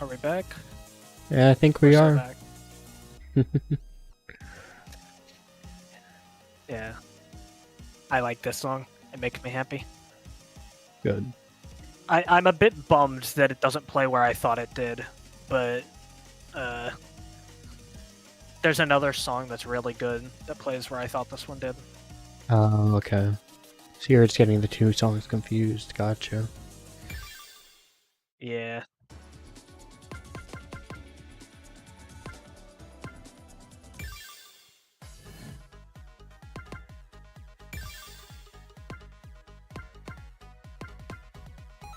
Are we back? Yeah, I think we We're so are. back. Yeah. I like this song. It makes me happy. Good. I'm a bit bummed that it doesn't play where I thought it did, but there's another song that's really good that plays where I thought this one did. Oh, okay. So you're just getting the two songs confused. Gotcha. Yeah.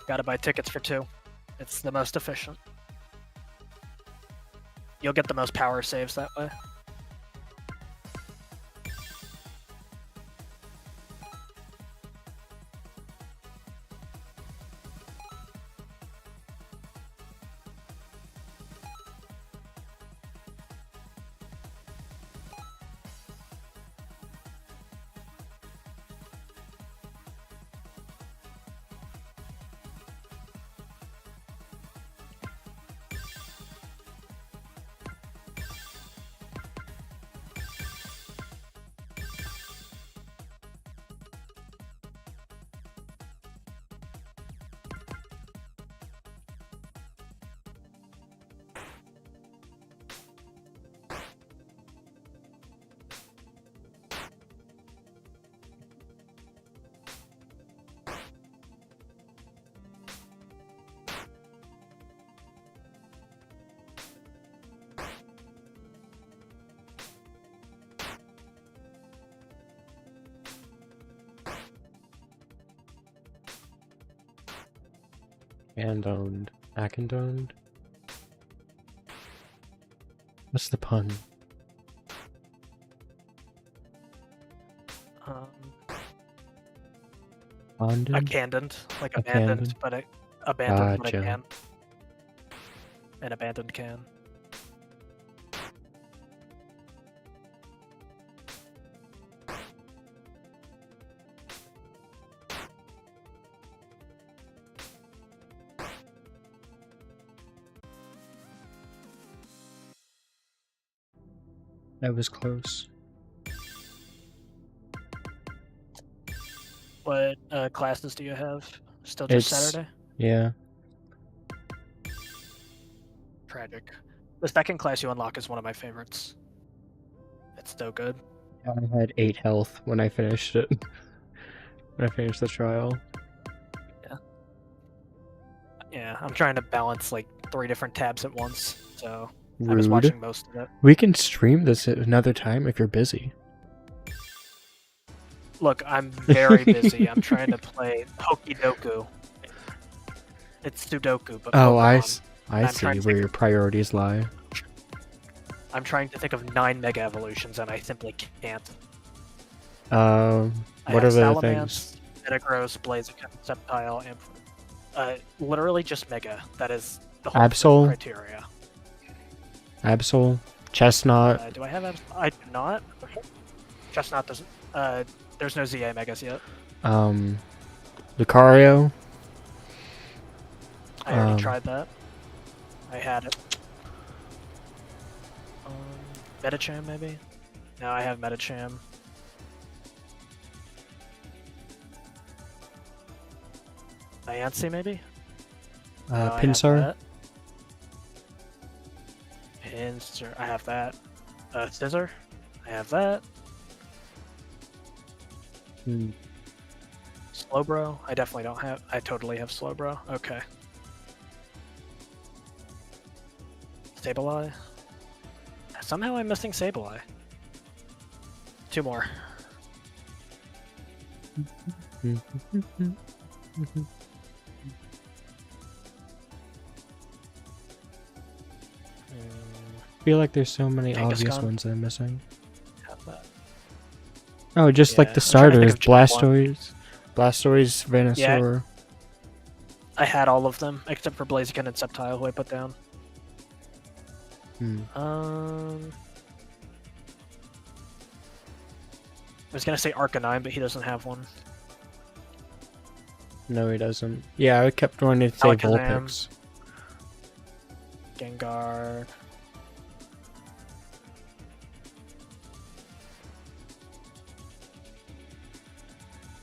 Gotta buy tickets for 2. It's the most efficient. You'll get the most power saves that way. And owned. Ackendoned? What's the pun? Bonded? Abandoned, like abandoned, but abandoned but a Gotcha. can. An abandoned can. That was close. What classes do you have? Still just Saturday? Yeah. Tragic. The second class you unlock is one of my favorites. It's so good. I had 8 health when I finished it. When I finished the trial. Yeah, I'm trying to balance like 3 different tabs at once, so Rude. I was watching most of it. We can stream this at another time if you're busy. Look, I'm very busy. I'm trying to play Pokidoku. It's Sudoku, but Oh, Pokemon. I I'm see trying to where think your priorities lie. I'm trying to think of 9 Mega Evolutions, and I simply can't. What I are have the Salamence, things? Metagross, Blaziken, Sceptile, and literally just Mega. That is the whole Absol? criteria. Absol? Chestnut? Do I have Absol? I do not. Chestnut doesn't. There's no ZA Megas yet. Lucario? I already tried that. I had it. Metacham, maybe? No, I have Metacham. Diancie, maybe? No, Pinsir? Pinsir, I have that. Scissor? I have that. Slowbro? I definitely don't have. I totally have Slowbro. Okay. Sableye? Somehow I'm missing Sableye. 2 more. I feel like there's so many obvious Kangaskhan? ones I'm missing. Have that. Oh, just like Yeah, the I'm trying to think starters. of just one. Blastoise, Venusaur. I had all of them, except for Blaziken and Sceptile, who I put down. I was gonna say Arcanine, but he doesn't have one. No, he doesn't. Yeah, I kept wanting to say Alakazam. Vulpix. Gengar.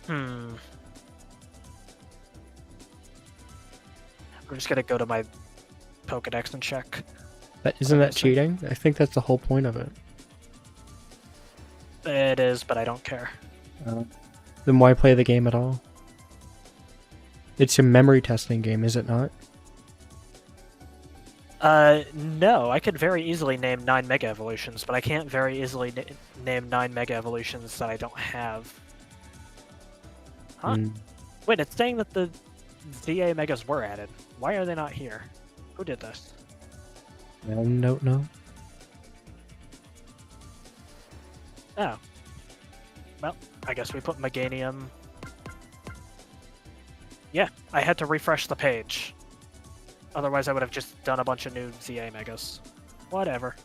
Hmm. I'm just gonna go to my Pokedex and check. Isn't I'm that missing. cheating? I think that's the whole point of it. It is, but I don't care. Then why play the game at all? It's a memory testing game, is it not? No, I could very easily name 9 Mega Evolutions, but I can't very easily name 9 Mega Evolutions that I don't have. Huh? Wait, it's saying that the ZA Megas were added. Why are they not here? Who did this? No. Oh. Well, I guess we put Meganium. Yeah, I had to refresh the page. Otherwise, I would have just done a bunch of new ZA Megas. Whatever.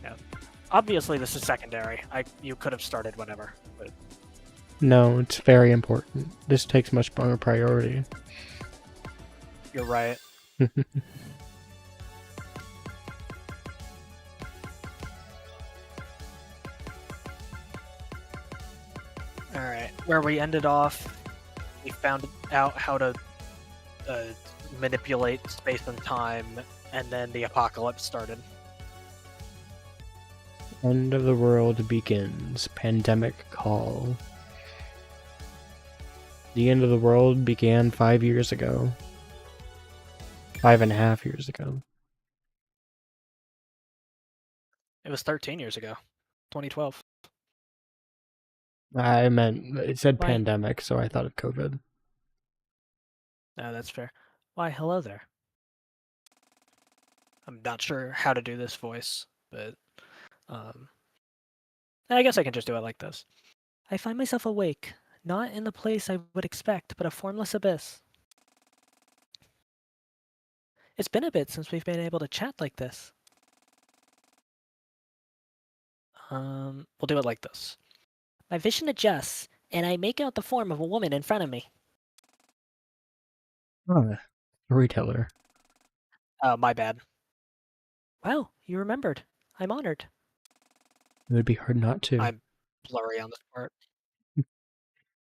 Yeah. Obviously, this is secondary. You could have started whenever. But... No, it's very important. This takes much more priority. You're right. Alright, where we ended off, we found out how to manipulate space and time, and then the apocalypse started. End of the world begins. Pandemic call. The end of the world began 5 years ago. 5.5 years ago. It was 13 years ago. 2012. I meant, it said Why? pandemic, so I thought of COVID. No, that's fair. Why, hello there. I'm not sure how to do this voice, but I guess I can just do it like this. I find myself awake, not in the place I would expect, but a formless abyss. It's been a bit since we've been able to chat like this. We'll do it like this. My vision adjusts, and I make out the form of a woman in front of me. Oh, storyteller. Oh, my bad. Wow, you remembered. I'm honored. It would be hard not to. I'm blurry on this part.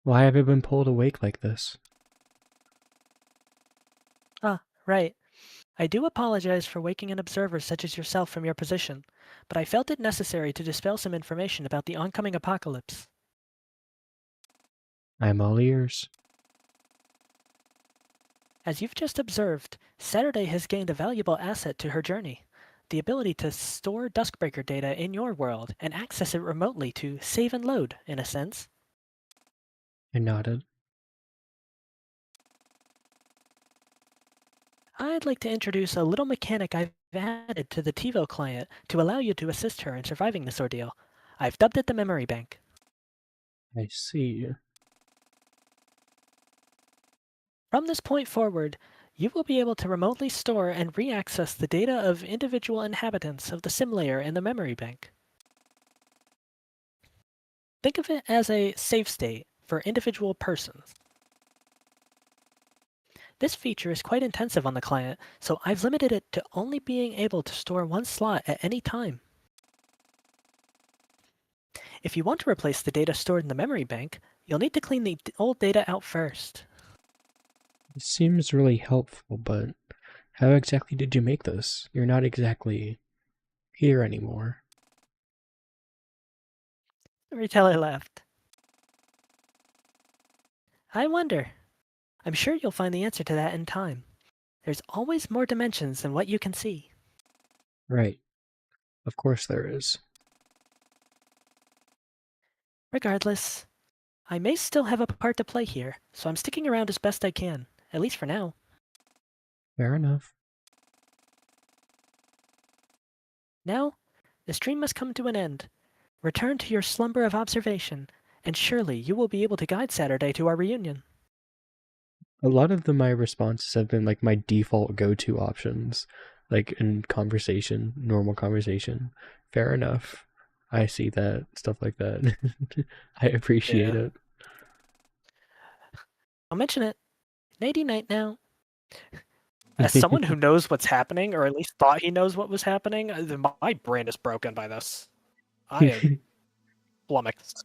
Why have I been pulled awake like this? Ah, right. I do apologize for waking an observer such as yourself from your position, but I felt it necessary to dispel some information about the oncoming apocalypse. I'm all ears. As you've just observed, Saturday has gained a valuable asset to her journey. The ability to store Duskbreaker data in your world and access it remotely to save and load, in a sense. I nodded. I'd like to introduce a little mechanic I've added to the TiVo client to allow you to assist her in surviving this ordeal. I've dubbed it the Memory Bank. I see. From this point forward, you will be able to remotely store and re-access the data of individual inhabitants of the sim layer in the Memory Bank. Think of it as a save state for individual persons. This feature is quite intensive on the client, so I've limited it to only being able to store one slot at any time. If you want to replace the data stored in the memory bank, you'll need to clean the old data out first. It seems really helpful, but how exactly did you make this? You're not exactly here anymore. The retailer laughed. I wonder. I'm sure you'll find the answer to that in time. There's always more dimensions than what you can see. Right. Of course there is. Regardless, I may still have a part to play here, so I'm sticking around as best I can, at least for now. Fair enough. Now, the stream must come to an end. Return to your slumber of observation, and surely you will be able to guide Saturday to our reunion. A lot of my responses have been like my default go-to options, like in conversation, normal conversation. Fair enough. I see that, stuff like that. I appreciate it. I'll mention it. Nighty night now. As someone who knows what's happening, or at least thought he knows what was happening, my brain is broken by this. I am flummoxed.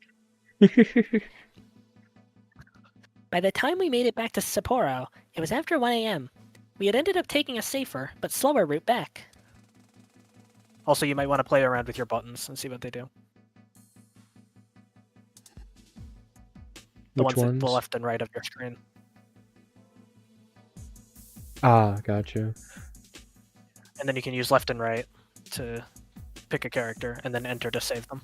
By the time we made it back to Sapporo, it was after 1 a.m. We had ended up taking a safer, but slower route back. Also, you might want to play around with your buttons and see what they do. The Which ones at ones? the left and right of your screen. Ah, gotcha. And then you can use left and right to pick a character, and then enter to save them.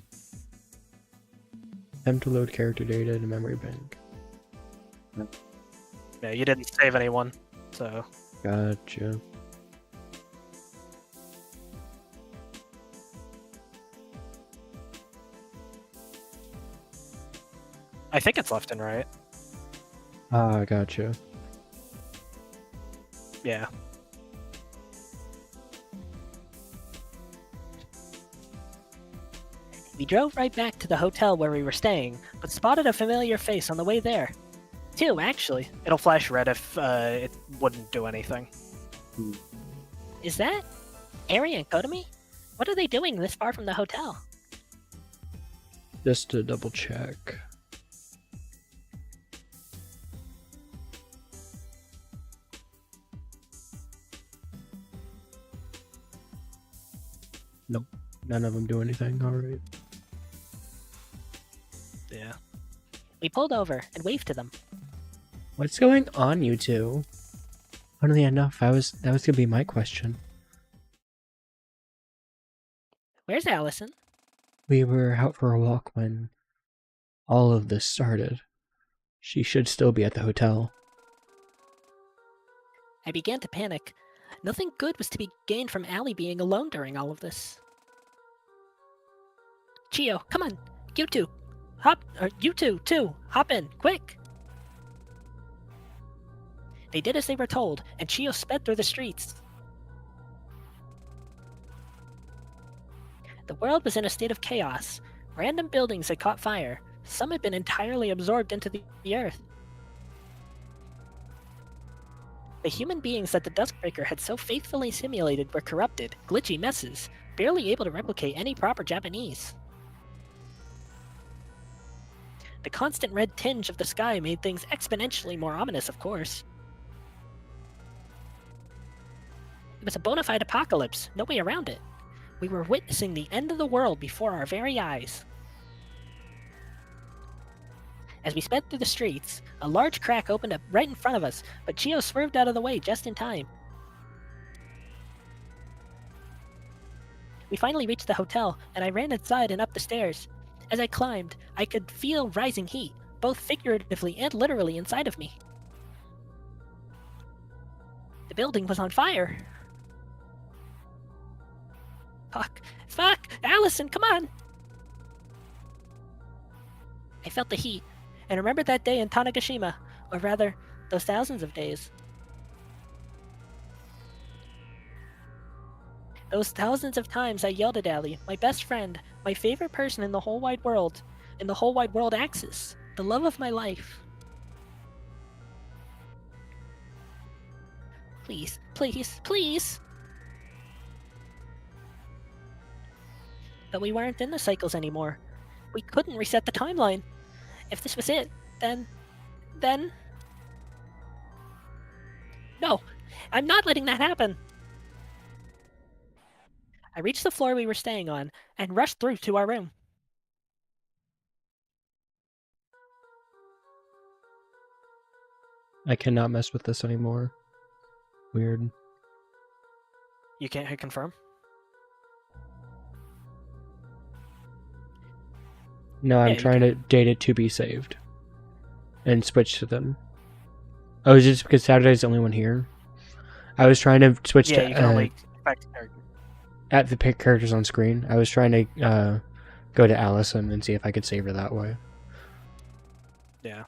Attempt to load character data to memory bank. Yeah, you didn't save anyone, so... Gotcha. I think it's left and right. Ah, gotcha. Yeah. We drove right back to the hotel where we were staying, but spotted a familiar face on the way there. Two, actually. It'll flash red if it wouldn't do anything. Is that Ari and Kotomi? What are they doing this far from the hotel? Just to double check. Nope. None of them do anything. Alright. Yeah. We pulled over and waved to them. What's going on, you two? Funnily enough, that was gonna be my question. Where's Allison? We were out for a walk when all of this started. She should still be at the hotel. I began to panic. Nothing good was to be gained from Allie being alone during all of this. Chio, come on! You two! You two, too! Hop in, quick! They did as they were told, and Chio sped through the streets. The world was in a state of chaos. Random buildings had caught fire. Some had been entirely absorbed into the earth. The human beings that the Duskbreaker had so faithfully simulated were corrupted, glitchy messes, barely able to replicate any proper Japanese. The constant red tinge of the sky made things exponentially more ominous, of course. It was a bona fide apocalypse, no way around it. We were witnessing the end of the world before our very eyes. As we sped through the streets, a large crack opened up right in front of us, but Chio swerved out of the way just in time. We finally reached the hotel, and I ran inside and up the stairs. As I climbed, I could feel rising heat, both figuratively and literally inside of me. The building was on fire. Fuck! Allison, come on! I felt the heat, and remembered that day in Tanegashima, or rather, those thousands of days. Those thousands of times I yelled at Allie, my best friend, my favorite person in the whole wide world, Axis, the love of my life. Please, please, please! But we weren't in the cycles anymore. We couldn't reset the timeline. If this was it, then... No! I'm not letting that happen! I reached the floor we were staying on, and rushed through to our room. I cannot mess with this anymore. Weird. You can't hit confirm? No, I'm trying to date it to be saved. And switch to them. Oh, is it just because Saturday's the only one here? I was trying to switch to... you can only affect characters. At the pick characters on screen. I was trying to go to Allison and see if I could save her that way. Yeah.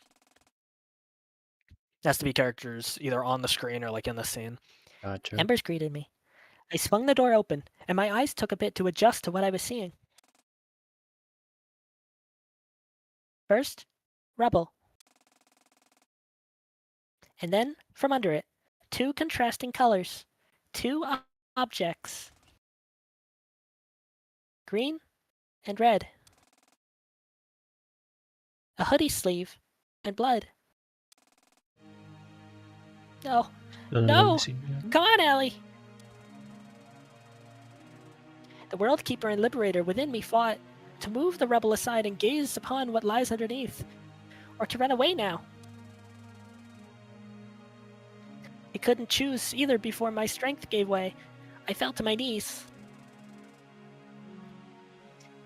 It has to be characters either on the screen or like in the scene. Gotcha. Embers greeted me. I swung the door open, and my eyes took a bit to adjust to what I was seeing. First, rubble. And then, from under it, two contrasting colors, two objects, green and red, a hoodie sleeve, and blood. No, no! Come on, Ellie! The World Keeper and Liberator within me fought to move the rebel aside and gaze upon what lies underneath, or to run away now. I couldn't choose either before my strength gave way. I fell to my knees.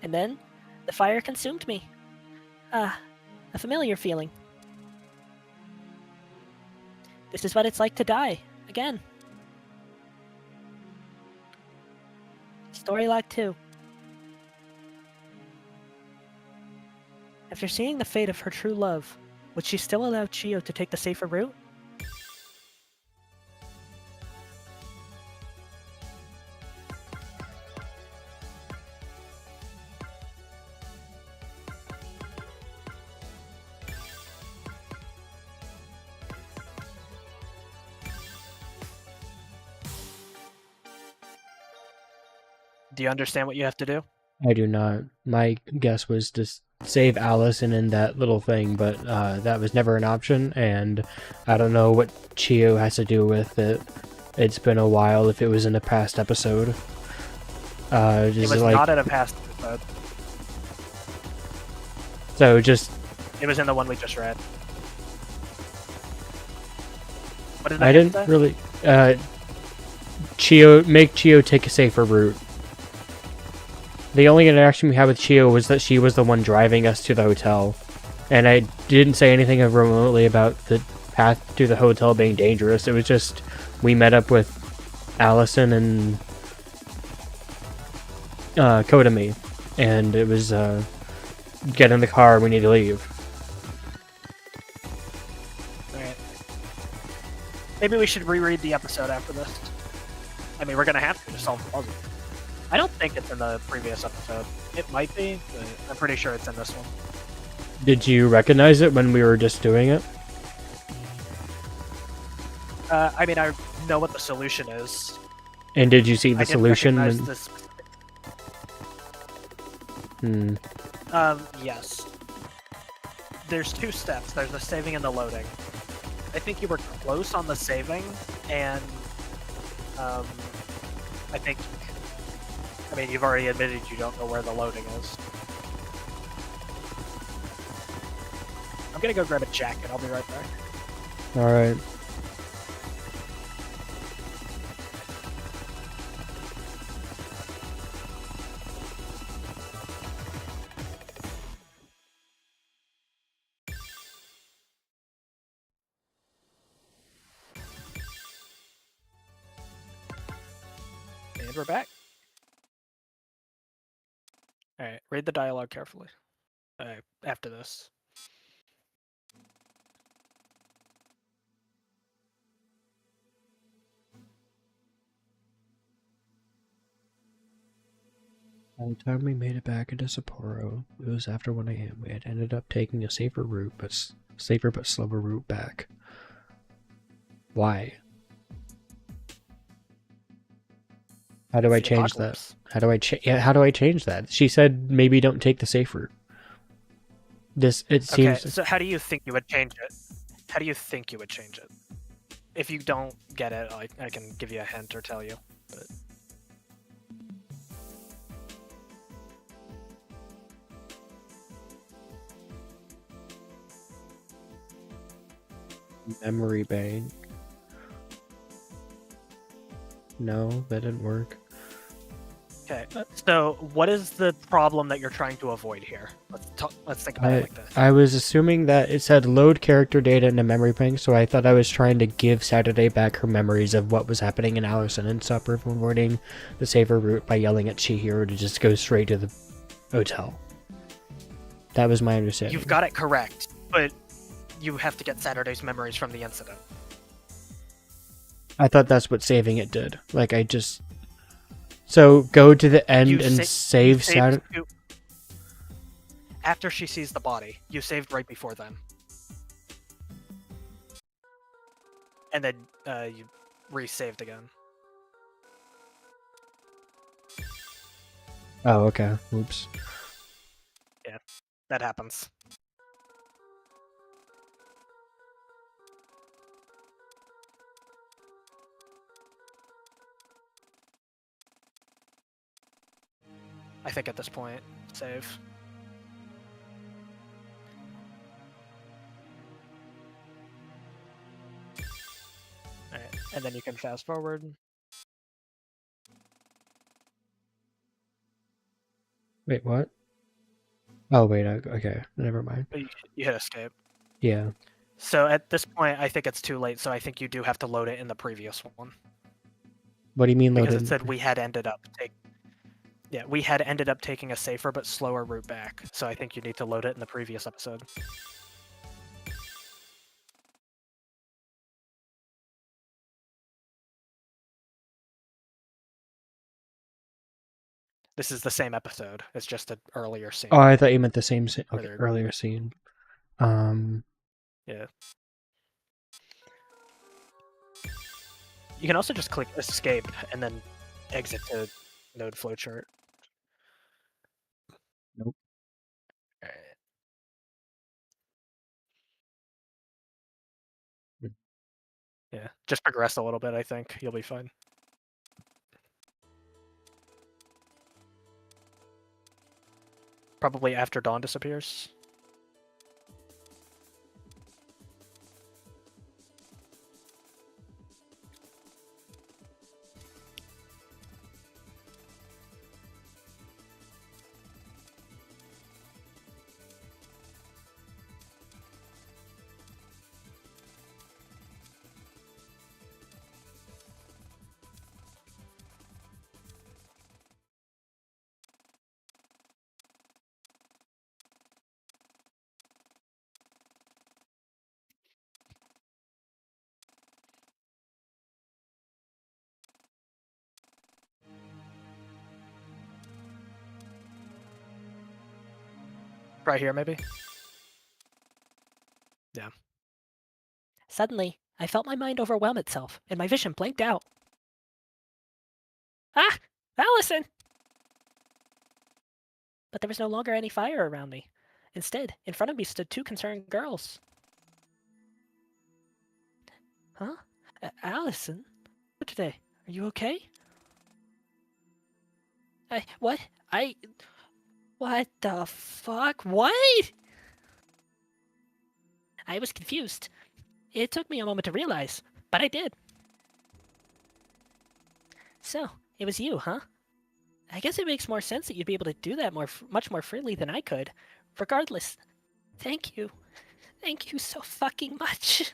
And then, the fire consumed me. Ah, a familiar feeling. This is what it's like to die, again. Story Log 2. After seeing the fate of her true love, would she still allow Chio to take the safer route? Do you understand what you have to do? I do not. My guess was to save Allison in that little thing, but that was never an option, and I don't know what Chio has to do with it. It's been a while if it was in a past episode. It was not in a past episode. So just... It was in the one we just read. What did I didn't really... Make Chio take a safer route. The only interaction we had with Chio was that she was the one driving us to the hotel. And I didn't say anything remotely about the path to the hotel being dangerous. It was just, we met up with Allison and Kodami. And it was, get in the car, we need to leave. Alright. Maybe we should reread the episode after this. I mean, we're gonna have to solve the puzzle. I don't think it's in the previous episode. It might be, but I'm pretty sure it's in this one. Did you recognize it when we were just doing it? I mean, I know what the solution is. And did you see the solution? Yes. There's two steps. There's the saving and the loading. I think you were close on the saving, and I think... I mean, you've already admitted you don't know where the loading is. I'm gonna go grab a jacket. I'll be right back. Alright. And we're back. Alright, read the dialogue carefully. After this. By the time we made it back into Sapporo, it was after 1 a.m. We had ended up taking a safer but slower route back. Why? How do I change that? How do I change that? She said maybe don't take the safe route. It seems. Okay, so how do you think you would change it? How do you think you would change it? If you don't get it, I can give you a hint or tell you. But... Memory bank. No, that didn't work. Okay, so what is the problem that you're trying to avoid here? Let's think about it like this. I was assuming that it said load character data into memory bank, so I thought I was trying to give Saturday back her memories of what was happening in Allison and stop her from avoiding the safer route by yelling at Chihiro to just go straight to the hotel. That was my understanding. You've got it correct, but you have to get Saturday's memories from the incident. I thought that's what saving it did. Like, I just... So, go to the end and save Saturday... After she sees the body. You saved right before then. And then, resaved again. Oh, okay. Oops. Yeah, that happens. I think at this point, save. Alright, and then you can fast forward. Wait, what? Oh, wait. Okay. Never mind. You hit escape. Yeah. So at this point, I think it's too late, so I think you do have to load it in the previous one. What do you mean Because loaded? it said we had ended up taking a safer but slower route back. So I think you need to load it in the previous episode. This is the same episode. It's just an earlier scene. Oh, I thought you meant the same scene. Okay, Further. earlier scene. Yeah. You can also just click escape and then exit to node flowchart. Nope. Alright. Yeah, just progress a little bit, I think. You'll be fine. Probably after Dawn disappears. Right here, maybe? Yeah. Suddenly, I felt my mind overwhelm itself, and my vision blanked out. Ah! Allison! But there was no longer any fire around me. Instead, in front of me stood two concerned girls. Huh? Allison? What today? Are you okay? What? What the fuck? What? I was confused. It took me a moment to realize, but I did. So, it was you, huh? I guess it makes more sense that you'd be able to do that much more freely than I could. Regardless, thank you. Thank you so fucking much.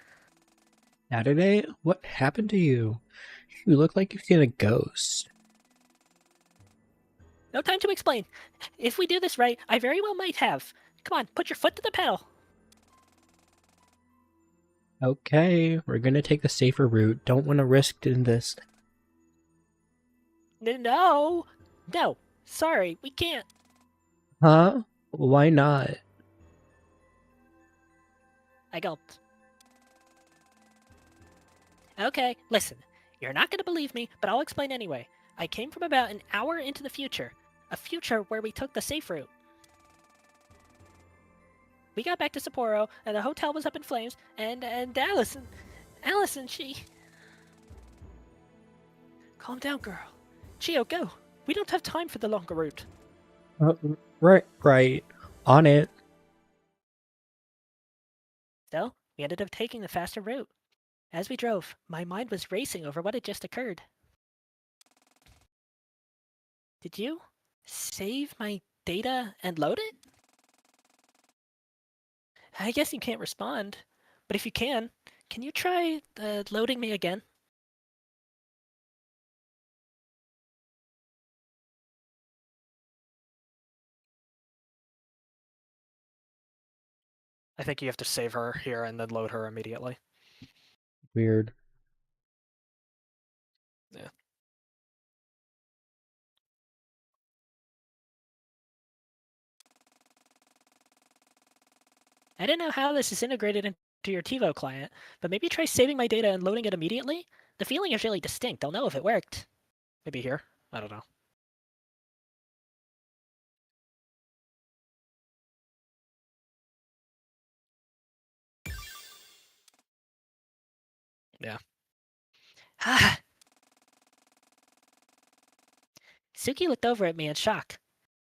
Saturday? What happened to you? You look like you've seen a ghost. No time to explain. If we do this right, I very well might have. Come on, put your foot to the pedal. Okay, we're gonna take the safer route. Don't want to risk in this. No. No. Sorry, we can't. Huh? Why not? I gulped. Okay, listen. You're not going to believe me, but I'll explain anyway. I came from about an hour into the future. A future where we took the safe route. We got back to Sapporo, and the hotel was up in flames, and Allison, she... Calm down, girl. Chio, go. We don't have time for the longer route. Right. On it. So, we ended up taking the faster route. As we drove, my mind was racing over what had just occurred. Did you save my data and load it? I guess you can't respond, but if you can you try loading me again? I think you have to save her here and then load her immediately. Weird. Yeah. I don't know how this is integrated into your TiVo client, but maybe try saving my data and loading it immediately? The feeling is really distinct. I'll know if it worked. Maybe here? I don't know. Yeah. Ah. Suki looked over at me in shock.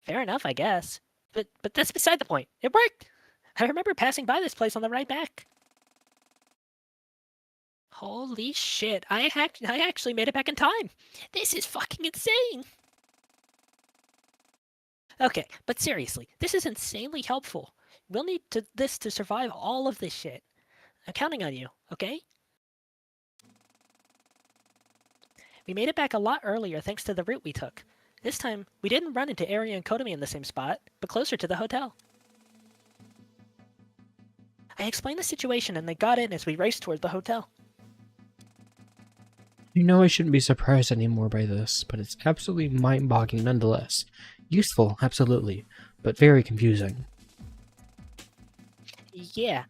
Fair enough, I guess. But that's beside the point. It worked! I remember passing by this place on the ride back. Holy shit, I actually made it back in time! This is fucking insane! Okay, but seriously, this is insanely helpful. We'll need this to survive all of this shit. I'm counting on you, okay? We made it back a lot earlier thanks to the route we took. This time, we didn't run into Ari and Kotomi in the same spot, but closer to the hotel. I explained the situation and they got in as we raced toward the hotel. You know I shouldn't be surprised anymore by this, but it's absolutely mind-boggling nonetheless. Useful, absolutely, but very confusing. Yeah,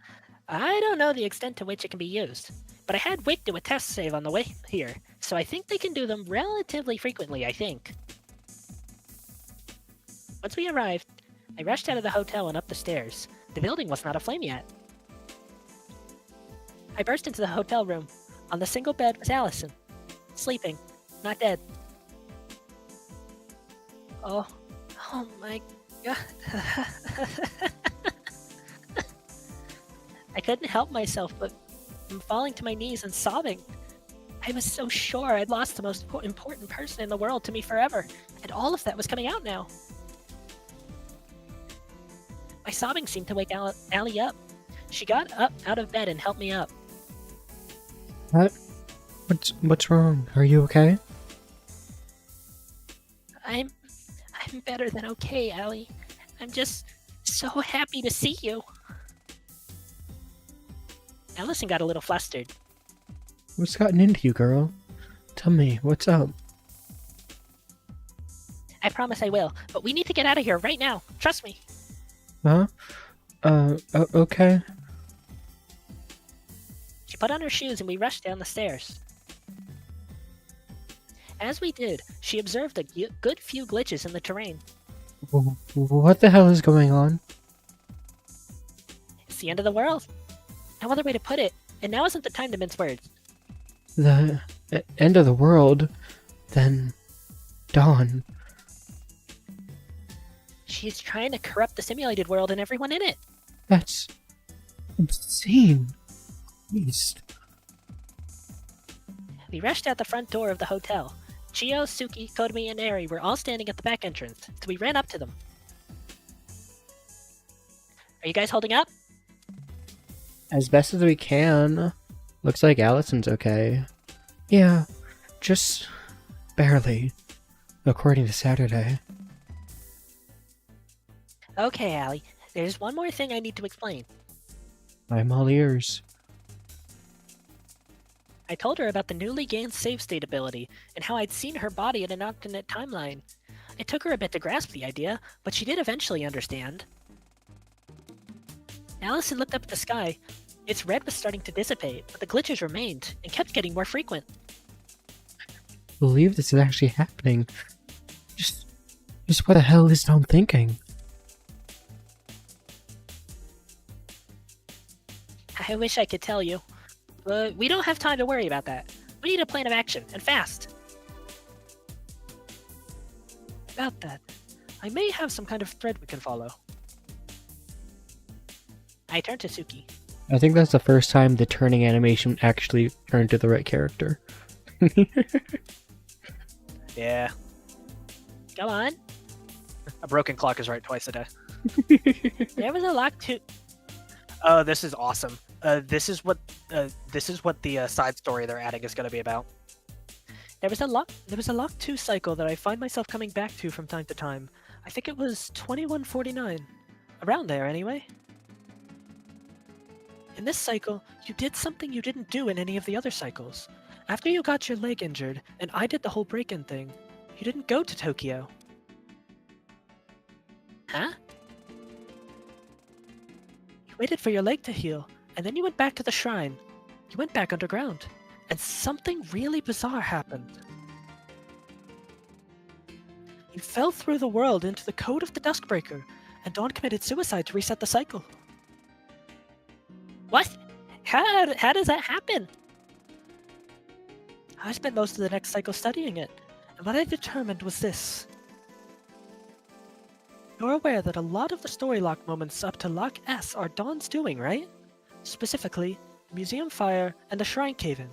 I don't know the extent to which it can be used, but I had Wick do a test save on the way here, so I think they can do them relatively frequently, I think. Once we arrived, I rushed out of the hotel and up the stairs. The building was not aflame yet. I burst into the hotel room. On the single bed was Allison. Sleeping, not dead. Oh my god. I couldn't help myself but falling to my knees and sobbing. I was so sure I'd lost the most important person in the world to me forever, and all of that was coming out now. My sobbing seemed to wake Allie up. She got up out of bed and helped me up. What? What's wrong? Are you okay? I'm better than okay, Allie. I'm just so happy to see you. Allison got a little flustered. What's gotten into you, girl? Tell me, what's up? I promise I will, but we need to get out of here right now. Trust me. Huh? Okay. She put on her shoes and we rushed down the stairs. As we did, she observed a good few glitches in the terrain. What the hell is going on? It's the end of the world. No other way to put it, and now isn't the time to mince words. The end of the world? Then... Dawn. She's trying to corrupt the simulated world and everyone in it. That's... obscene. Beast. We rushed out the front door of the hotel. Chio, Suki, Kotomi, and Eri were all standing at the back entrance, so we ran up to them. Are you guys holding up? As best as we can. Looks like Allison's okay. Yeah, just... barely. According to Saturday. Okay, Allie. There's one more thing I need to explain. I'm all ears. I told her about the newly gained save state ability, and how I'd seen her body in an alternate timeline. It took her a bit to grasp the idea, but she did eventually understand. Allison looked up at the sky. Its red was starting to dissipate, but the glitches remained, and kept getting more frequent. I believe this is actually happening. Just what the hell is Tom thinking? I wish I could tell you. But we don't have time to worry about that. We need a plan of action, and fast. About that, I may have some kind of thread we can follow. I turned to Suki. I think that's the first time the turning animation actually turned to the right character. Yeah. Go on. A broken clock is right twice a day. There was a lock to... Oh, this is awesome. This is what the side story they're adding is going to be about. There was a lock 2 cycle that I find myself coming back to from time to time. I think it was 2149. Around there, anyway. In this cycle, you did something you didn't do in any of the other cycles. After you got your leg injured, and I did the whole break-in thing, you didn't go to Tokyo. Huh? You waited for your leg to heal, and then you went back to the shrine. You went back underground. And something really bizarre happened. He fell through the world into the code of the Duskbreaker, and Dawn committed suicide to reset the cycle. What? How does that happen? I spent most of the next cycle studying it, and what I determined was this. You're aware that a lot of the story lock moments up to Lock S are Dawn's doing, right? Specifically, the Museum Fire and the Shrine Cave-In.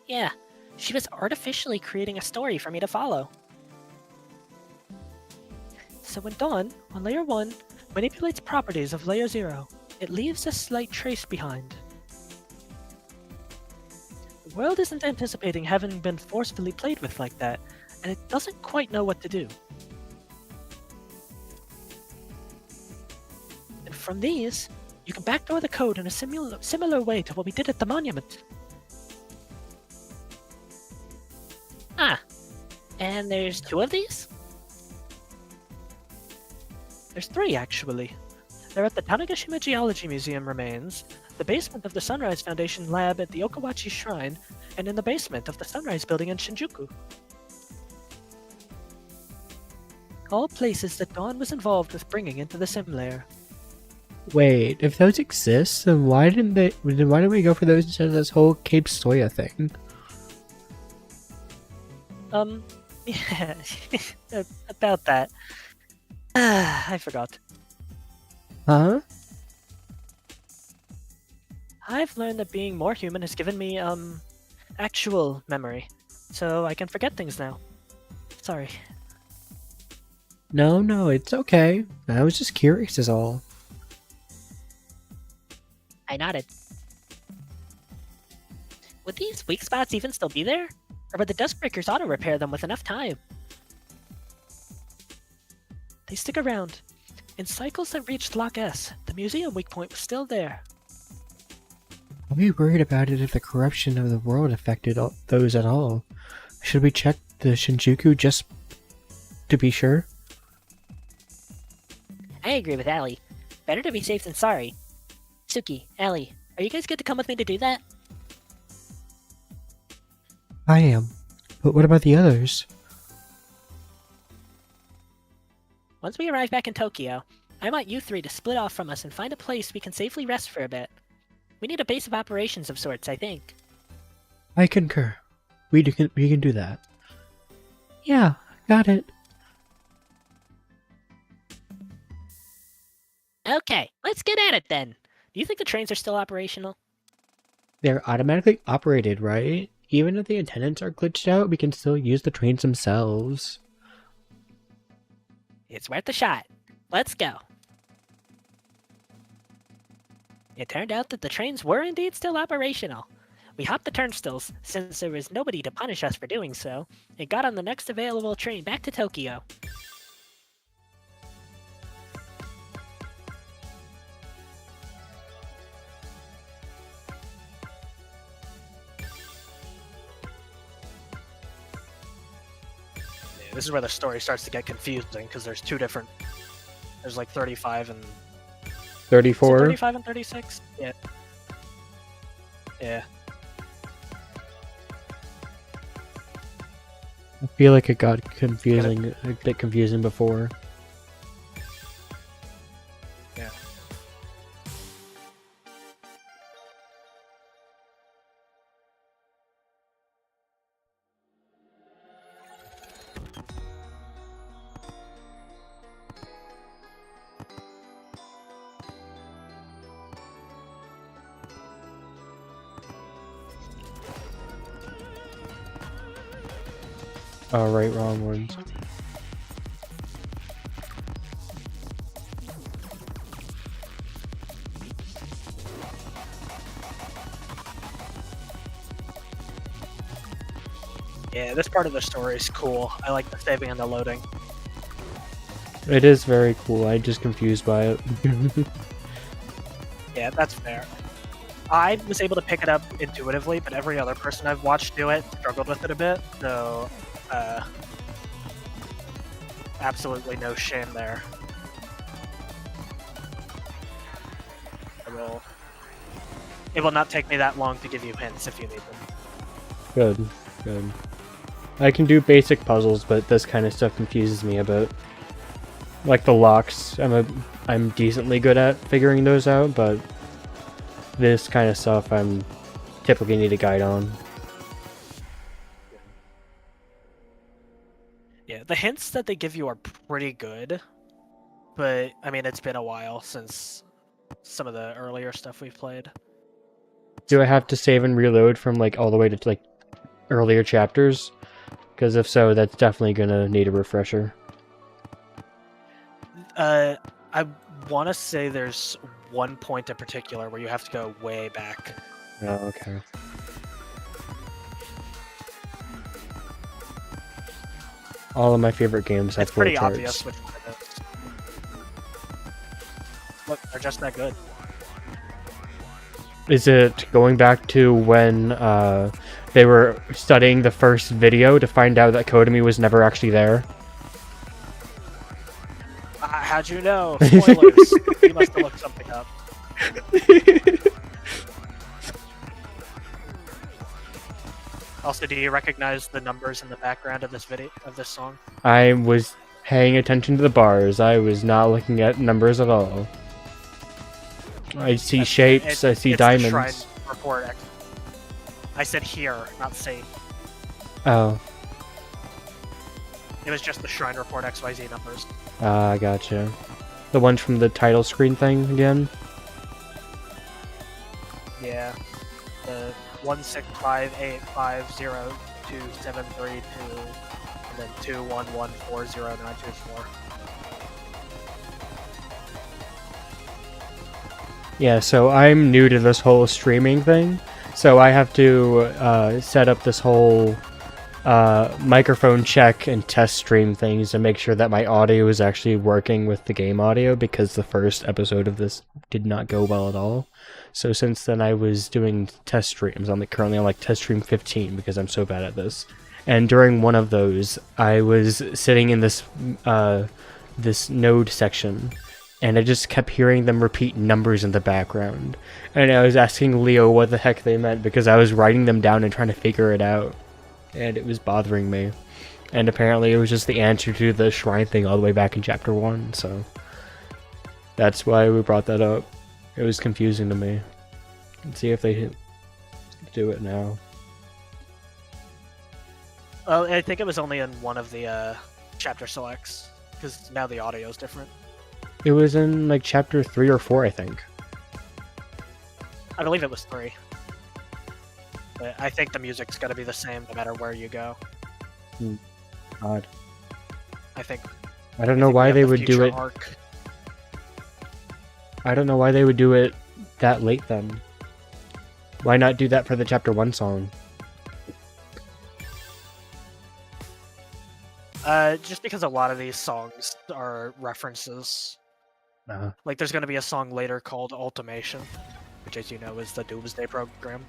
Yeah, she was artificially creating a story for me to follow. So when Dawn, on Layer 1, manipulates properties of Layer 0, it leaves a slight trace behind. The world isn't anticipating having been forcefully played with like that, and it doesn't quite know what to do. And from these, you can backdoor the code in a similar way to what we did at the monument. Ah, and there's 2 of these? There's 3, actually. They're at the Tanegashima Geology Museum remains, the basement of the Sunrise Foundation lab at the Okawachi Shrine, and in the basement of the Sunrise Building in Shinjuku. All places that Dawn was involved with bringing into the sim layer. Wait, if those exist, then why didn't we go for those instead of this whole Cape Soya thing? Yeah, about that. I forgot. Huh? I've learned that being more human has given me, actual memory. So I can forget things now. Sorry. No, it's okay. I was just curious is all. I nodded. Would these weak spots even still be there? Or would the Duskbreakers auto-repair them with enough time? They stick around. In cycles that reached Lock S, the museum weak point was still there. I'll be worried about it if the corruption of the world affected those at all. Should we check the Shinjuku just to be sure? I agree with Allie. Better to be safe than sorry. Suki, Allie, are you guys good to come with me to do that? I am. But what about the others? Once we arrive back in Tokyo, I want you 3 to split off from us and find a place we can safely rest for a bit. We need a base of operations of sorts, I think. I concur. We can do that. Yeah, got it. Okay, let's get at it then. Do you think the trains are still operational? They're automatically operated, right? Even if the attendants are glitched out, we can still use the trains themselves. It's worth a shot. Let's go. It turned out that the trains were indeed still operational. We hopped the turnstiles, since there was nobody to punish us for doing so, and got on the next available train back to Tokyo. This is where the story starts to get confusing, because there's 2 different... There's like 35 and... 34? 35 and 36? Yeah. Yeah. I feel like it got confusing, a bit confusing before. Yeah. Oh, right, wrong ones. Yeah, this part of the story is cool. I like the saving and the loading. It is very cool, I'm just confused by it. Yeah, that's fair. I was able to pick it up intuitively, but every other person I've watched do it struggled with it a bit, so absolutely no shame there. I will It will not take me that long to give you hints if you need them. Good, good. I can do basic puzzles, but this kind of stuff confuses me a bit. Like the locks, I'm decently good at figuring those out, but this kind of stuff I'm typically need a guide on. Yeah, the hints that they give you are pretty good, but I mean it's been a while since some of the earlier stuff we've played. Do I have to save and reload from like all the way to like earlier chapters? Because if so, that's definitely gonna need a refresher. I want to say there's one point in particular where you have to go way back. Oh, okay. All of my favorite games have It's pretty flowcharts. obvious which one it is. Look, they're just that good. Is it going back to when they were studying the first video to find out that Kodami was never actually there? How'd you know? Spoilers. You must have looked something up. Also, do you recognize the numbers in the background of this video, of this song? I was paying attention to the bars. I was not looking at numbers at all. I see shapes, I see it's the Shrine diamonds. Report X. I said here, not see. Oh, It was just the Shrine Report XYZ numbers. I gotcha. The ones from the title screen thing again? Yeah. The 165850273 and then 211400924. Yeah, so I'm new to this whole streaming thing, so I have to set up this whole microphone check and test stream things to make sure that my audio is actually working with the game audio, because the first episode of this did not go well at all. So since then I was doing test streams. I'm currently on like test stream 15 because I'm so bad at this. And during one of those, I was sitting in this this node section, and I just kept hearing them repeat numbers in the background. And I was asking Leo what the heck they meant, because I was writing them down and trying to figure it out. And it was bothering me. And apparently it was just the answer to the shrine thing all the way back in chapter 1, so that's why we brought that up. It was confusing to me. Let's see if they do it now. Well, I think it was only in one of the chapter selects, because now the audio is different. It was in like chapter 3 or 4, I think. I believe it was 3. But I think the music's gonna be the same no matter where you go. Odd. I think. I don't know why they would do it. Arc. I don't know why they would do it that late then. Why not do that for the chapter 1 song? Just because a lot of these songs are references. Like, there's going to be a song later called Ultimation, which, as you know, is the Doomsday program.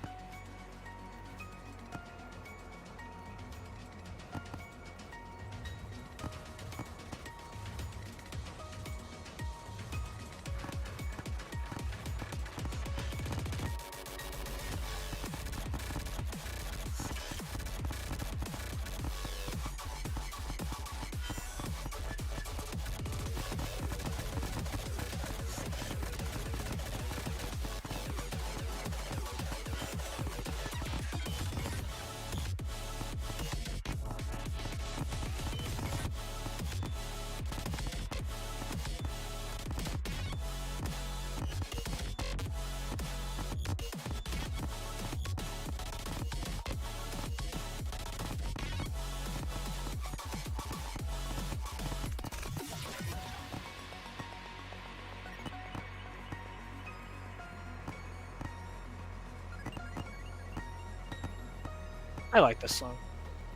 I like this song.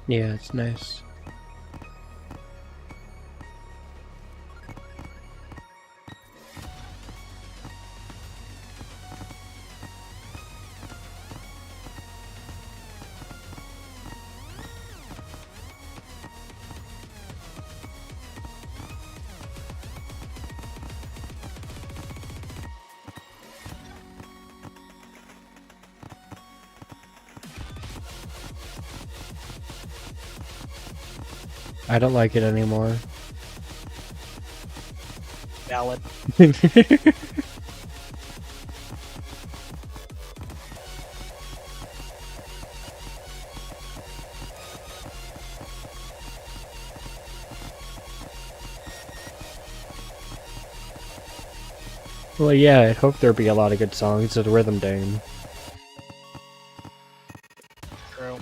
Yeah, it's nice. I don't like it anymore. Valid. Well, yeah, I'd hope there'd be a lot of good songs at Rhythm Dame. True.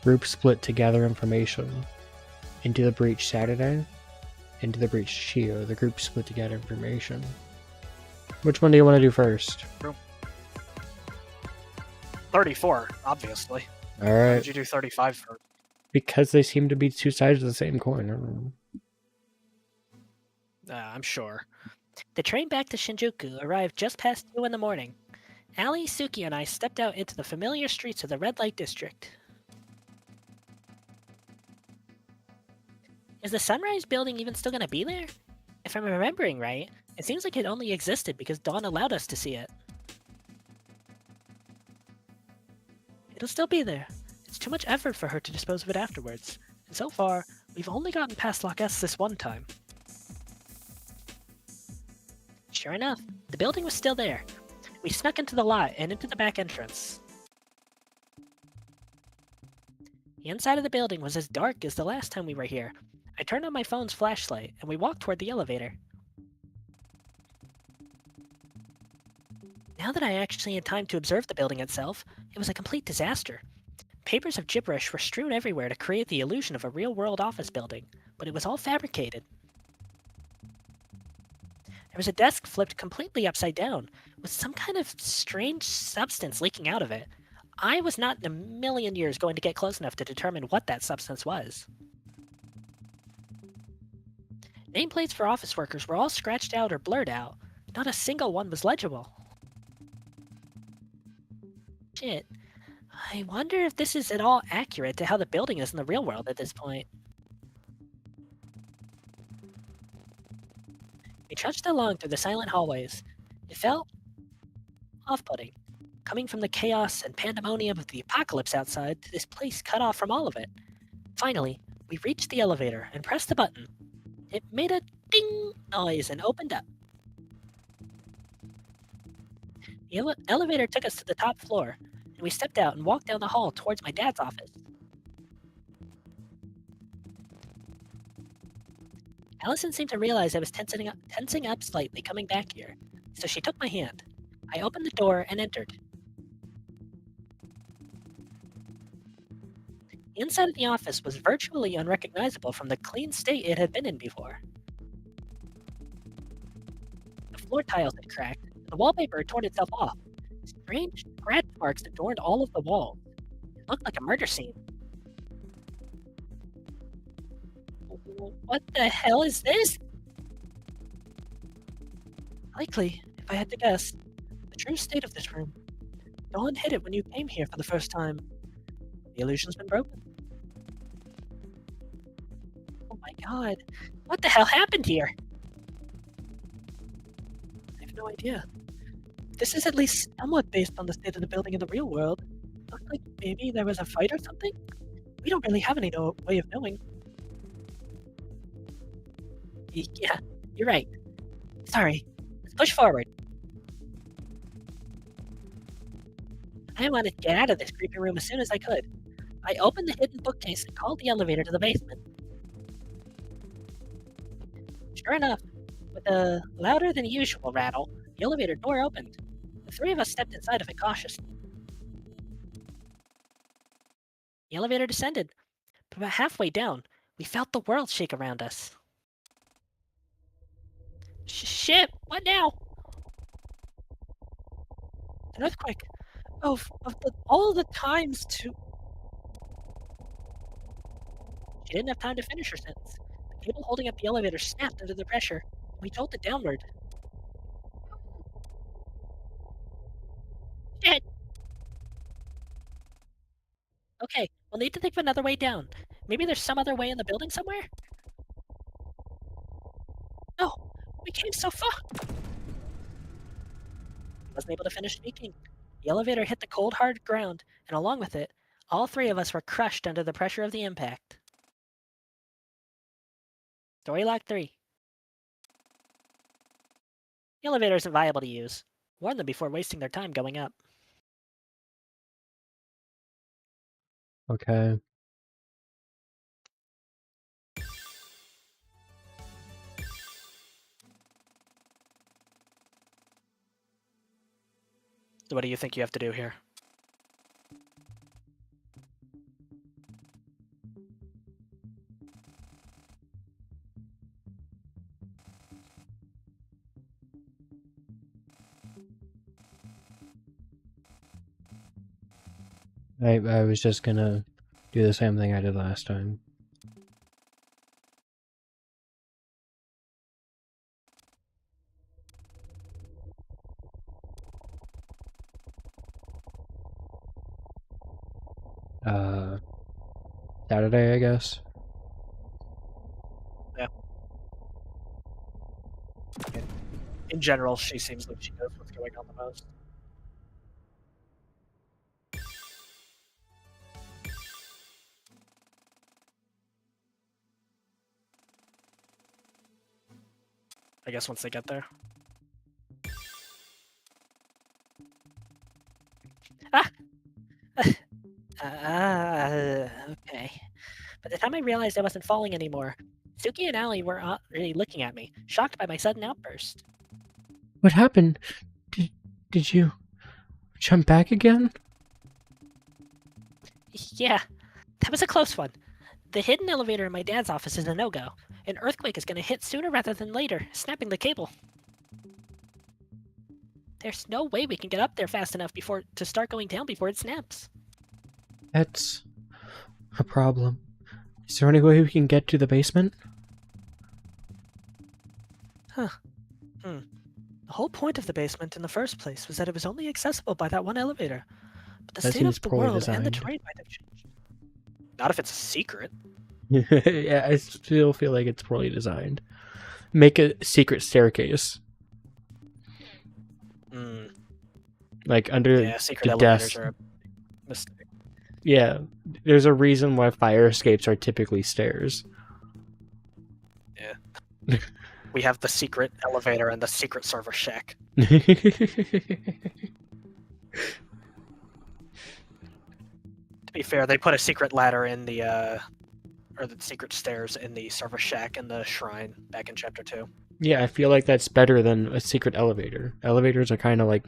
Group split to gather information. Into the breach Saturday. Into the breach Chio. The group split to gather information. Which one do you want to do first? 34, obviously. Why Alright. would you do 35 first? Because they seem to be two sides of the same coin. I don't know. I'm sure. The train back to Shinjuku arrived just past 2 in the morning. Ali, Suki, and I stepped out into the familiar streets of the red light district. Is the Sunrise building even still gonna be there? If I'm remembering right, it seems like it only existed because Dawn allowed us to see it. It'll still be there. It's too much effort for her to dispose of it afterwards. And so far, we've only gotten past Lock S this one time. Sure enough, the building was still there. We snuck into the lot and into the back entrance. The inside of the building was as dark as the last time we were here. I turned on my phone's flashlight, and we walked toward the elevator. Now that I actually had time to observe the building itself, it was a complete disaster. Papers of gibberish were strewn everywhere to create the illusion of a real-world office building, but it was all fabricated. There was a desk flipped completely upside down, with some kind of strange substance leaking out of it. I was not in a million years going to get close enough to determine what that substance was. Nameplates for office workers were all scratched out or blurred out. Not a single one was legible. Shit. I wonder if this is at all accurate to how the building is in the real world at this point. We trudged along through the silent hallways. It felt off-putting, coming from the chaos and pandemonium of the apocalypse outside to this place cut off from all of it. Finally, we reached the elevator and pressed the button. It made a ding noise and opened up. The elevator took us to the top floor, and we stepped out and walked down the hall towards my dad's office. Allison seemed to realize I was tensing up slightly coming back here, so she took my hand. I opened the door and entered. The inside of the office was virtually unrecognizable from the clean state it had been in before. The floor tiles had cracked, and the wallpaper had torn itself off. Strange scratch marks adorned all of the walls. It looked like a murder scene. What the hell is this? Likely, if I had to guess, the true state of this room. Dawn hit it when you came here for the first time. The illusion's been broken. Oh my god, what the hell happened here? I have no idea. This is at least somewhat based on the state of the building in the real world. Looks like maybe there was a fight or something? We don't really have any way of knowing. Yeah, you're right. Sorry. Let's push forward. I wanted to get out of this creepy room as soon as I could. I opened the hidden bookcase and called the elevator to the basement. Sure enough, with a louder than usual rattle, the elevator door opened. The three of us stepped inside of it cautiously. The elevator descended, but about halfway down, we felt the world shake around us. Shit! What now? An earthquake. All the times to. She didn't have time to finish her sentence. The cable holding up the elevator snapped under the pressure. We jolted downward. Shit! Okay, we'll need to think of another way down. Maybe there's some other way in the building somewhere? No! We came so far! I wasn't able to finish speaking. The elevator hit the cold, hard ground, and along with it, all three of us were crushed under the pressure of the impact. Story log 3. The elevator isn't viable to use. Warn them before wasting their time going up. Okay. So what do you think you have to do here? I was just gonna do the same thing I did last time. Saturday, I guess. Yeah. In general, she seems like she knows what's going on the most. I guess once they get there. Okay. By the time I realized I wasn't falling anymore, Suki and Allie were already looking at me, shocked by my sudden outburst. What happened? Did you jump back again? Yeah, that was a close one. The hidden elevator in my dad's office is a no-go. An earthquake is going to hit sooner rather than later, snapping the cable. There's no way we can get up there fast enough to start going down before it snaps. That's a problem. Is there any way we can get to the basement? The whole point of the basement in the first place was that it was only accessible by that one elevator. But the That state of seems the poorly world and the designed. terrain might have changed. Not if it's a secret. Yeah, I still feel like it's poorly designed. Make a secret staircase. Like under Yeah, secret the elevators desk. are a mistake. Yeah, there's a reason why fire escapes are typically stairs. Yeah. We have the secret elevator and the secret server shack. To be fair, they put a secret ladder in the or the secret stairs in the server shack and the shrine back in chapter 2. Yeah, I feel like that's better than a secret elevator. Elevators are kind of like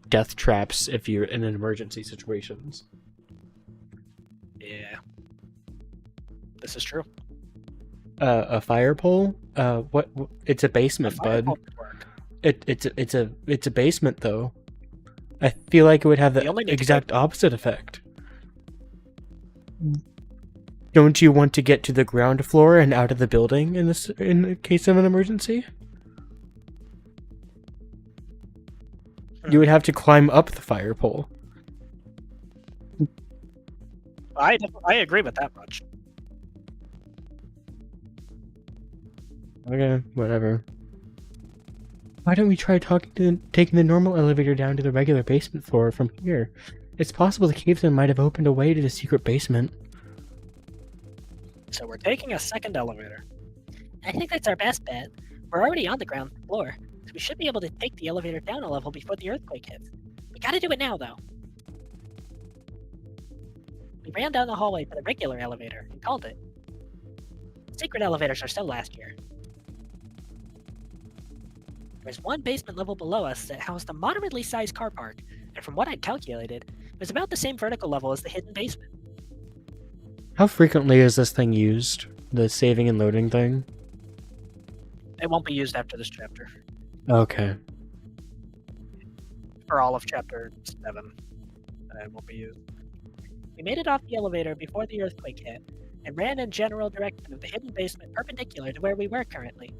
death traps if you're in emergency situations. Yeah. This is true. A fire pole? What? It's a basement, Fire bud. pole could work. It's a basement though. I feel like it would have the You only need to exact opposite effect. Don't you want to get to the ground floor and out of the building in the case of an emergency? You would have to climb up the fire pole. I agree with that much. Okay, whatever. Why don't we try taking the normal elevator down to the regular basement floor from here? It's possible the caveman might have opened a way to the secret basement. So we're taking a second elevator. I think that's our best bet. We're already on the ground floor, so we should be able to take the elevator down a level before the earthquake hits. We gotta do it now, though. We ran down the hallway to the regular elevator and called it. Secret elevators are still last year. There's one basement level below us that housed a moderately sized car park, and from what I'd calculated, it was about the same vertical level as the hidden basement. How frequently is this thing used? The saving and loading thing? It won't be used after this chapter. Okay. For all of chapter 7. It won't be used. We made it off the elevator before the earthquake hit, and ran in general direction of the hidden basement perpendicular to where we were currently.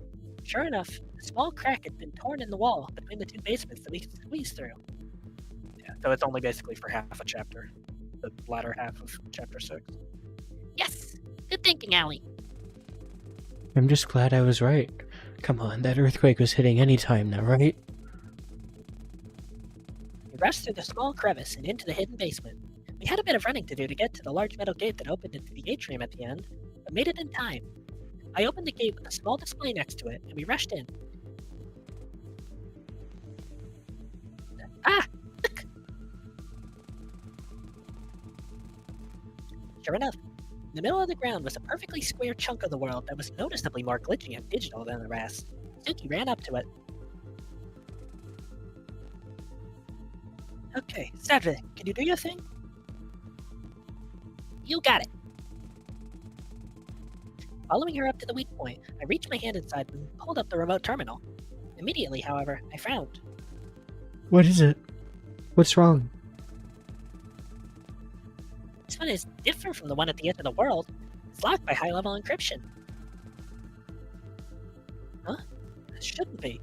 Sure enough, a small crack had been torn in the wall between the two basements that we could squeeze through. Yeah, so it's only basically for half a chapter. The latter half of chapter 6. Yes! Good thinking, Allie. I'm just glad I was right. Come on, that earthquake was hitting any time now, right? We rushed through the small crevice and into the hidden basement. We had a bit of running to do to get to the large metal gate that opened into the atrium at the end, but made it in time. I opened the gate with a small display next to it, and we rushed in. Ah! Look! Sure enough, in the middle of the ground was a perfectly square chunk of the world that was noticeably more glitchy and digital than the rest. Suki ran up to it. Okay, Cedric, can you do your thing? You got it. Following her up to the weak point, I reached my hand inside and pulled up the remote terminal. Immediately, however, I frowned. What is it? What's wrong? This one is different from the one at the end of the world. It's locked by high-level encryption. Huh? It shouldn't be.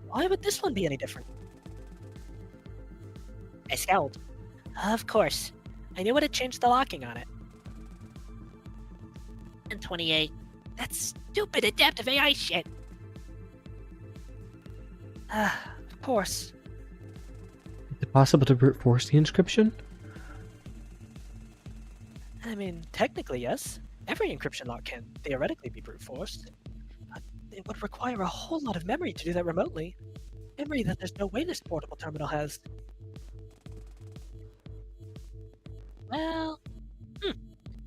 Why would this one be any different? I scowled. Of course. I knew what had changed the locking on it. And 28. That's stupid adaptive AI shit. Of course. Is it possible to brute force the inscription? I mean, technically, yes. Every encryption lock can theoretically be brute forced. But it would require a whole lot of memory to do that remotely. Memory that there's no way this portable terminal has. Well,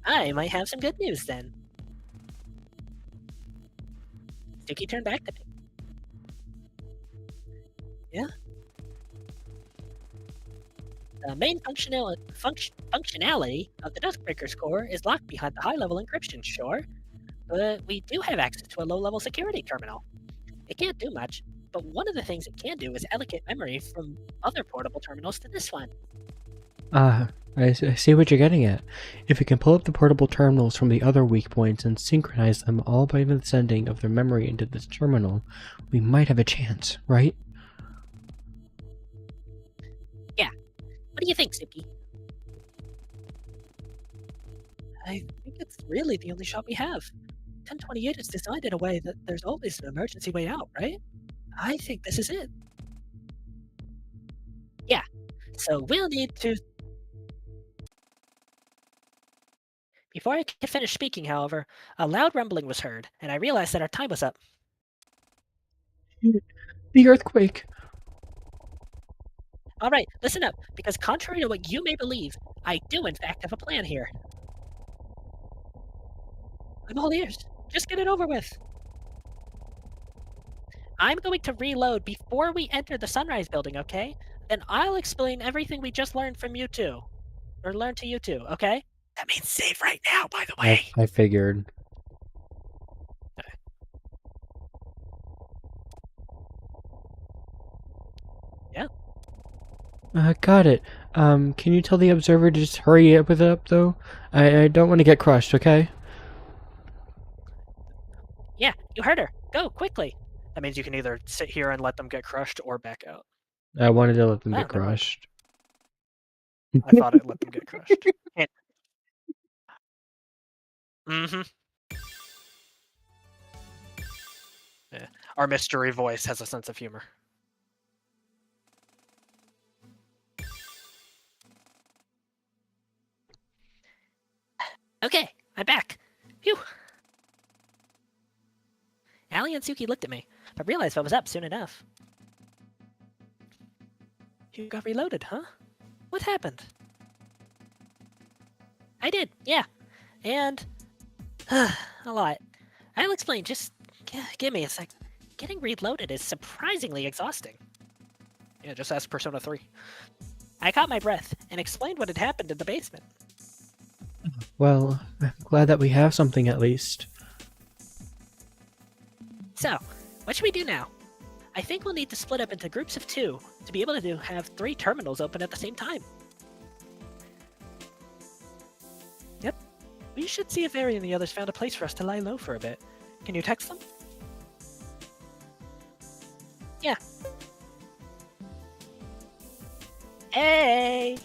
I might have some good news then. Suki turned back to me. Yeah? The main functionality of the Duskbreaker's core is locked behind the high-level encryption, sure, but we do have access to a low-level security terminal. It can't do much, but one of the things it can do is allocate memory from other portable terminals to this one. I see what you're getting at. If it can pull up the portable terminals from the other weak points and synchronize them all by the sending of their memory into this terminal, we might have a chance, right? What do you think, Suki? I think it's really the only shot we have. 1028 is designed in a way that there's always an emergency way out, right? I think this is it. Yeah, so we'll need to... Before I could finish speaking, however, a loud rumbling was heard, and I realized that our time was up. The earthquake! Alright, listen up, because contrary to what you may believe, I do in fact have a plan here. I'm all ears. Just get it over with. I'm going to reload before we enter the Sunrise building, okay? Then I'll explain everything we just learned from you two. Or learned to you two, okay? That means save right now, by the way. I figured. Yeah. Got it. Can you tell the observer to just hurry up with it, though? I don't want to get crushed, okay? Yeah, you heard her. Go, quickly. That means you can either sit here and let them get crushed or back out. I wanted to let them Ah, get never mind. crushed. I thought I'd let them get crushed. Mm-hmm. Yeah. Our mystery voice has a sense of humor. Okay, I'm back. Phew. Allie and Suki looked at me, but realized what was up soon enough. You got reloaded, huh? What happened? I did, yeah. And... a lot. I'll explain, just give me a sec. Getting reloaded is surprisingly exhausting. Yeah, just ask Persona 3. I caught my breath and explained what had happened in the basement. Well, I'm glad that we have something at least. So, what should we do now? I think we'll need to split up into groups of 2 to be able to have 3 terminals open at the same time. Yep. We should see if Ari and the others found a place for us to lie low for a bit. Can you text them? Yeah. Hey!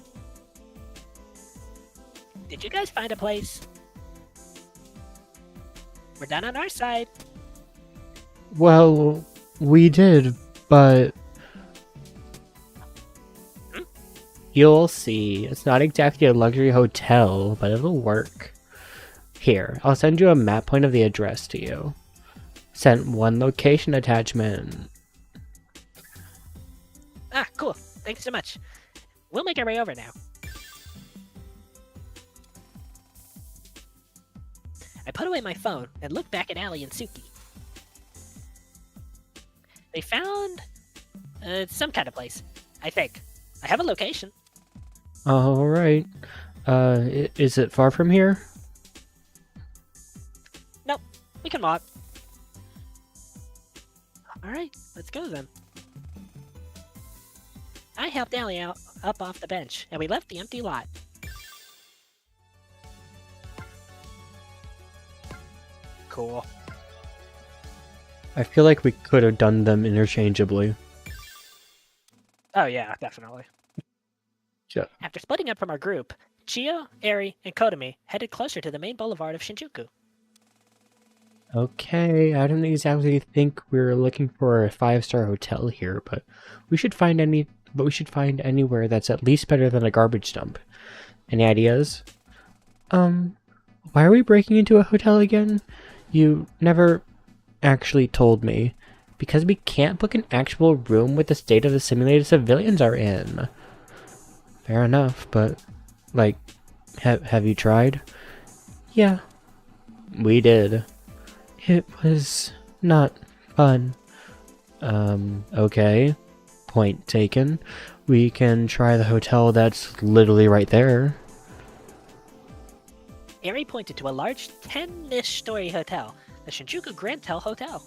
Did you guys find a place? We're done on our side. Well, we did, but... You'll see. It's not exactly a luxury hotel, but it'll work. Here, I'll send you a map point of the address to you. Sent one location attachment. Ah, cool. Thanks so much. We'll make our way over now. I put away my phone and looked back at Allie and Suki. They found some kind of place, I think. I have a location. Alright. Is it far from here? Nope, we can walk. Alright, let's go then. I helped Allie out up off the bench, and we left the empty lot. Cool. I feel like we could have done them interchangeably. Oh yeah, definitely. Yeah. After splitting up from our group, Chio, Eri, and Kotomi headed closer to the main boulevard of Shinjuku. Okay, I don't exactly think we're looking for a 5-star hotel here, but we should find anywhere that's at least better than a garbage dump. Any ideas? Why are we breaking into a hotel again? You never actually told me. Because we can't book an actual room with the state of the simulated civilians are in. Fair enough, but, like, have you tried? Yeah, we did. It was not fun. Okay. Point taken. We can try the hotel that's literally right there. Eri pointed to a large 10-ish story hotel, the Shinjuku Grantel Hotel.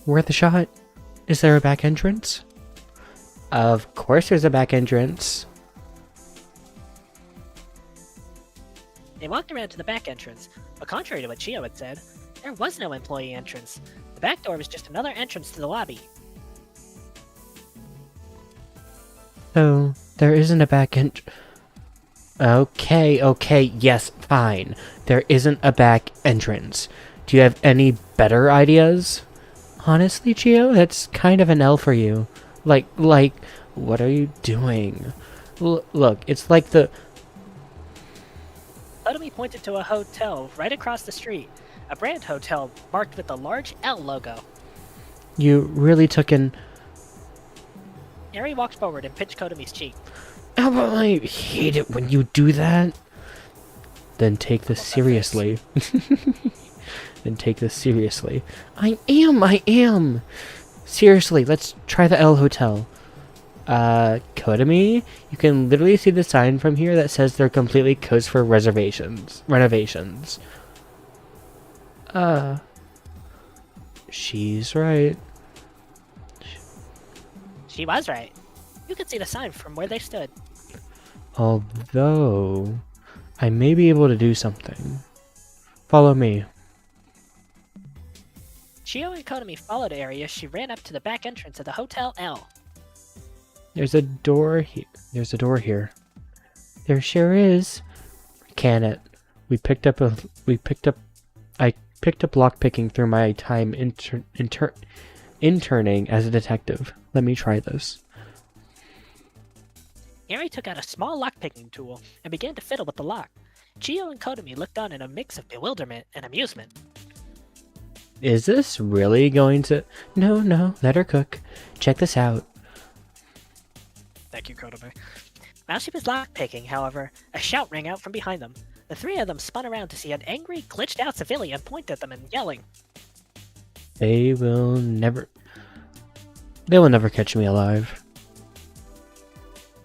Worth a shot. Is there a back entrance? Of course there's a back entrance. They walked around to the back entrance, but contrary to what Chio had said, there was no employee entrance. The back door was just another entrance to the lobby. So, there isn't a back entrance. Okay, yes, fine. There isn't a back entrance. Do you have any better ideas? Honestly, Chio, that's kind of an L for you. Like, what are you doing? Look, it's like the... Kotomi pointed to a hotel right across the street, a brand hotel marked with a large L logo. You really took an... Eri walked forward and pinched Kotomi's cheek. Oh, I hate it when you do that. Then take this seriously. Then take this seriously. I am! Seriously, let's try the L Hotel. Kotomi, you can literally see the sign from here that says they're completely closed for renovations. She's right. She was right. You could see the sign from where they stood. Although, I may be able to do something. Follow me. Chio and Kotomi followed Eri as she ran up to the back entrance of the Hotel L. There's a door here. There's a door here. There sure is. Can it? I picked up lockpicking through my time interning as a detective. Let me try this. Eri took out a small lockpicking tool and began to fiddle with the lock. Chio and Kotomi looked on in a mix of bewilderment and amusement. Is this really going to... No, let her cook. Check this out. Thank you, Kotomi. While she was lockpicking, however, a shout rang out from behind them. The three of them spun around to see an angry, glitched-out civilian point at them and yelling. They will never catch me alive.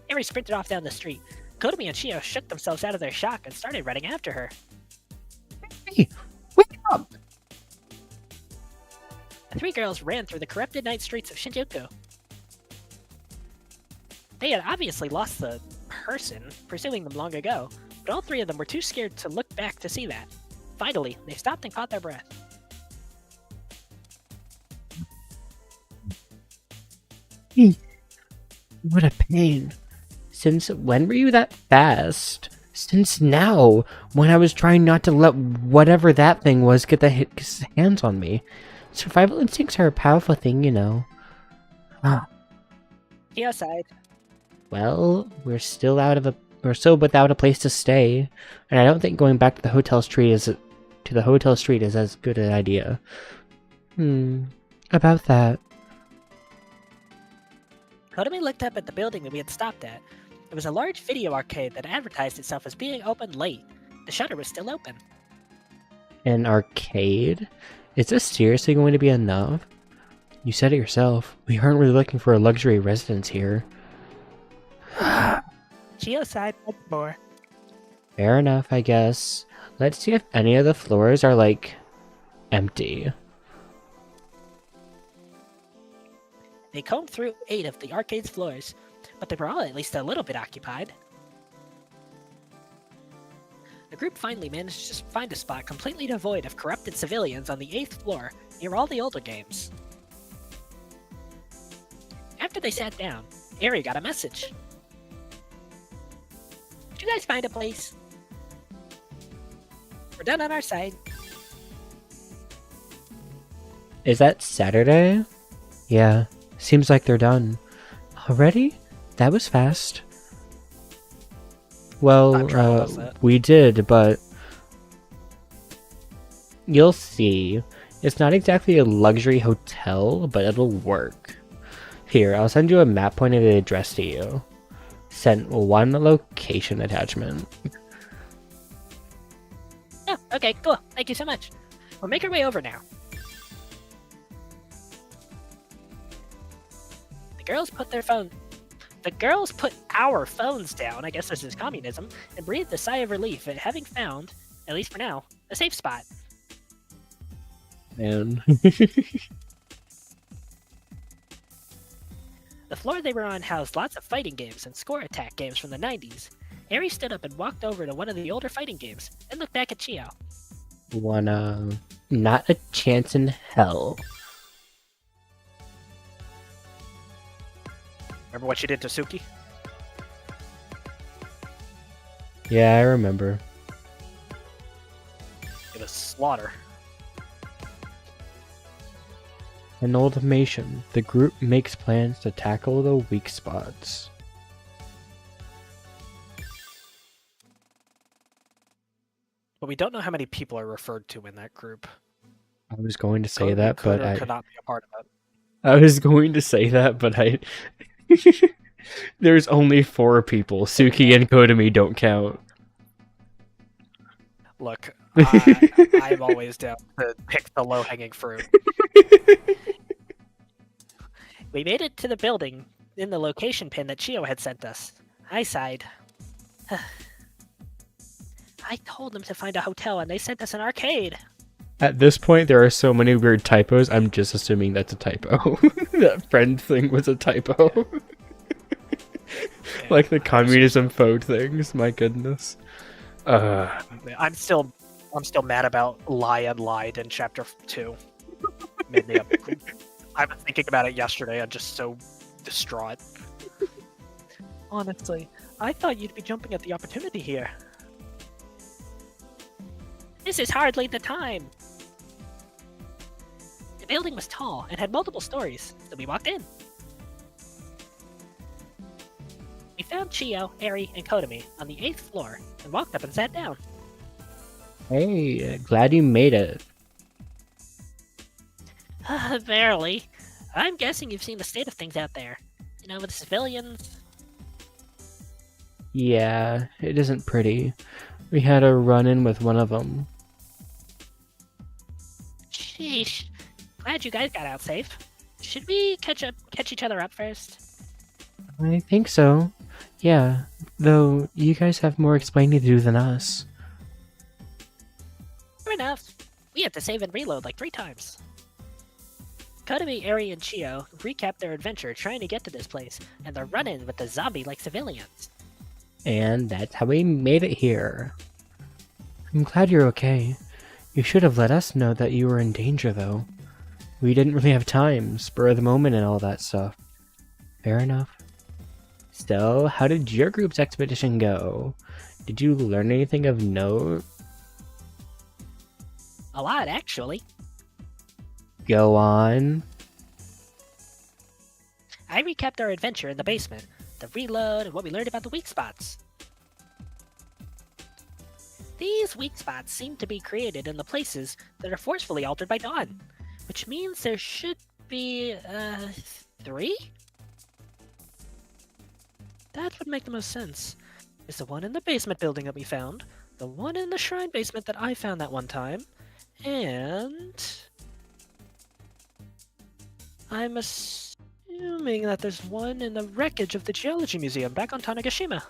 Eri sprinted off down the street. Kotomi and Chio shook themselves out of their shock and started running after her. Hey, wake up! The three girls ran through the corrupted night streets of Shinjuku. They had obviously lost the person pursuing them long ago, but all three of them were too scared to look back to see that. Finally, they stopped and caught their breath. What a pain. Since when were you that fast? Since now, when I was trying not to let whatever that thing was get his hands on me. Survival instincts are a powerful thing, you know. Chio sighed. Well, we're still without a place to stay, and I don't think going back to the hotel street is as good an idea. About that. Kotomi looked up at the building that we had stopped at. It was a large video arcade that advertised itself as being open late. The shutter was still open. An arcade? Is this seriously going to be enough? You said it yourself. We aren't really looking for a luxury residence here. Chio sighed once more. Fair enough, I guess. Let's see if any of the floors are, like, empty. They combed through 8 of the arcade's floors, but they were all at least a little bit occupied. The group finally managed to find a spot completely devoid of corrupted civilians on the 8th floor, near all the older games. After they sat down, Eri got a message. Did you guys find a place? We're done on our side. Is that Saturday? Yeah, seems like they're done. Already? That was fast. Well, we did, but you'll see. It's not exactly a luxury hotel, but it'll work. Here, I'll send you a map pointing the address to you. Sent one location attachment. Oh, okay, cool. Thank you so much. We'll make our way over now. The girls put our phones down, I guess this is communism, and breathed a sigh of relief at having found, at least for now, a safe spot. Man. The floor they were on housed lots of fighting games and score attack games from the 90s. Eri stood up and walked over to one of the older fighting games, and looked back at Chio. Not a chance in hell. Remember what you did to Suki? Yeah, I remember. It was slaughter. An ultimation. The group makes plans to tackle the weak spots. But we don't know how many people are referred to in that group. I was going to say that, could but or could not be a part of it. I was going to say that, but there's only 4 people. Suki and Kotomi don't count. Look, I'm always down to pick the low-hanging fruit. We made it to the building in the location pin that Chio had sent us. I sighed. I told them to find a hotel and they sent us an arcade. At this point, there are so many weird typos, I'm just assuming that's a typo. That friend thing was a typo. Like the communism phone things, my goodness. I'm still mad about Lion lied in chapter 2. Made me up. I was thinking about it yesterday. I'm just so distraught. Honestly, I thought you'd be jumping at the opportunity here. This is hardly the time. The building was tall and had multiple stories, so we walked in. We found Chio, Eri, and Kotomi on the 8th floor and walked up and sat down. Hey, glad you made it. Barely. I'm guessing you've seen the state of things out there. You know, with the civilians. Yeah, it isn't pretty. We had a run-in with one of them. Sheesh. Glad you guys got out safe. Should we catch each other up first? I think so. Yeah, though you guys have more explaining to do than us. Fair enough. We had to save and reload like 3 times. Kotomi, Eri, and Chio recap their adventure trying to get to this place, and their run-in with the zombie-like civilians. And that's how we made it here. I'm glad you're okay. You should have let us know that you were in danger, though. We didn't really have time, spur of the moment and all that stuff. Fair enough. So, how did your group's expedition go? Did you learn anything of note? A lot, actually. Go on. I recapped our adventure in the basement, the reload, and what we learned about the weak spots. These weak spots seem to be created in the places that are forcefully altered by Dawn, which means there should be, 3? That would make the most sense. There's the one in the basement building that we found, the one in the shrine basement that I found that one time, and I'm assuming that there's one in the wreckage of the Geology Museum back on Tanegashima.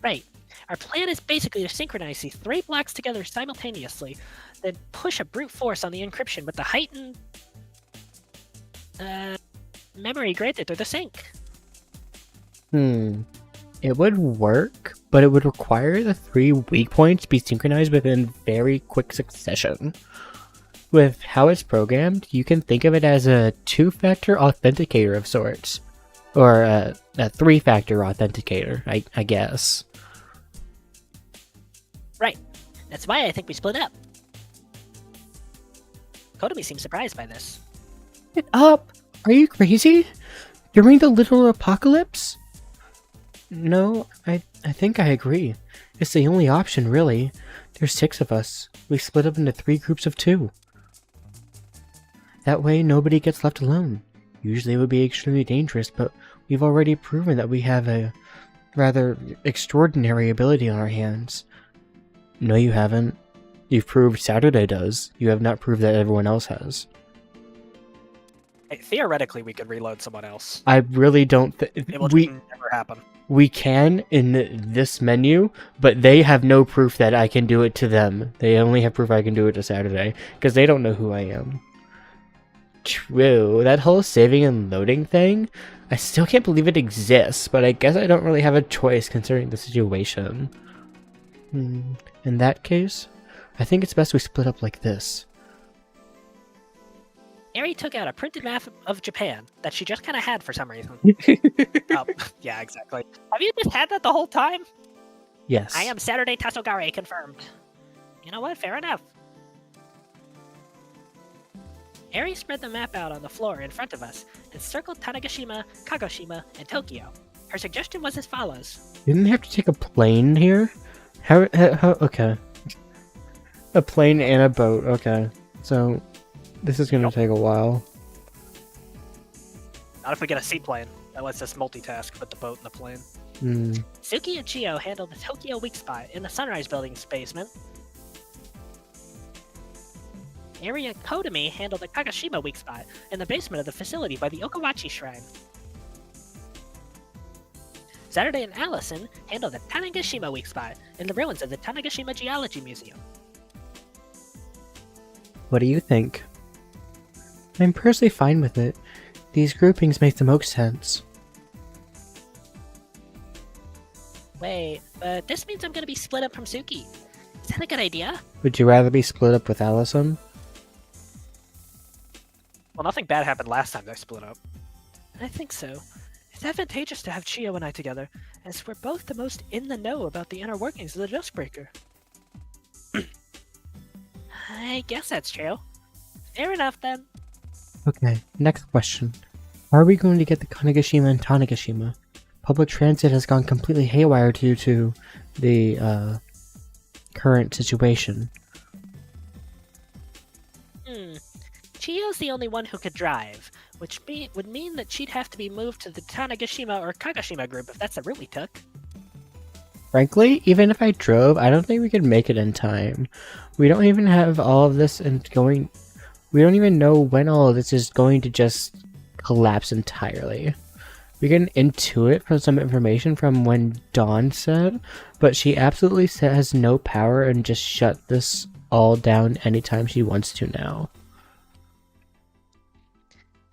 Right. Our plan is basically to synchronize these 3 blocks together simultaneously, then push a brute force on the encryption with the heightened memory granted through the sync. It would work, but it would require the 3 weak points be synchronized within very quick succession. With how it's programmed, you can think of it as a 2-factor authenticator of sorts. Or a 3-factor authenticator, I guess. Right. That's why I think we split up. Kotomi seems surprised by this. Get up! Are you crazy? During the literal apocalypse? No, I think I agree. It's the only option, really. There's 6 of us. We split up into 3 groups of 2. That way, nobody gets left alone. Usually it would be extremely dangerous, but we've already proven that we have a rather extraordinary ability on our hands. No, you haven't. You've proved Saturday does. You have not proved that everyone else has. Hey, theoretically, we could reload someone else. I really don't It will just never happen. We can in this menu, but they have no proof that I can do it to them. They only have proof I can do it to Saturday, because they don't know who I am. True, that whole saving and loading thing, I still can't believe it exists, but I guess I don't really have a choice considering the situation. In that case, I think it's best we split up like this. Eri took out a printed map of Japan that she just kind of had for some reason. Oh, yeah, exactly. Have you just had that the whole time? Yes. I am Saturday Tassogare, confirmed. You know what? Fair enough. Eri spread the map out on the floor in front of us and circled Tanegashima, Kagoshima, and Tokyo. Her suggestion was as follows. Didn't they have to take a plane here? How okay. A plane and a boat, okay. So, this is gonna take a while. Not if we get a seaplane. That lets us multitask with the boat and the plane. Suki and Chio handled the Tokyo weak spot in the Sunrise Building's basement. Eri and Kotomi handled the Kagoshima weak spot in the basement of the facility by the Okawachi Shrine. Saturday and Allison handled the Tanegashima weak spot in the ruins of the Tanegashima Geology Museum. What do you think? I'm personally fine with it. These groupings make the most sense. Wait, but this means I'm gonna be split up from Suki. Is that a good idea? Would you rather be split up with Allison? Well, nothing bad happened last time they split up. I think so. It's advantageous to have Chio and I together, as we're both the most in the know about the inner workings of the Duskbreaker. I guess that's true. Fair enough, then. Okay, next question. How are we going to get the Kanegashima and Tanegashima? Public transit has gone completely haywire due to the current situation. Chio's the only one who could drive, which would mean that she'd have to be moved to the Tanegashima or Kagoshima group if that's the route we took. Frankly, even if I drove, I don't think we could make it in time. We don't even have all of this and going... We don't even know when all of this is going to just collapse entirely. We can intuit from some information from when Dawn said, but she absolutely has no power and just shut this all down anytime she wants to now.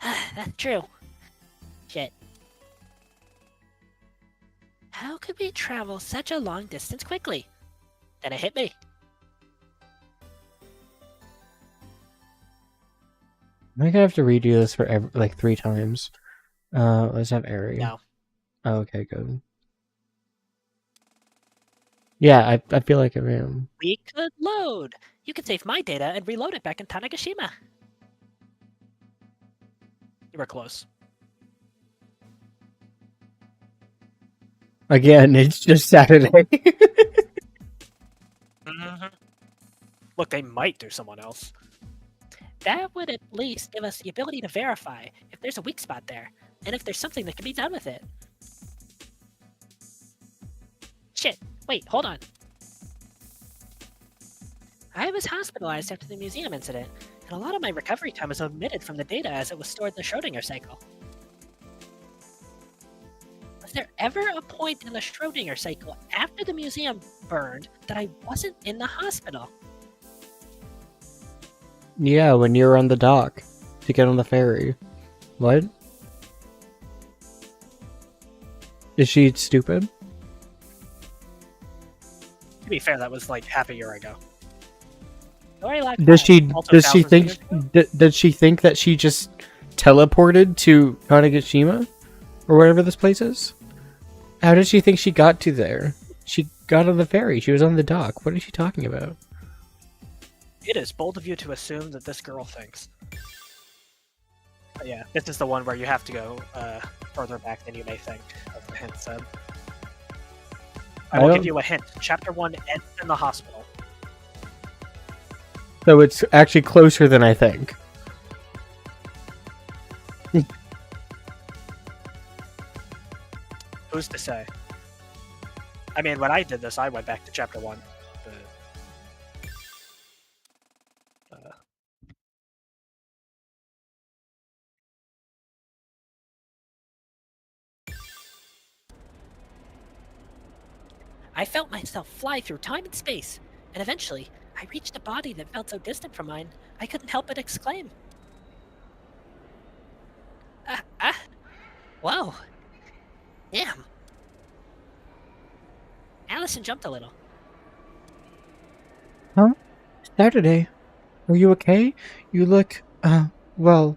That's true. Shit. How could we travel such a long distance quickly? Then it hit me. Am I gonna have to redo this for like 3 times? Let's have Ari. No. Oh, okay, good. Yeah, I feel like I am. We could load. You could save my data and reload it back in Tanegashima. You were close. Again, it's just Saturday. Mm-hmm. Look, they might do someone else. That would at least give us the ability to verify if there's a weak spot there, and if there's something that can be done with it. Shit, wait, hold on. I was hospitalized after the museum incident, and a lot of my recovery time was omitted from the data as it was stored in the Schrodinger cycle. Was there ever a point in the Schrodinger cycle after the museum burned that I wasn't in the hospital? Yeah, when you were on the dock to get on the ferry. What? Is she stupid? To be fair, that was like half a year ago. Story like Does she Also does she thousands of think years does she think that she just teleported to Tanegashima or whatever this place is? How did she think she got to there? She got on the ferry. She was on the dock. What is she talking about? It is bold of you to assume that this girl thinks. But yeah, this is the one where you have to go further back than you may think, as the hint said. I will give you a hint. Chapter 1 ends in the hospital. So it's actually closer than I think. Who's to say? I mean, when I did this, I went back to chapter 1. But, I felt myself fly through time and space, and eventually, I reached a body that felt so distant from mine, I couldn't help but exclaim. Whoa! Damn! Allison jumped a little. Huh? Saturday. Are you okay? You look, well,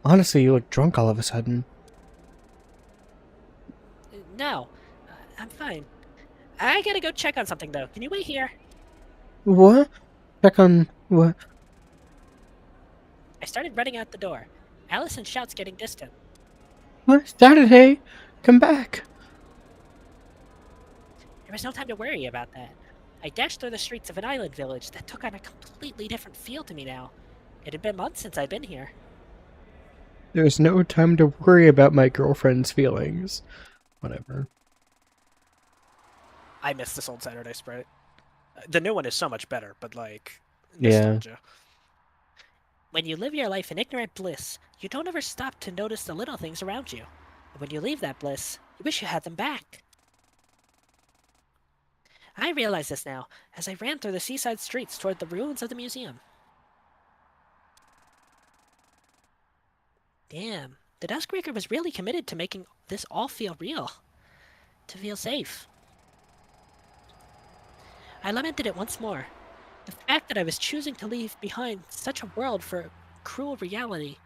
honestly, you look drunk all of a sudden. No, I'm fine. I gotta go check on something though. Can you wait here? What? Check on what? I started running out the door. Allison's shouts getting distant. What? Saturday? Come back. There was no time to worry about that. I dashed through the streets of an island village that took on a completely different feel to me now. It had been months since I'd been here. There's no time to worry about my girlfriend's feelings. Whatever. I miss this old Saturday sprite. The new one is so much better, but like, Yeah. nostalgia. When you live your life in ignorant bliss, you don't ever stop to notice the little things around you. And when you leave that bliss, you wish you had them back. I realize this now, as I ran through the seaside streets toward the ruins of the museum. Damn, the Duskbreaker was really committed to making this all feel real. To feel safe. I lamented it once more. The fact that I was choosing to leave behind such a world for a cruel reality,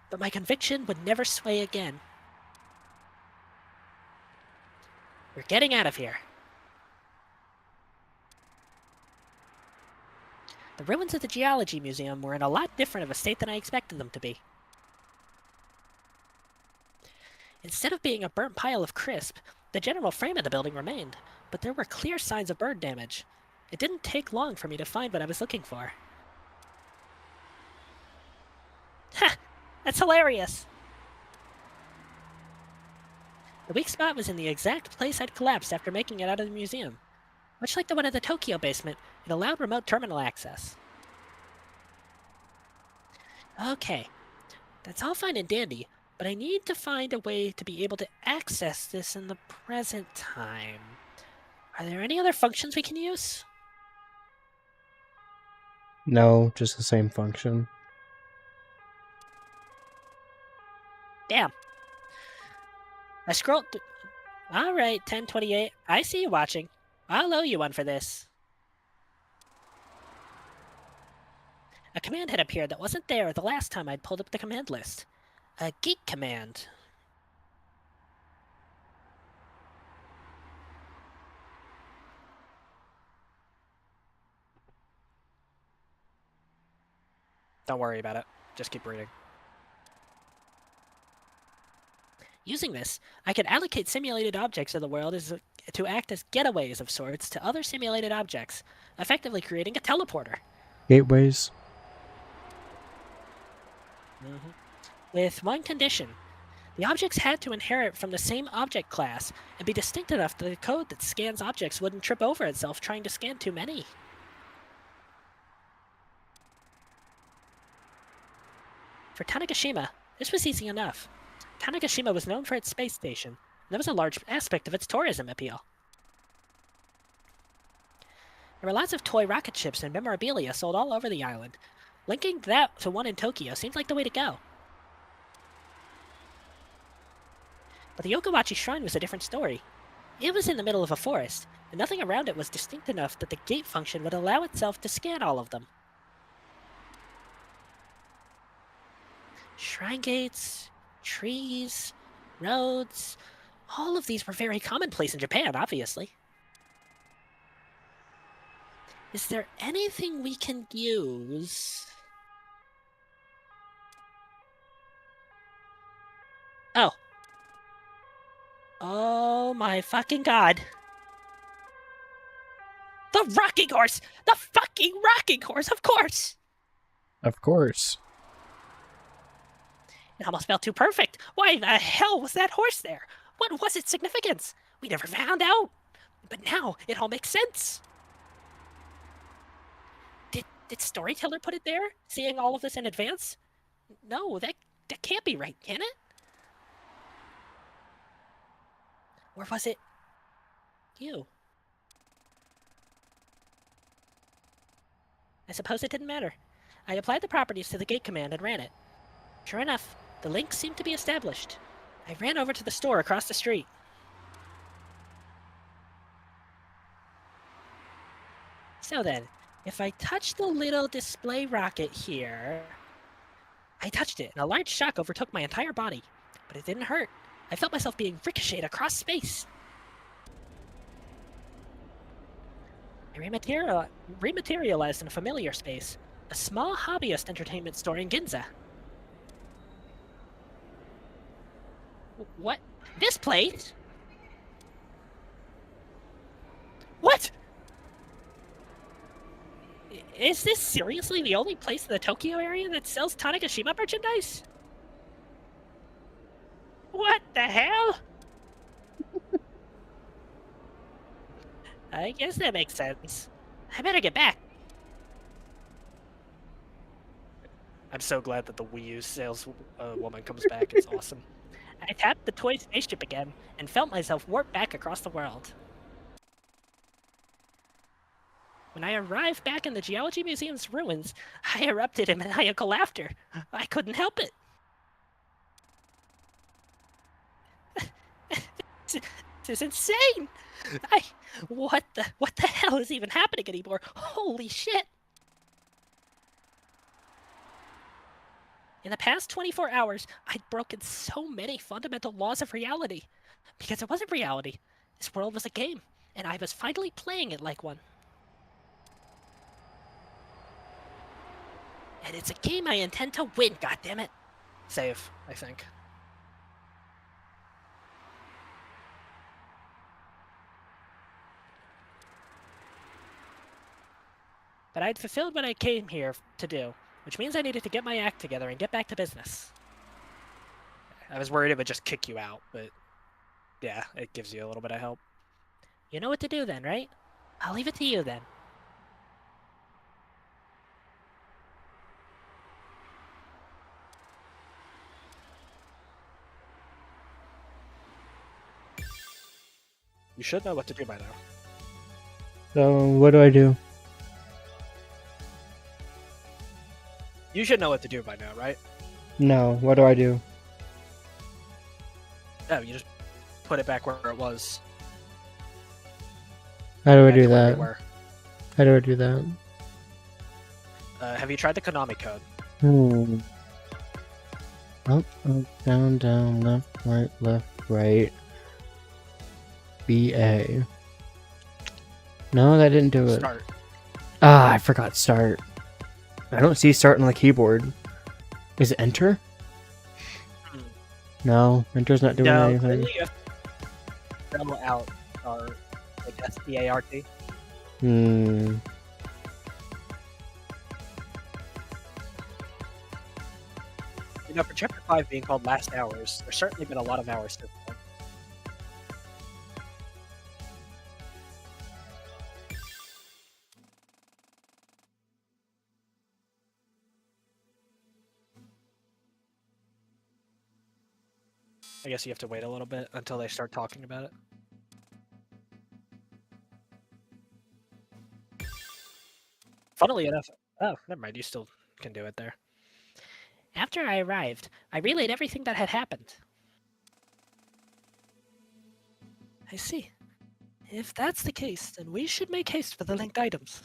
but my conviction would never sway again. We're getting out of here. The ruins of the Geology Museum were in a lot different of a state than I expected them to be. Instead of being a burnt pile of crisp, the general frame of the building remained, but there were clear signs of bird damage. It didn't take long for me to find what I was looking for. Ha! That's hilarious! The weak spot was in the exact place I'd collapsed after making it out of the museum. Much like the one in the Tokyo basement, it allowed remote terminal access. Okay, that's all fine and dandy, but I need to find a way to be able to access this in the present time. Are there any other functions we can use? No, just the same function. Damn. I scrolled through. Alright, 1028. I see you watching. I'll owe you one for this. A command had appeared that wasn't there the last time I'd pulled up the command list. A geek command. Don't worry about it. Just keep reading. Using this, I could allocate simulated objects of the world to act as getaways of sorts to other simulated objects, effectively creating a teleporter. Gateways. With one condition. The objects had to inherit from the same object class and be distinct enough that the code that scans objects wouldn't trip over itself trying to scan too many. For Tanegashima, this was easy enough. Tanegashima was known for its space station, and that was a large aspect of its tourism appeal. There were lots of toy rocket ships and memorabilia sold all over the island. Linking that to one in Tokyo seemed like the way to go. But the Yokowachi Shrine was a different story. It was in the middle of a forest, and nothing around it was distinct enough that the gate function would allow itself to scan all of them. Shrine gates, trees, roads, all of these were very commonplace in Japan, obviously. Is there anything we can use? Oh. Oh my fucking god. The rocking horse! The fucking rocking horse, of course! Of course. It almost felt too perfect. Why the hell was that horse there? What was its significance? We never found out. But now it all makes sense. Did Storyteller put it there, seeing all of this in advance? No, that can't be right, can it? Or was it you? I suppose it didn't matter. I applied the properties to the gate command and ran it. Sure enough, the link seemed to be established. I ran over to the store across the street. So then, if I touch the little display rocket here... I touched it, and a large shock overtook my entire body. But it didn't hurt. I felt myself being ricocheted across space. I rematerialized in a familiar space, a small hobbyist entertainment store in Ginza. What? This place? What? Is this seriously the only place in the Tokyo area that sells Tanegashima merchandise? What the hell? I guess that makes sense. I better get back. I'm so glad that the Wii U sales woman comes back. It's awesome. I tapped the toy spaceship again and felt myself warp back across the world. When I arrived back in the Geology Museum's ruins, I erupted in maniacal laughter. I couldn't help it. This is insane! What the hell is even happening anymore? Holy shit! In the past 24 hours, I'd broken so many fundamental laws of reality. Because it wasn't reality. This world was a game, and I was finally playing it like one. And it's a game I intend to win, goddammit. Save, I think. But I'd fulfilled what I came here to do, which means I needed to get my act together and get back to business. I was worried it would just kick you out, but yeah, it gives you a little bit of help. You know what to do then, right? I'll leave it to you then. You should know what to do by now. So what do I do? You should know what to do by now, right? No, what do I do? No, you just put it back where it was. How do I Back do to where we that? were. How do I do that? Have you tried the Konami code? Up, up, down, down, left, right. BA. No, that didn't do it. Start. Ah, I forgot start. I don't see start on the keyboard. Is it enter? No, enter's not doing No, anything. you have to spell out our like START. You know, for Chapter 5 being called Last Hours, there's certainly been a lot of hours since then. I guess you have to wait a little bit until they start talking about it. Funnily enough, oh, never mind, you still can do it there. After I arrived, I relayed everything that had happened. I see. If that's the case, then we should make haste for the linked items.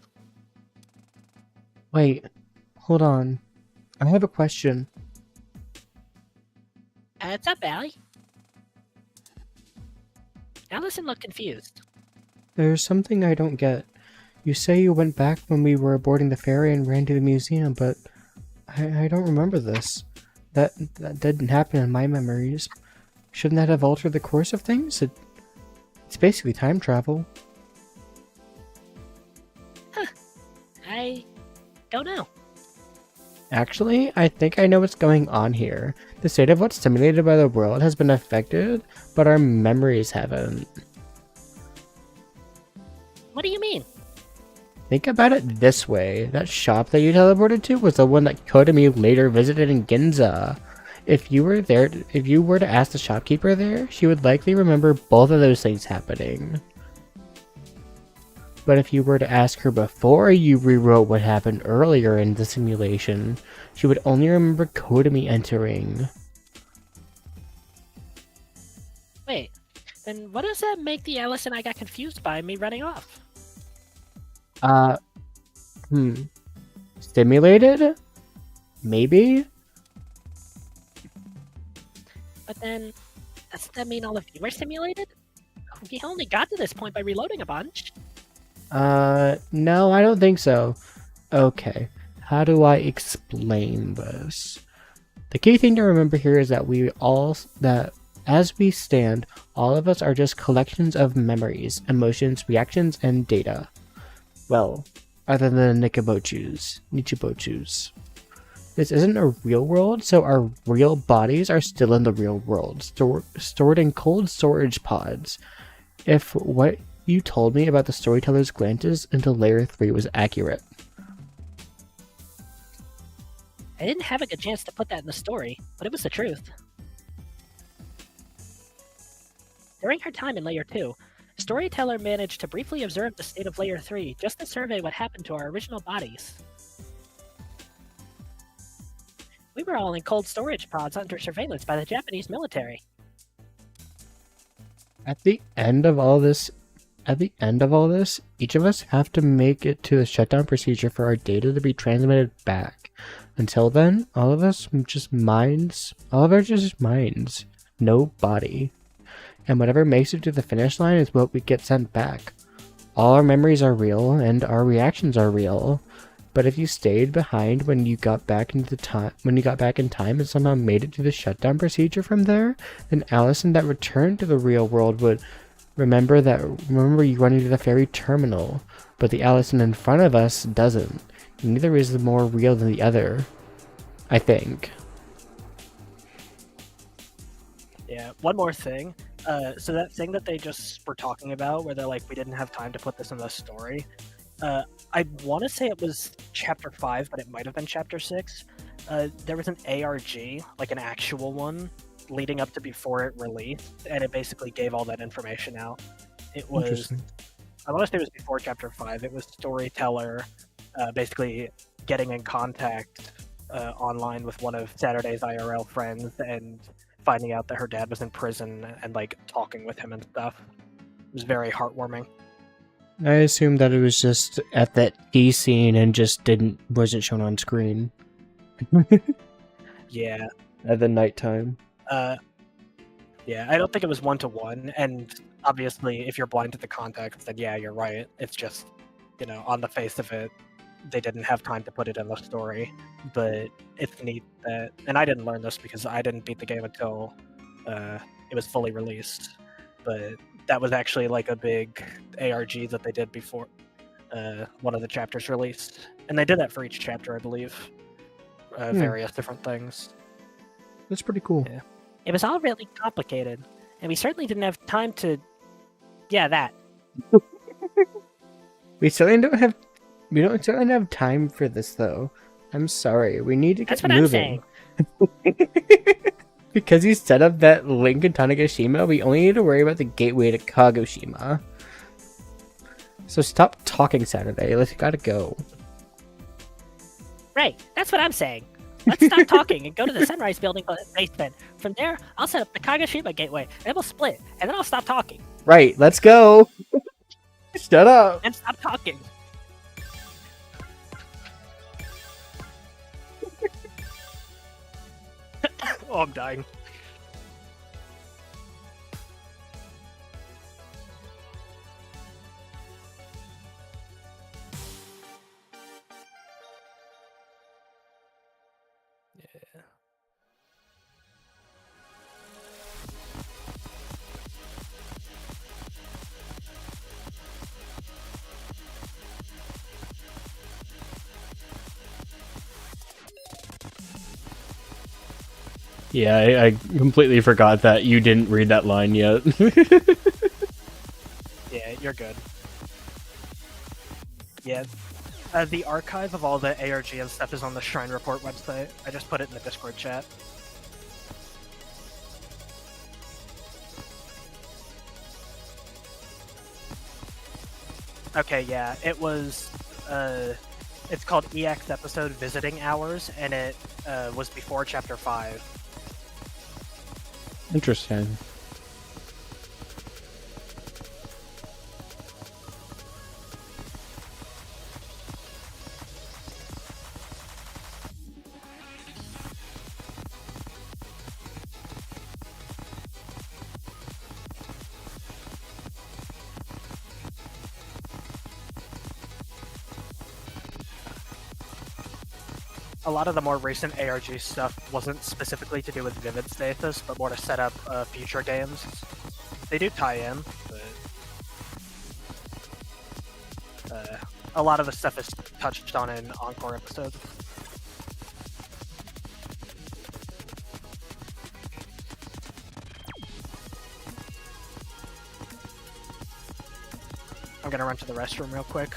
Wait, hold on. I have a question. What's up, Allie? Allison looked confused. There's something I don't get. You say you went back when we were boarding the ferry and ran to the museum, but I don't remember this. That didn't happen in my memories. Shouldn't that have altered the course of things? It's basically time travel. I don't know. Actually, I think I know what's going on here. The state of what's simulated by the world has been affected, but our memories haven't. What do you mean? Think about it this way. That shop that you teleported to was the one that Kodami later visited in Ginza. If you were to ask the shopkeeper there, she would likely remember both of those things happening. But if you were to ask her before you rewrote what happened earlier in the simulation, she would only remember Kodami entering. Wait, then what does that make the Allison I got confused by me running off? Stimulated? Maybe? But then, doesn't that mean all of you were simulated? We only got to this point by reloading a bunch. No, I don't think so. Okay, how do I explain this? The key thing to remember here is that as we stand, all of us are just collections of memories, emotions, reactions, and data. Well, other than Nichibochus. This isn't a real world, so our real bodies are still in the real world, stored in cold storage pods. If what you told me about the storyteller's glances into Layer 3 was accurate. I didn't have a good chance to put that in the story, but it was the truth. During her time in Layer 2, Storyteller managed to briefly observe the state of Layer 3 just to survey what happened to our original bodies. We were all in cold storage pods under surveillance by the Japanese military. At the end of all this, each of us have to make it to the shutdown procedure for our data to be transmitted back. Until then, all of us just minds. All of ours are just minds. No body. And whatever makes it to the finish line is what we get sent back. All our memories are real, and our reactions are real. But if you stayed behind when you got back in time and somehow made it to the shutdown procedure from there, then Allison that returned to the real world would remember you running to the ferry terminal. But the Allison in front of us doesn't. Neither is more real than the other, I think. Yeah, one more thing. So that thing that they just were talking about, where they're like, we didn't have time to put this in the story. I want to say it was Chapter 5, but it might have been Chapter 6. There was an ARG, like an actual one, leading up to before it released, and it basically gave all that information out. It was, Interesting. I want to say it was before Chapter 5. It was Storyteller basically getting in contact online with one of Saturday's IRL friends and finding out that her dad was in prison and like talking with him and stuff. It was very heartwarming. I assumed that it was just at that tea scene and just wasn't shown on screen. Yeah. At the nighttime. Yeah, I don't think it was 1-to-1, and obviously if you're blind to the context, then yeah, you're right. It's just, you know, on the face of it, they didn't have time to put it in the story. But it's neat that, and I didn't learn this because I didn't beat the game until it was fully released, but that was actually like a big ARG that they did before one of the chapters released. And they did that for each chapter, I believe. Various different things. That's pretty cool. Yeah. It was all really complicated, and we certainly didn't have time to. Yeah, that. We certainly don't have time for this though. I'm sorry. We need to get That's what moving. I'm saying. Because you set up that link in Tanegashima, we only need to worry about the gateway to Kagoshima. So stop talking, Saturday. Let's gotta go. Right, that's what I'm saying. Let's stop talking and go to the Sunrise Building basement. From there, I'll set up the Kagoshima gateway, and we'll split, and then I'll stop talking. Right, let's go. Shut up. And stop talking. Oh, I'm dying. Yeah. Yeah, I completely forgot that you didn't read that line yet. Yeah, you're good. Yeah, the archive of all the ARG and stuff is on the Shrine Report website. I just put it in the Discord chat. Okay, yeah, it was, it's called EX Episode Visiting Hours, and it was before Chapter 5. Interesting. A lot of the more recent ARG stuff wasn't specifically to do with Vivid Stasis, but more to set up future games. They do tie in, but a lot of the stuff is touched on in Encore episodes. I'm gonna run to the restroom real quick.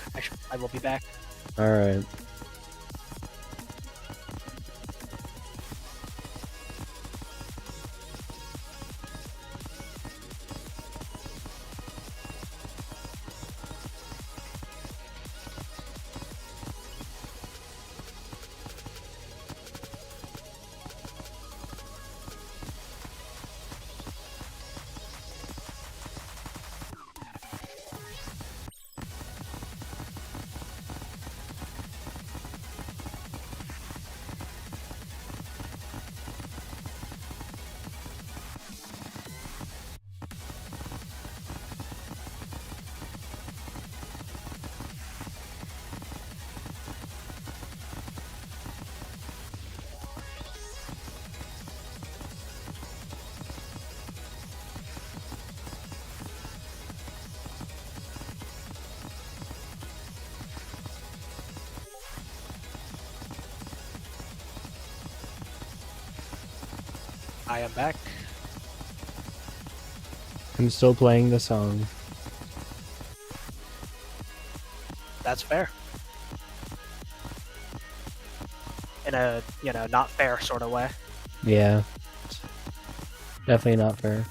I will be back. Alright. I am back. I'm still playing the song. That's fair. In a, you know, not fair sort of way. Yeah. Definitely not fair.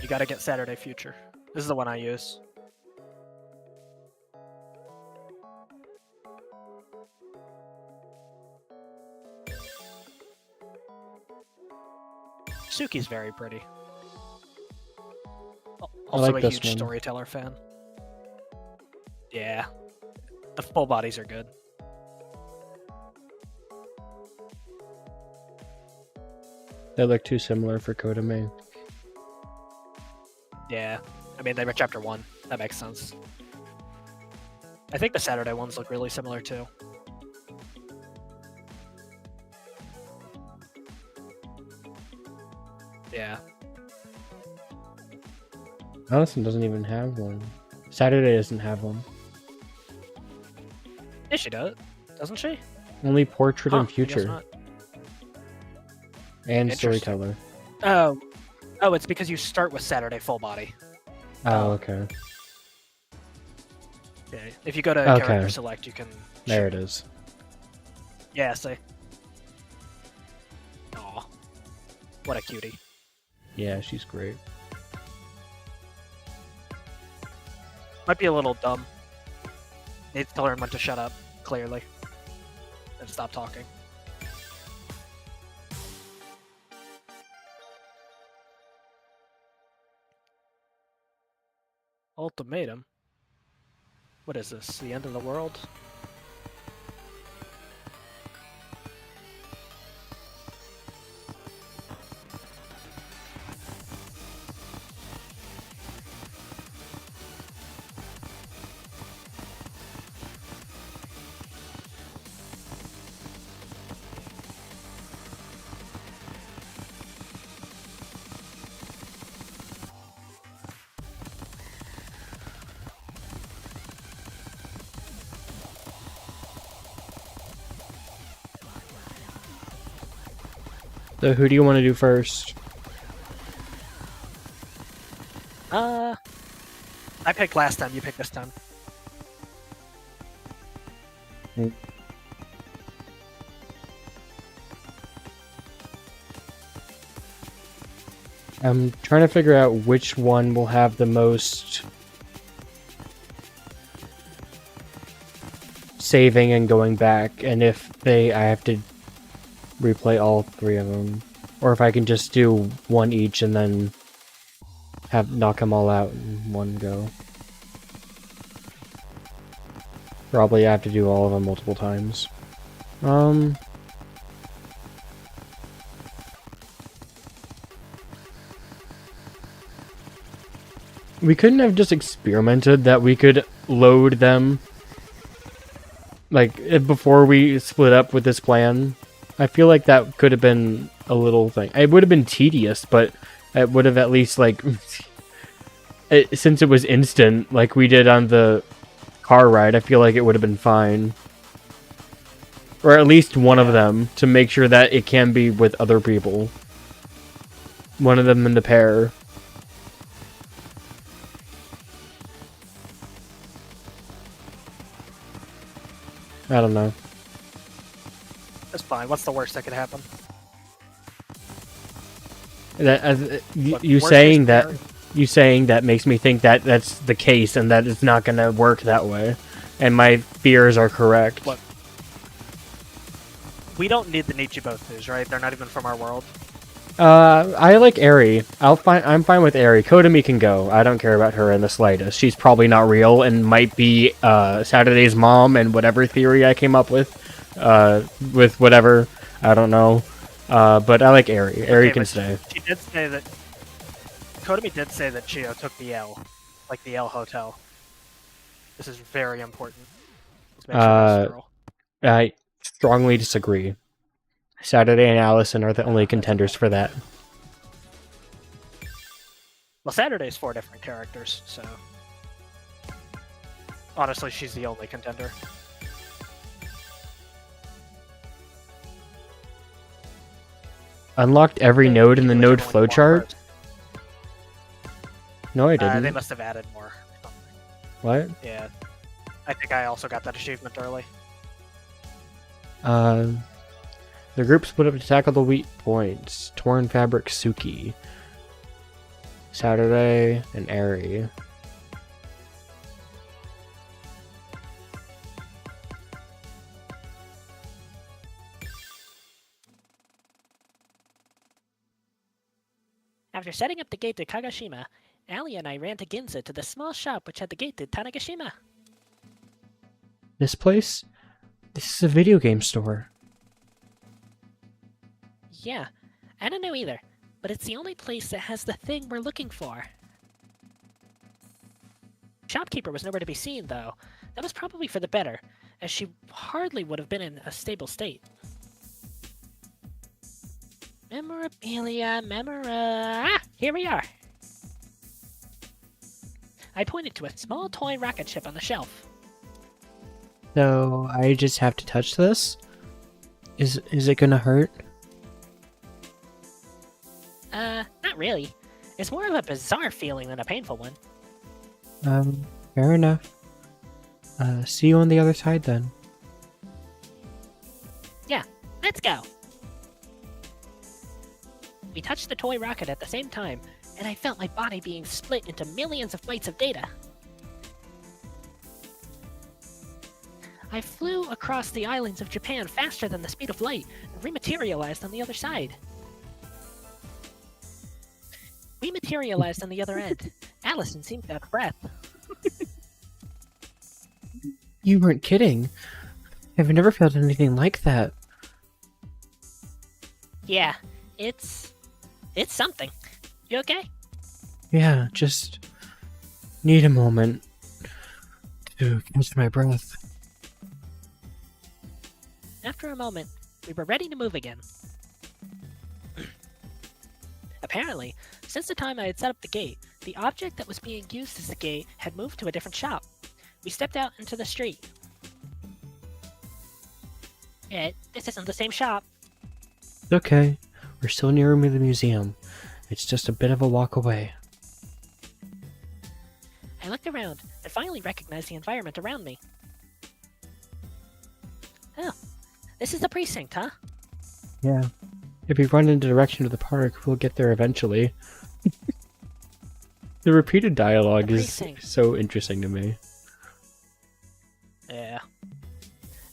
You gotta get Saturday Future. This is the one I use. Suki's very pretty. Also like a this huge one. storyteller fan. Yeah. The full bodies are good. They look too similar for Kodame. Yeah. I mean, they were chapter 1. That makes sense. I think the Saturday ones look really similar too. Yeah. Allison doesn't even have one. Saturday doesn't have one. Yeah, she does. Doesn't she? Only Portrait and I guess Future. not. And Interesting. Storyteller. Oh. Oh, it's because you start with Saturday full body. Oh, okay. Yeah. If you go to Okay. character select, you can. There it is. Yeah, see. Aw. What a cutie. Yeah, she's great. Might be a little dumb. Needs to learn when to shut up, clearly. And stop talking. Ultimatum? What is this? The end of the world? So who do you want to do first? I picked last time, you picked this time. I'm trying to figure out which one will have the most saving and going back, and if I have to replay all 3 of them, or if I can just do one each and then knock them all out in one go. Probably I have to do all of them multiple times. We couldn't have just experimented that we could load them, like, before we split up with this plan. I feel like that could have been a little thing. It would have been tedious, but it would have at least, like, since it was instant, like we did on the car ride, I feel like it would have been fine. Or at least one of them, to make sure that it can be with other people. One of them in the pair. I don't know. That's fine. What's the worst that could happen? That, What, you worst saying case that scenario? you saying that makes me think that that's the case and that it's not gonna work that way, and my fears are correct. What? We don't need the Nichibotsus, right? They're not even from our world. I like Eri. I'm fine with Eri. Kodami can go. I don't care about her in the slightest. She's probably not real and might be Saturday's mom and whatever theory I came up with whatever. I don't know. But I like Eri. Eri Okay, can but stay. She did say that. Kodami did say that Chio took the L, like the L hotel. This is very important. Let's make sure this girl. I strongly disagree. Saturday and Allison are the only contenders for that. Well, Saturday's 4 different characters, so honestly, she's the only contender. Unlocked every node in the node flowchart? No, I didn't. They must have added more. What? Yeah, I think I also got that achievement early. The group split up to tackle the weak points. Torn fabric Suki. Saturday, and Airy. After setting up the gate to Kagashima, Ali and I ran to Ginza to the small shop which had the gate to Tanegashima. This place? This is a video game store. Yeah, I don't know either, but it's the only place that has the thing we're looking for. Shopkeeper was nowhere to be seen, though. That was probably for the better, as she hardly would have been in a stable state. Memorabilia, here we are! I pointed to a small toy rocket ship on the shelf. So, I just have to touch this? Is it gonna hurt? Not really. It's more of a bizarre feeling than a painful one. Fair enough. See you on the other side then. Yeah, let's go! We touched the toy rocket at the same time, and I felt my body being split into millions of bytes of data. I flew across the islands of Japan faster than the speed of light and rematerialized on the other side. We materialized on the other end. Allison seemed out of breath. You weren't kidding. I've never felt anything like that. Yeah, it's something. You okay? Yeah, just need a moment to catch my breath. After a moment, we were ready to move again. Apparently, since the time I had set up the gate, the object that was being used as the gate had moved to a different shop. We stepped out into the street. This isn't the same shop. It's okay. We're still near the museum. It's just a bit of a walk away. I looked around and finally recognized the environment around me. Oh, this is the precinct, huh? Yeah. If we run in the direction of the park, we'll get there eventually. The repeated dialogue The is precinct. so interesting to me. Yeah.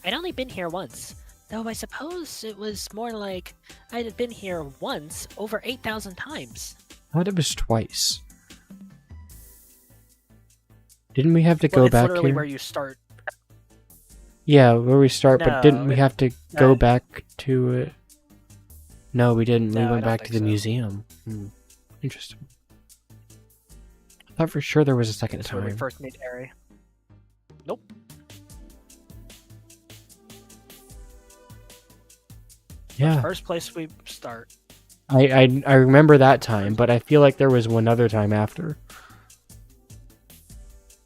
I'd only been here once, though I suppose it was more like I had been here once over 8,000 times. I thought it was twice. Didn't we have to Well, go it's back literally here? where you start. Yeah, where we start, but didn't No, we have to go uh, back to it? No, we didn't. No, We I went don't back to think the so. museum. Interesting. I thought for sure there was a second That's where we time. first meet Eri. Nope. Yeah, First place we start. I remember that time, but I feel like there was one other time after.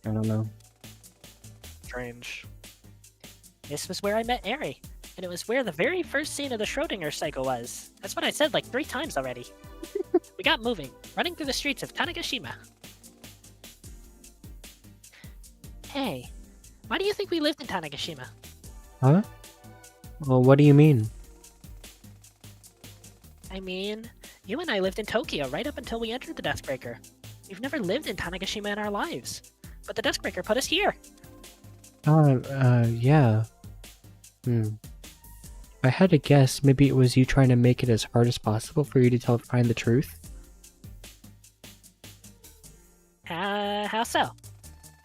I don't know. Strange. This was where I met Eri, and it was where the very first scene of the Schrodinger cycle was. That's what I said like 3 times already. We got moving, running through the streets of Tanegashima. Hey, why do you think we lived in Tanegashima? Huh? Well, what do you mean? I mean, you and I lived in Tokyo right up until we entered the Deathbreaker. We've never lived in Tanegashima in our lives, but the Deathbreaker put us here. Yeah. If I had to guess, maybe it was you trying to make it as hard as possible for you to find the truth? How so?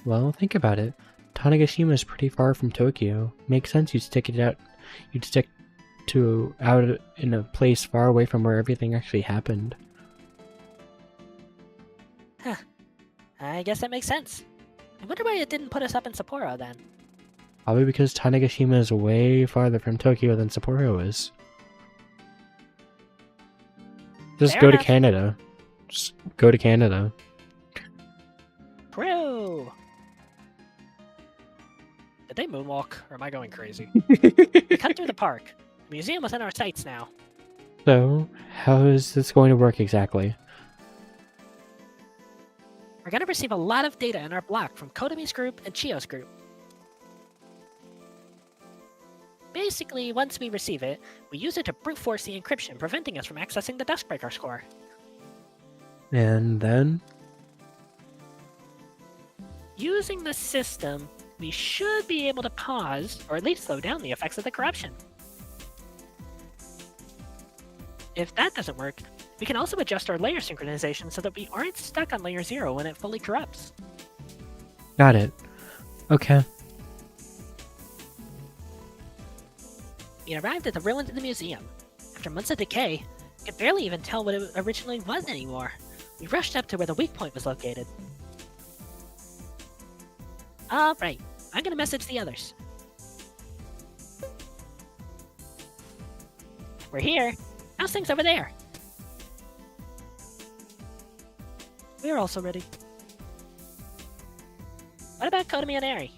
Well, think about it. Tanegashima is pretty far from Tokyo. Makes sense you'd stick to out in a place far away from where everything actually happened. I guess that makes sense. I wonder why it didn't put us up in Sapporo then. Probably because Tanegashima is way farther from Tokyo than Sapporo is. Just Fair go to enough. Canada. Just go to Canada. True. Did they moonwalk, or am I going crazy? We cut through the park. The museum was in our sights now. So, how is this going to work exactly? We're going to receive a lot of data in our block from Kotomi's group and Chio's group. Basically, once we receive it, we use it to brute force the encryption, preventing us from accessing the Duskbreaker score. And then? Using the system, we should be able to pause, or at least slow down the effects of the corruption. If that doesn't work, we can also adjust our layer synchronization so that we aren't stuck on layer 0 when it fully corrupts. Got it. Okay. We arrived at the ruins of the museum. After months of decay, we could barely even tell what it originally was anymore. We rushed up to where the weak point was located. Alright, I'm gonna message the others. We're here. How's things over there? We're also ready. What about Kotomi and Eri?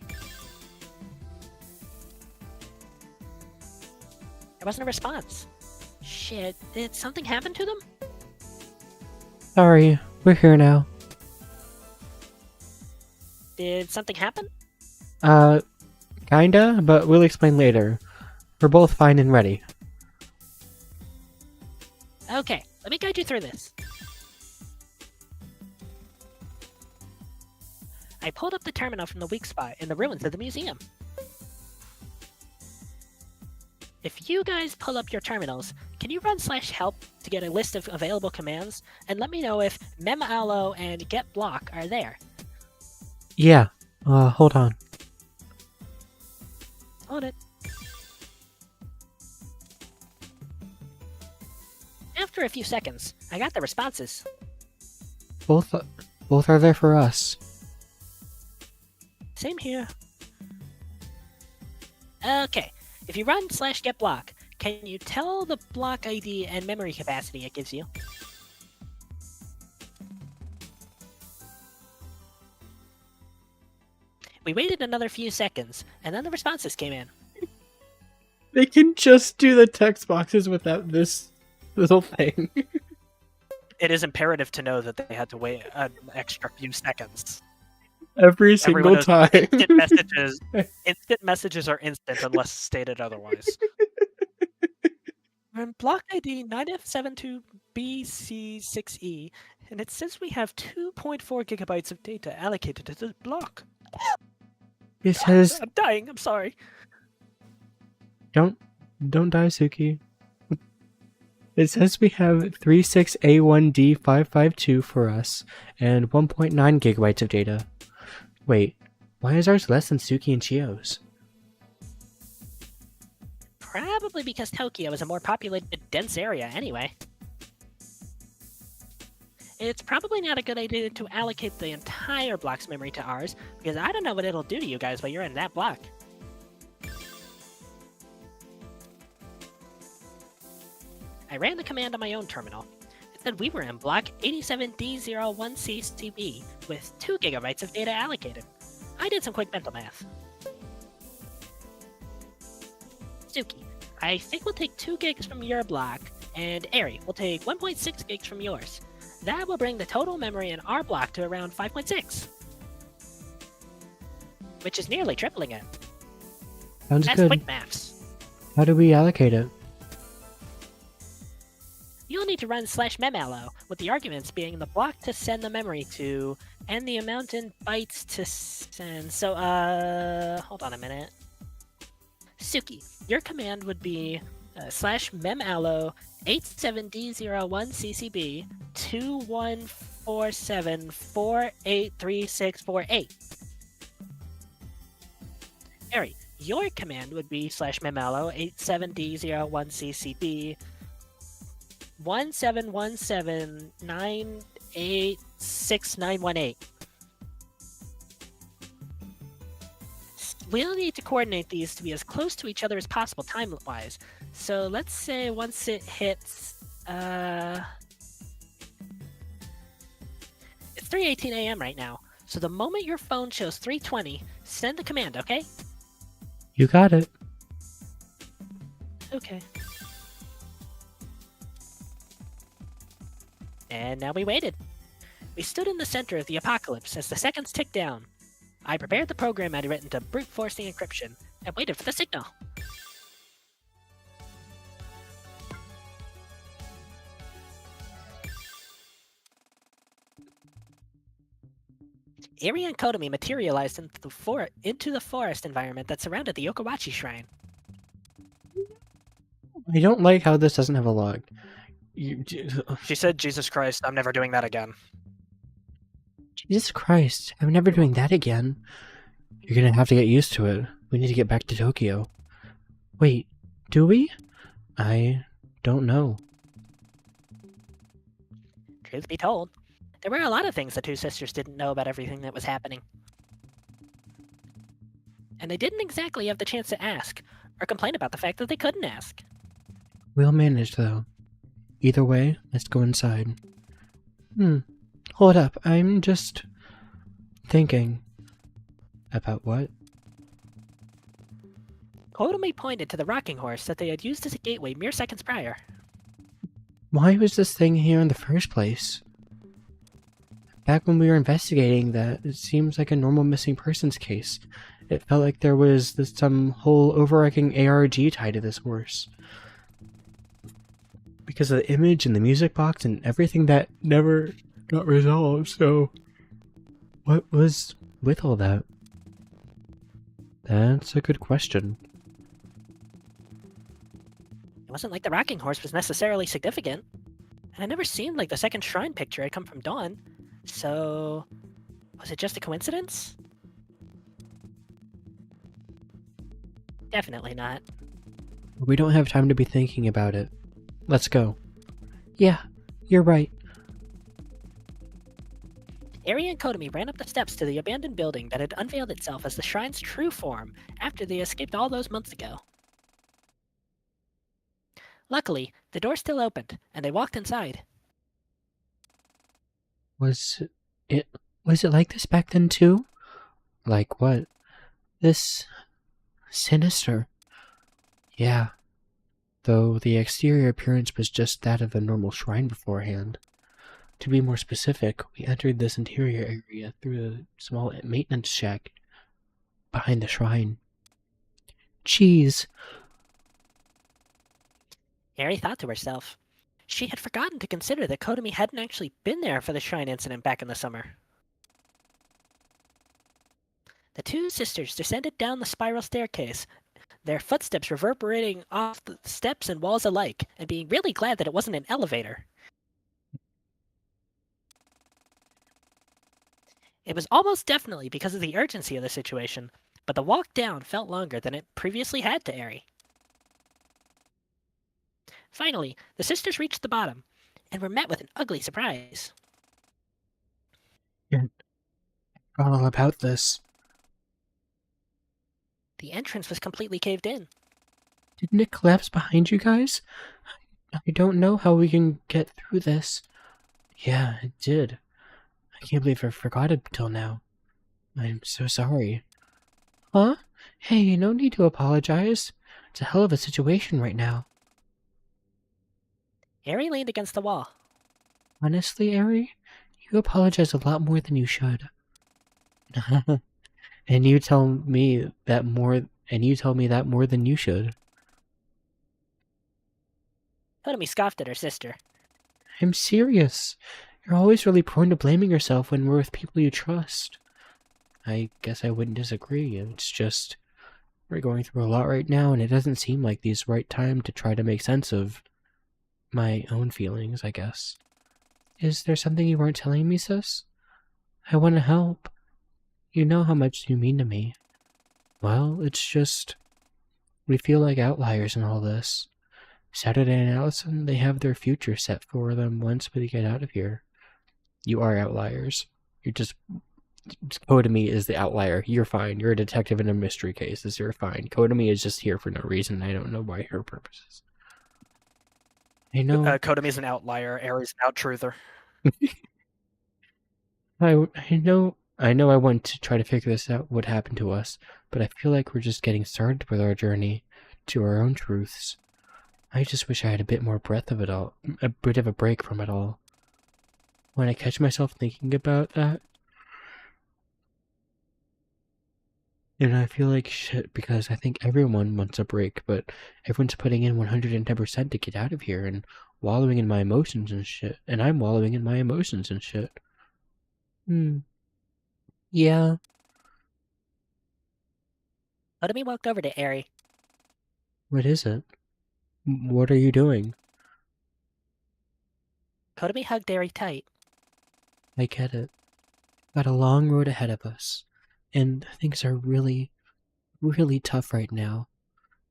There wasn't a response. Shit, did something happen to them? Sorry, we're here now. Did something happen? Kinda, but we'll explain later. We're both fine and ready. Okay, let me guide you through this. I pulled up the terminal from the weak spot in the ruins of the museum. If you guys pull up your terminals, can you run /help to get a list of available commands, and let me know if memallo and getBlock are there? Yeah, hold on. On it. After a few seconds, I got the responses. Both are there for us. Same here. Okay, if you run /getBlock, can you tell the block ID and memory capacity it gives you? We waited another few seconds, and then the responses came in. They can just do the text boxes without this little thing. It is imperative to know that they had to wait an extra few seconds. Every single time. Instant messages are instant unless stated otherwise. We're in block ID 9F72BC6E, and it says we have 2.4 gigabytes of data allocated to this block. It says... I'm dying, I'm sorry. Don't die, Suki. It says we have 36A1D552 for us, and 1.9 gigabytes of data. Wait, why is ours less than Suki and Chio's? Probably because Tokyo is a more populated, dense area anyway. It's probably not a good idea to allocate the entire block's memory to ours, because I don't know what it'll do to you guys while you're in that block. I ran the command on my own terminal. It said we were in block 87D01CCB with 2 gigabytes of data allocated. I did some quick mental math. Suki, I think we'll take 2 gigs from your block, and Eri, we'll take 1.6 gigs from yours. That will bring the total memory in our block to around 5.6. Which is nearly tripling it. Sounds That's good. quick maths. How do we allocate it? You'll need to run /memallo, with the arguments being the block to send the memory to, and the amount in bytes to send. So, hold on a minute. Suki, your command would be /memallo 87D01CCB 2147483648. Eri, your command would be /memallo 87D01CCB 17179869118. We'll need to coordinate these to be as close to each other as possible time-wise. So let's say once it hits, it's 3:18 a.m. right now. So the moment your phone shows 3:20, send the command, okay? You got it. Okay. And now we waited. We stood in the center of the apocalypse as the seconds ticked down. I prepared the program I'd written to brute force the encryption and waited for the signal. Eri and Kotomi materialized into the forest environment that surrounded the Yokowachi Shrine. I don't like how this doesn't have a log. She said, Jesus Christ, I'm never doing that again. Jesus Christ, I'm never doing that again. You're gonna have to get used to it. We need to get back to Tokyo. Wait, do we? I don't know. Truth be told, there were a lot of things the two sisters didn't know about everything that was happening. And they didn't exactly have the chance to ask, or complain about the fact that they couldn't ask. We'll manage, though. Either way, let's go inside. Hold up, I'm just thinking. About what? Kotomi pointed to the rocking horse that they had used as a gateway mere seconds prior. Why was this thing here in the first place? Back when we were investigating that, it seems like a normal missing persons case. It felt like there was some whole overarching ARG tied to this horse. Because of the image and the music box and everything that never got resolved, so... What was with all that? That's a good question. It wasn't like the rocking horse was necessarily significant, and it never seemed like the second shrine picture had come from Dawn, so... was it just a coincidence? Definitely not. We don't have time to be thinking about it. Let's go. Yeah, you're right. Eri and Kotomi ran up the steps to the abandoned building that had unveiled itself as the shrine's true form after they escaped all those months ago. Luckily, the door still opened, and they walked inside. Was it like this back then too? Like what? This sinister. Yeah. Though the exterior appearance was just that of a normal shrine beforehand. To be more specific, we entered this interior area through a small maintenance shack behind the shrine. Jeez. Eri thought to herself. She had forgotten to consider that Kotomi hadn't actually been there for the shrine incident back in the summer. The two sisters descended down the spiral staircase, their footsteps reverberating off the steps and walls alike, and being really glad that it wasn't an elevator. It was almost definitely because of the urgency of the situation, but the walk down felt longer than it previously had to Eri. Finally, the sisters reached the bottom, and were met with an ugly surprise. I forgot all about this. The entrance was completely caved in. Didn't it collapse behind you guys? I don't know how we can get through this. Yeah, it did. I can't believe I forgot it till now. I'm so sorry. Huh? Hey, no need to apologize. It's a hell of a situation right now. Eri leaned against the wall. Honestly, Eri, you apologize a lot more than you should. And you tell me that more than you should. Kotomi scoffed at her sister. I'm serious. You're always really prone to blaming yourself when we're with people you trust. I guess I wouldn't disagree. It's just, we're going through a lot right now, and it doesn't seem like the right time to try to make sense of my own feelings, I guess. Is there something you weren't telling me, sis? I want to help. You know how much you mean to me. Well, it's just, we feel like outliers in all this. Saturday and Allison, they have their future set for them once we get out of here. You are outliers. You're just Kotomi is the outlier. You're fine. You're a detective in a mystery case. You're fine. Kotomi is just here for no reason. I don't know why her purposes. I know. Kotomi's an outlier. Eri's an out-truther. I know I want to try to figure this out, what happened to us, but I feel like we're just getting started with our journey to our own truths. I just wish I had a bit more breath of it all, a bit of a break from it all. When I catch myself thinking about that, and I feel like shit because I think everyone wants a break, but everyone's putting in 110% to get out of here and wallowing in my emotions and shit, and I'm wallowing in my emotions and shit. Yeah. Kotomi walked over to Eri. What is it? What are you doing? Kotomi hugged Eri tight. I get it. Got a long road ahead of us, and things are really, really tough right now.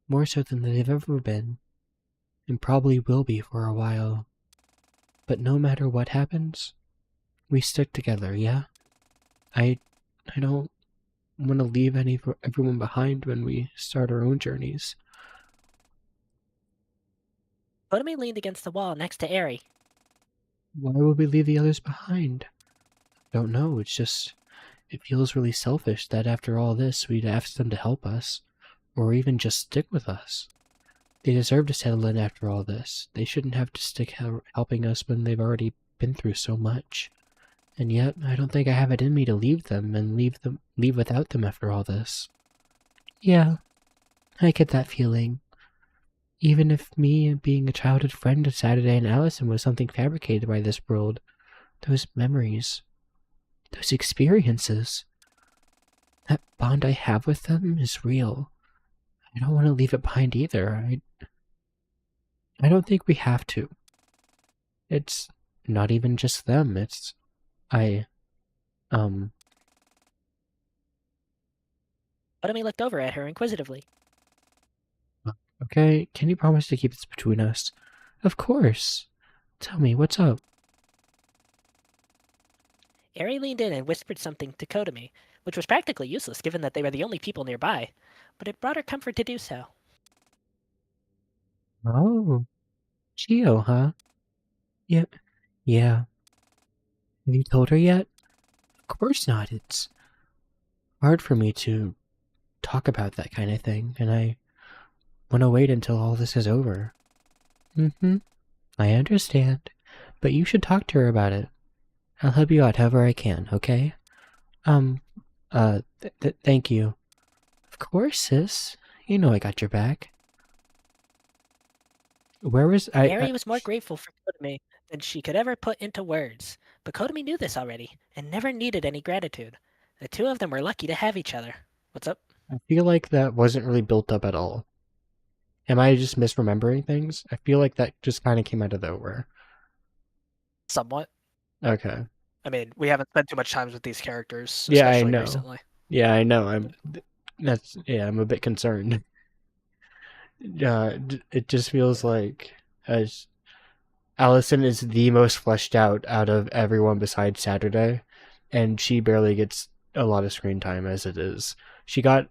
More so than they've ever been, and probably will be for a while. But no matter what happens, we stick together, yeah? I don't want to leave everyone behind when we start our own journeys. Kotomi leaned against the wall next to Eri. Why would we leave the others behind? Don't know, it's just, it feels really selfish that after all this we'd ask them to help us, or even just stick with us. They deserve to settle in after all this. They shouldn't have to stick helping us when they've already been through so much. And yet, I don't think I have it in me to leave them and leave without them after all this. Yeah, I get that feeling. Even if me being a childhood friend of Saturday and Allison was something fabricated by this world, those memories, those experiences, that bond I have with them is real. I don't want to leave it behind either. I don't think we have to. It's not even just them, it's I Kotomi looked over at her inquisitively. Okay, can you promise to keep this between us? Of course. Tell me, what's up? Eri leaned in and whispered something to Kotomi, which was practically useless given that they were the only people nearby, but it brought her comfort to do so. Oh, Chio, huh? Yeah, yeah. Have you told her yet? Of course not. It's hard for me to talk about that kind of thing, and I want to wait until all this is over. I understand, but you should talk to her about it. I'll help you out however I can, okay? Thank you. Of course, sis. You know I got your back. Where was Eri was more grateful for Kotomi than she could ever put into words, but Kotomi knew this already and never needed any gratitude. The two of them were lucky to have each other. What's up? I feel like that wasn't really built up at all. Am I just misremembering things? I feel like that just kind of came out of nowhere. Somewhat. Okay. I mean, we haven't spent too much time with these characters, Yeah, I especially know. recently. Yeah, I know. I'm a bit concerned. It just feels like as Allison is the most fleshed out of everyone besides Saturday, and she barely gets a lot of screen time as it is. She got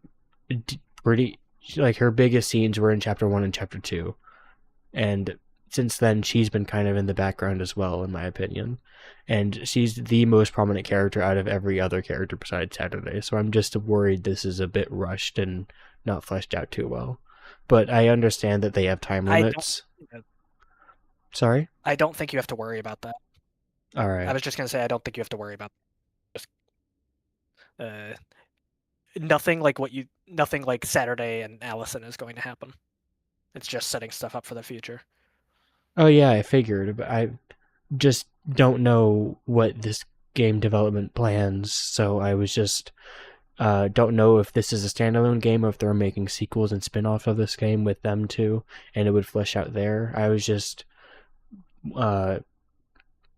pretty like her biggest scenes were in chapter 1 and chapter 2, and since then she's been kind of in the background as well, in my opinion. And she's the most prominent character out of every other character besides Saturday. So I'm just worried this is a bit rushed and not fleshed out too well. But I understand that they have time limits. Sorry? I don't think you have to worry about that. All right. I was just gonna say I don't think you have to worry about just nothing like Saturday and Allison is going to happen. It's just setting stuff up for the future. Oh yeah, I figured, but I just don't know what this game development plans, so I was just don't know if this is a standalone game or if they're making sequels and spin-offs of this game with them too, and it would flesh out there. I was just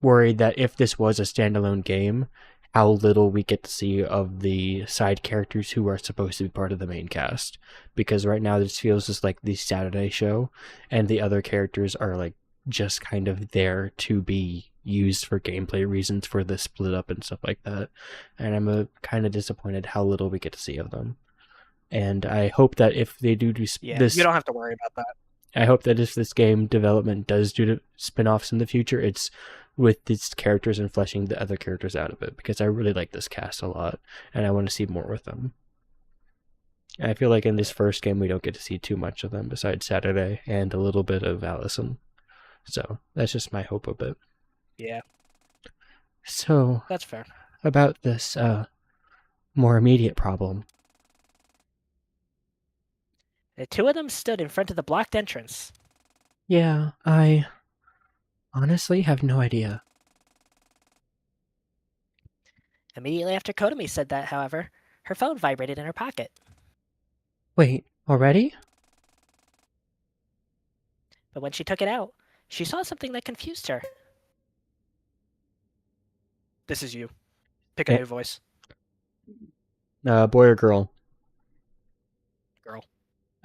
worried that if this was a standalone game, how little we get to see of the side characters who are supposed to be part of the main cast. Because right now this feels just like the Saturday show, and the other characters are like just kind of there to be used for gameplay reasons for the split up and stuff like that. And I'm kind of disappointed how little we get to see of them. And I hope that if they do this, you don't have to worry about that. I hope that if this game development does do spin-offs in the future, it's with these characters and fleshing the other characters out of it, because I really like this cast a lot and I want to see more with them. I feel like in this first game we don't get to see too much of them besides Saturday and a little bit of Allison. So that's just my hope of it. Yeah. So that's fair. About this more immediate problem. The two of them stood in front of the blocked entrance. Yeah, I honestly have no idea. Immediately after Kotomi said that, however, her phone vibrated in her pocket. Wait, already? But when she took it out, she saw something that confused her. This is you. Pick a new voice. Boy or girl? Girl.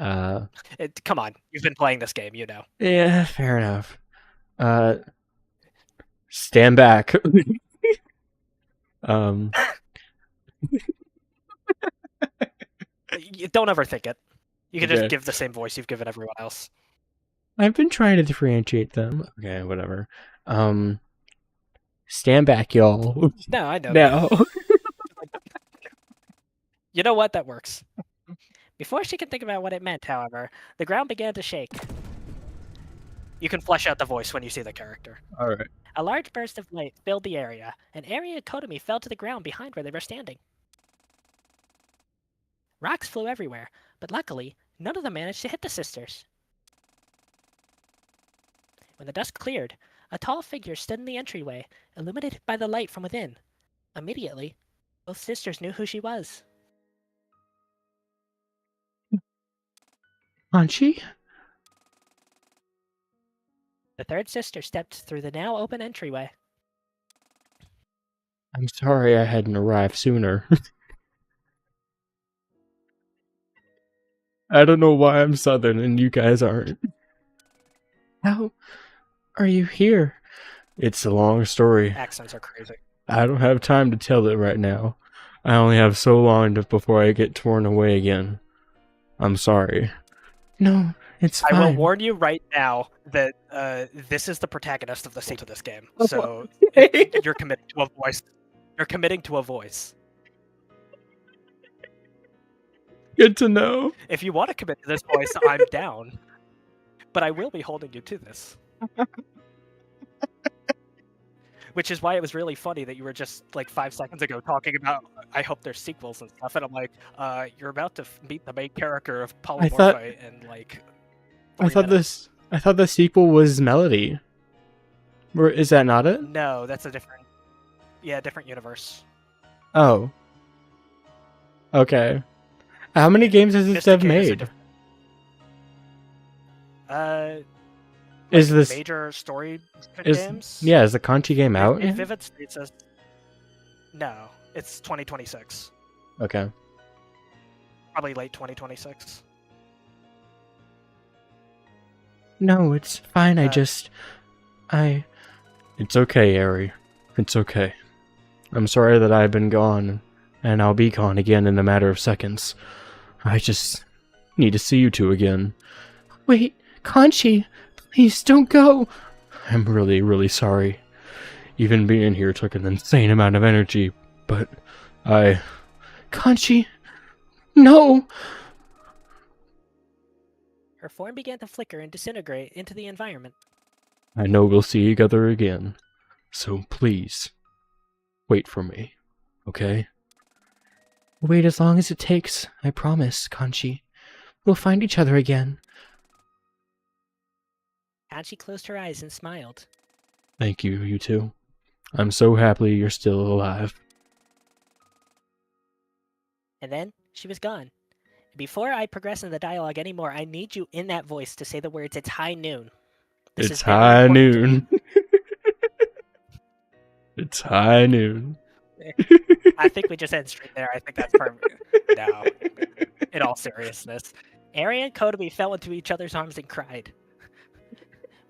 Uh, Come on, you've been playing this game, you know. yeah, fair enough. Stand back. Don't overthink it. You can Okay. just give the same voice you've given everyone else. I've been trying to differentiate them. Okay, whatever. Stand back, y'all. No, I know. Now. You know what? That works. Before she could think about what it meant, however, the ground began to shake. You can flesh out the voice when you see the character. All right. A large burst of light filled the area, and Eri and Kotomi fell to the ground behind where they were standing. Rocks flew everywhere, but luckily, none of them managed to hit the sisters. When the dust cleared, a tall figure stood in the entryway, illuminated by the light from within. Immediately, both sisters knew who she was. Hanshi? The third sister stepped through the now open entryway. I'm sorry I hadn't arrived sooner. I don't know why I'm Southern and you guys aren't. How are you here? It's a long story. Accents are crazy. I don't have time to tell it right now. I only have so long before I get torn away again. I'm sorry. No, it's fine. I will warn you right now that this is the protagonist of the scene of this game. So you're committing to a voice. You're committing to a voice. Good to know. If you want to commit to this voice, I'm down. But I will be holding you to this. Which is why it was really funny that you were just like 5 seconds ago talking about I hope there's sequels and stuff, and I'm like, you're about to meet the main character of Polymorphi and like. I thought the sequel was Melody. Or is that not it? No, that's a different universe. Oh. Okay. How many games has this dev made? Is this major story games? Yeah, is the Conchi game out? Vivid Stasis. No, it's 2026. Okay. Probably late 2026. No, it's fine. It's okay, Eri. It's okay. I'm sorry that I've been gone, and I'll be gone again in a matter of seconds. I just need to see you two again. Wait, Conchi, please don't go. I'm really, really sorry. Even being here took an insane amount of energy, but Conchi, no! Her form began to flicker and disintegrate into the environment. I know we'll see each other again, so please, wait for me, okay? Wait as long as it takes, I promise, Conchi. We'll find each other again. Conchi closed her eyes and smiled. Thank you, you two. I'm so happy you're still alive. And then, she was gone. Before I progress in the dialogue anymore, I need you in that voice to say the words, "It's high noon." It's high noon. It's high noon. I think we just end straight there. I think that's perfect. No. In all seriousness. Eri and Kotomi fell into each other's arms and cried.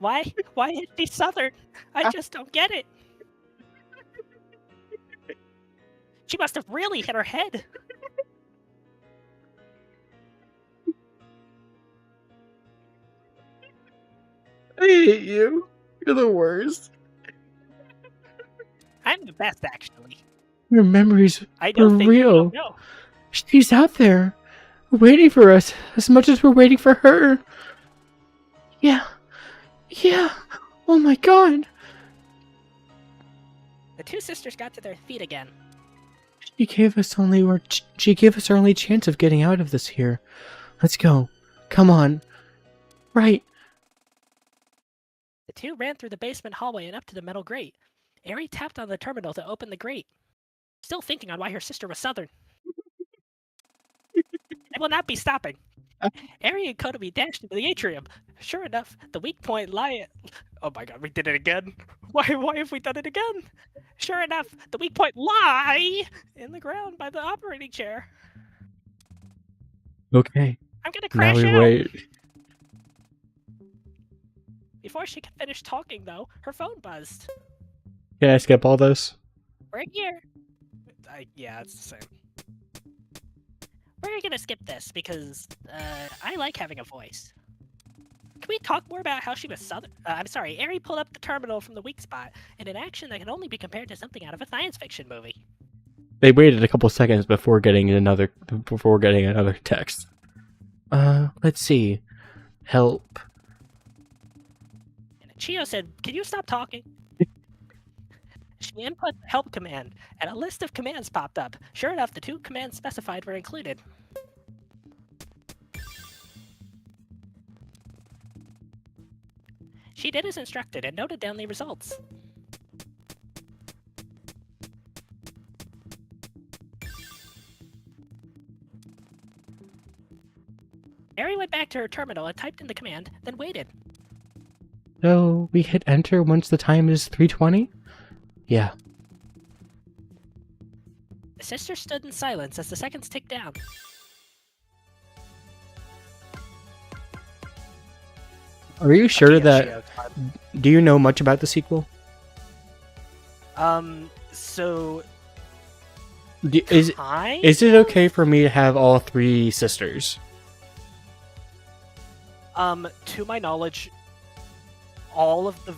Why is she Southern? I just don't get it. She must have really hit her head. I hate you. You're the worst. I'm the best, actually. Your memories I are don't think real. you don't know. She's out there, waiting for us as much as we're waiting for her. Yeah. Oh my god. The two sisters got to their feet again. She gave us our only chance of getting out of this here. Let's go. Come on. Right. The two ran through the basement hallway and up to the metal grate. Eri tapped on the terminal to open the grate. still thinking on why her sister was Southern. I will not be stopping. Ari and Kotomi dashed into the atrium. Sure enough, the weak point lie. Oh my god, we did it again. Why have we done it again? Sure enough, the weak point lie in the ground by the operating chair. Okay. I'm gonna Now crash we out. wait. Before she could finish talking, though, her phone buzzed. Can I skip all this? We're here. Yeah, it's the same. We're gonna skip this because I like having a voice. Can we talk more about how she was Southern? I'm sorry, Ari pulled up the terminal from the weak spot in an action that can only be compared to something out of a science fiction movie. They waited a couple seconds before getting another text. Let's see. Help. And Chio said, "Can you stop talking?" She input the help command, and a list of commands popped up. Sure enough, the 2 commands specified were included. She did as instructed and noted down the results. Ari went back to her terminal and typed in the command, then waited. So we hit enter once the time is 3:20? Yeah. The sister stood in silence as the seconds ticked down. Are you sure that... Chio time. Do you know much about the sequel? So Is it okay for me to have all 3 sisters? To my knowledge, all of the.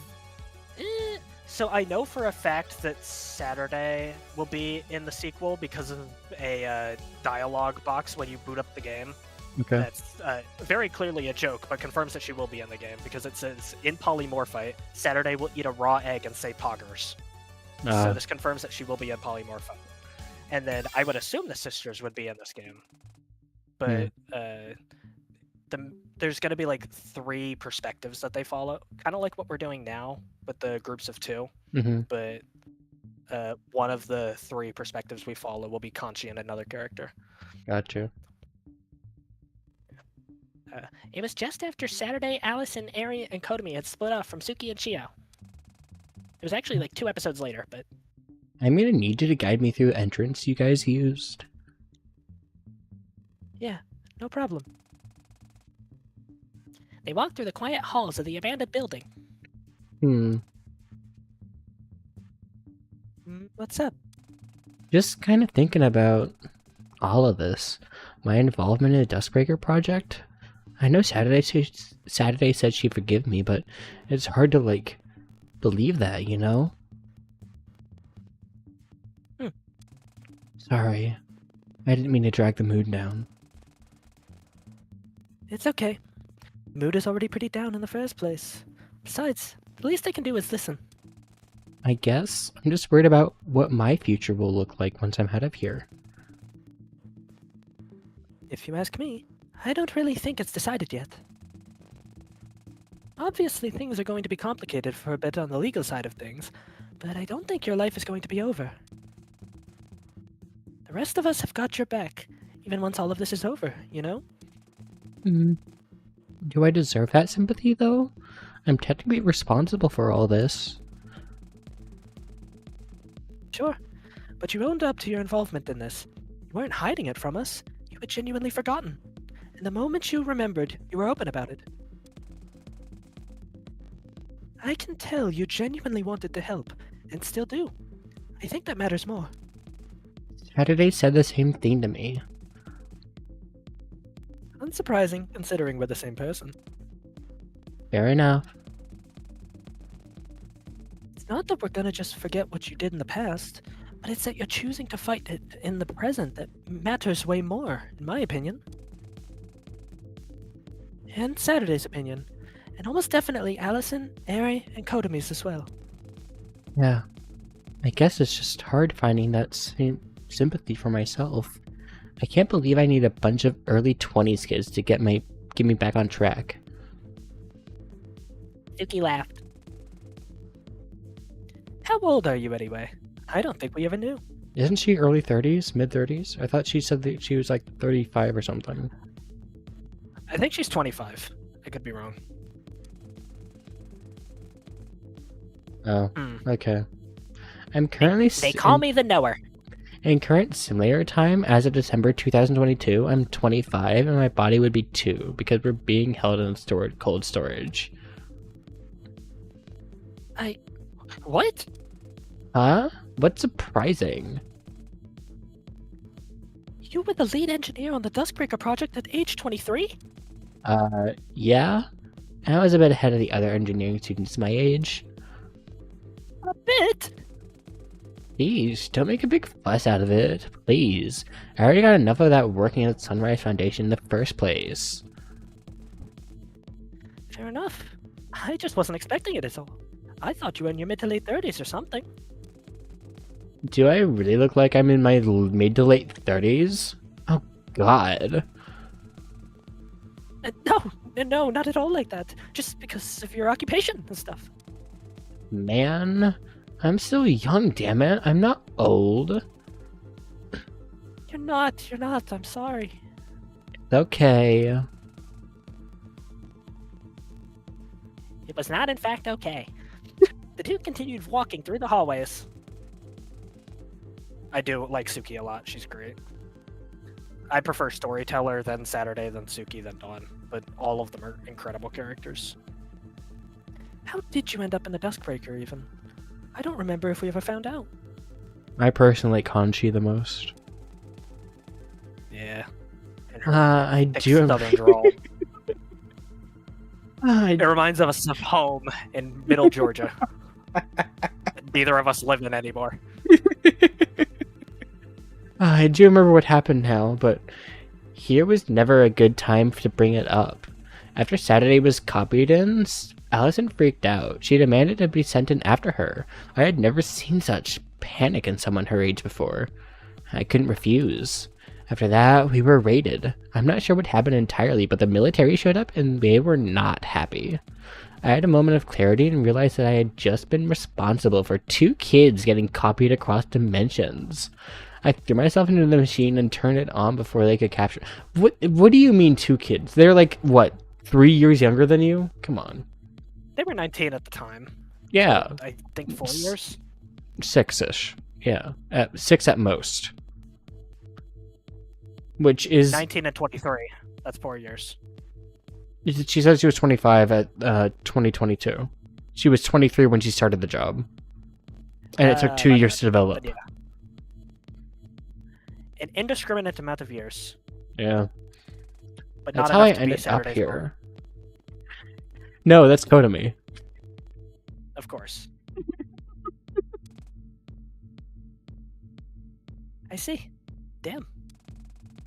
So I know for a fact that Saturday will be in the sequel because of a dialogue box when you boot up the game. Okay. That's very clearly a joke, but confirms that she will be in the game because it says in Polymorphite, Saturday will eat a raw egg and say poggers. So this confirms that she will be in Polymorphite. And then I would assume the sisters would be in this game. But there's going to be like 3 perspectives that they follow, kind of like what we're doing now with the groups of 2. Mm-hmm. But one of the 3 perspectives we follow will be Kanchi and another character. Gotcha. It was just after Saturday, Alice and Ari and Kotomi had split off from Suki and Chio. It was actually like 2 episodes later, but... I'm gonna need you to guide me through the entrance you guys used. Yeah, no problem. They walked through the quiet halls of the abandoned building. What's up? Just kind of thinking about all of this. My involvement in the Duskbreaker project. I know Saturday said she'd forgive me, but it's hard to, like, believe that, you know? Sorry. I didn't mean to drag the mood down. It's okay. Mood is already pretty down in the first place. Besides, the least I can do is listen. I guess. I'm just worried about what my future will look like once I'm out of here. If you ask me, I don't really think it's decided yet. Obviously, things are going to be complicated for a bit on the legal side of things, but I don't think your life is going to be over. The rest of us have got your back, even once all of this is over, you know? Do I deserve that sympathy, though? I'm technically responsible for all this. Sure, but you owned up to your involvement in this. You weren't hiding it from us. You had genuinely forgotten. And the moment you remembered, you were open about it. I can tell you genuinely wanted to help, and still do. I think that matters more. Saturday said the same thing to me. Unsurprising, considering we're the same person. Fair enough. It's not that we're gonna just forget what you did in the past, but it's that you're choosing to fight it in the present that matters way more, in my opinion. And Saturday's opinion. And almost definitely Allison, Ari, and Kotomi's as well. Yeah. I guess it's just hard finding that sympathy for myself. I can't believe I need a bunch of early 20s kids to get me back on track. Suki laughed. How old are you anyway? I don't think we ever knew. Isn't she early 30s, mid 30s? I thought she said that she was like 35 or something. I think she's 25. I could be wrong. Oh, okay. I'm currently They call me the knower. in current simulator time as of December 2022. I'm 25 and my body would be 2 because we're being held in cold storage. What? Huh? What's surprising? You were the lead engineer on the Duskbreaker project at age 23? Yeah. I was a bit ahead of the other engineering students my age. A bit? Please, don't make a big fuss out of it. Please. I already got enough of that working at Sunrise Foundation in the first place. Fair enough. I just wasn't expecting it at all. I thought you were in your mid to late 30s or something. Do I really look like I'm in my mid to late 30s? Oh, God. No, not at all like that. Just because of your occupation and stuff. Man, I'm still young, damn it. I'm not old. You're not. I'm sorry. Okay. It was not, in fact, okay. The two continued walking through the hallways. I do like Suki a lot. She's great. I prefer Storyteller, then Saturday, then Suki, then Dawn. But all of them are incredible characters. How did you end up in the Duskbreaker, even? I don't remember if we ever found out. I personally like Kanchi the most. Yeah. I do. Southern drawl. I It reminds us of home in Middle Georgia. Neither of us live in anymore. I do remember what happened now, but here was never a good time to bring it up. After Saturday was copied in, Allison freaked out. She demanded to be sent in after her. I had never seen such panic in someone her age before. I couldn't refuse. After that, we were raided. I'm not sure what happened entirely, but the military showed up and they were not happy. I had a moment of clarity and realized that I had just been responsible for 2 kids getting copied across dimensions. I threw myself into the machine and turned it on before they could capture. What do you mean 2 kids? They're like, what, 3 years younger than you? Come on. They were 19 at the time. Yeah. So I think 4 years. 6-ish. Yeah. 6 at most. Which is 19 and 23. That's 4 years. She said she was 25 at 2022. She was 23 when she started the job. And it took 2 years to develop. Yeah. An indiscriminate amount of years. Yeah. But That's not how I enough to be ended up Saturday's here. No, that's Kotomi. Of course. I see. Damn.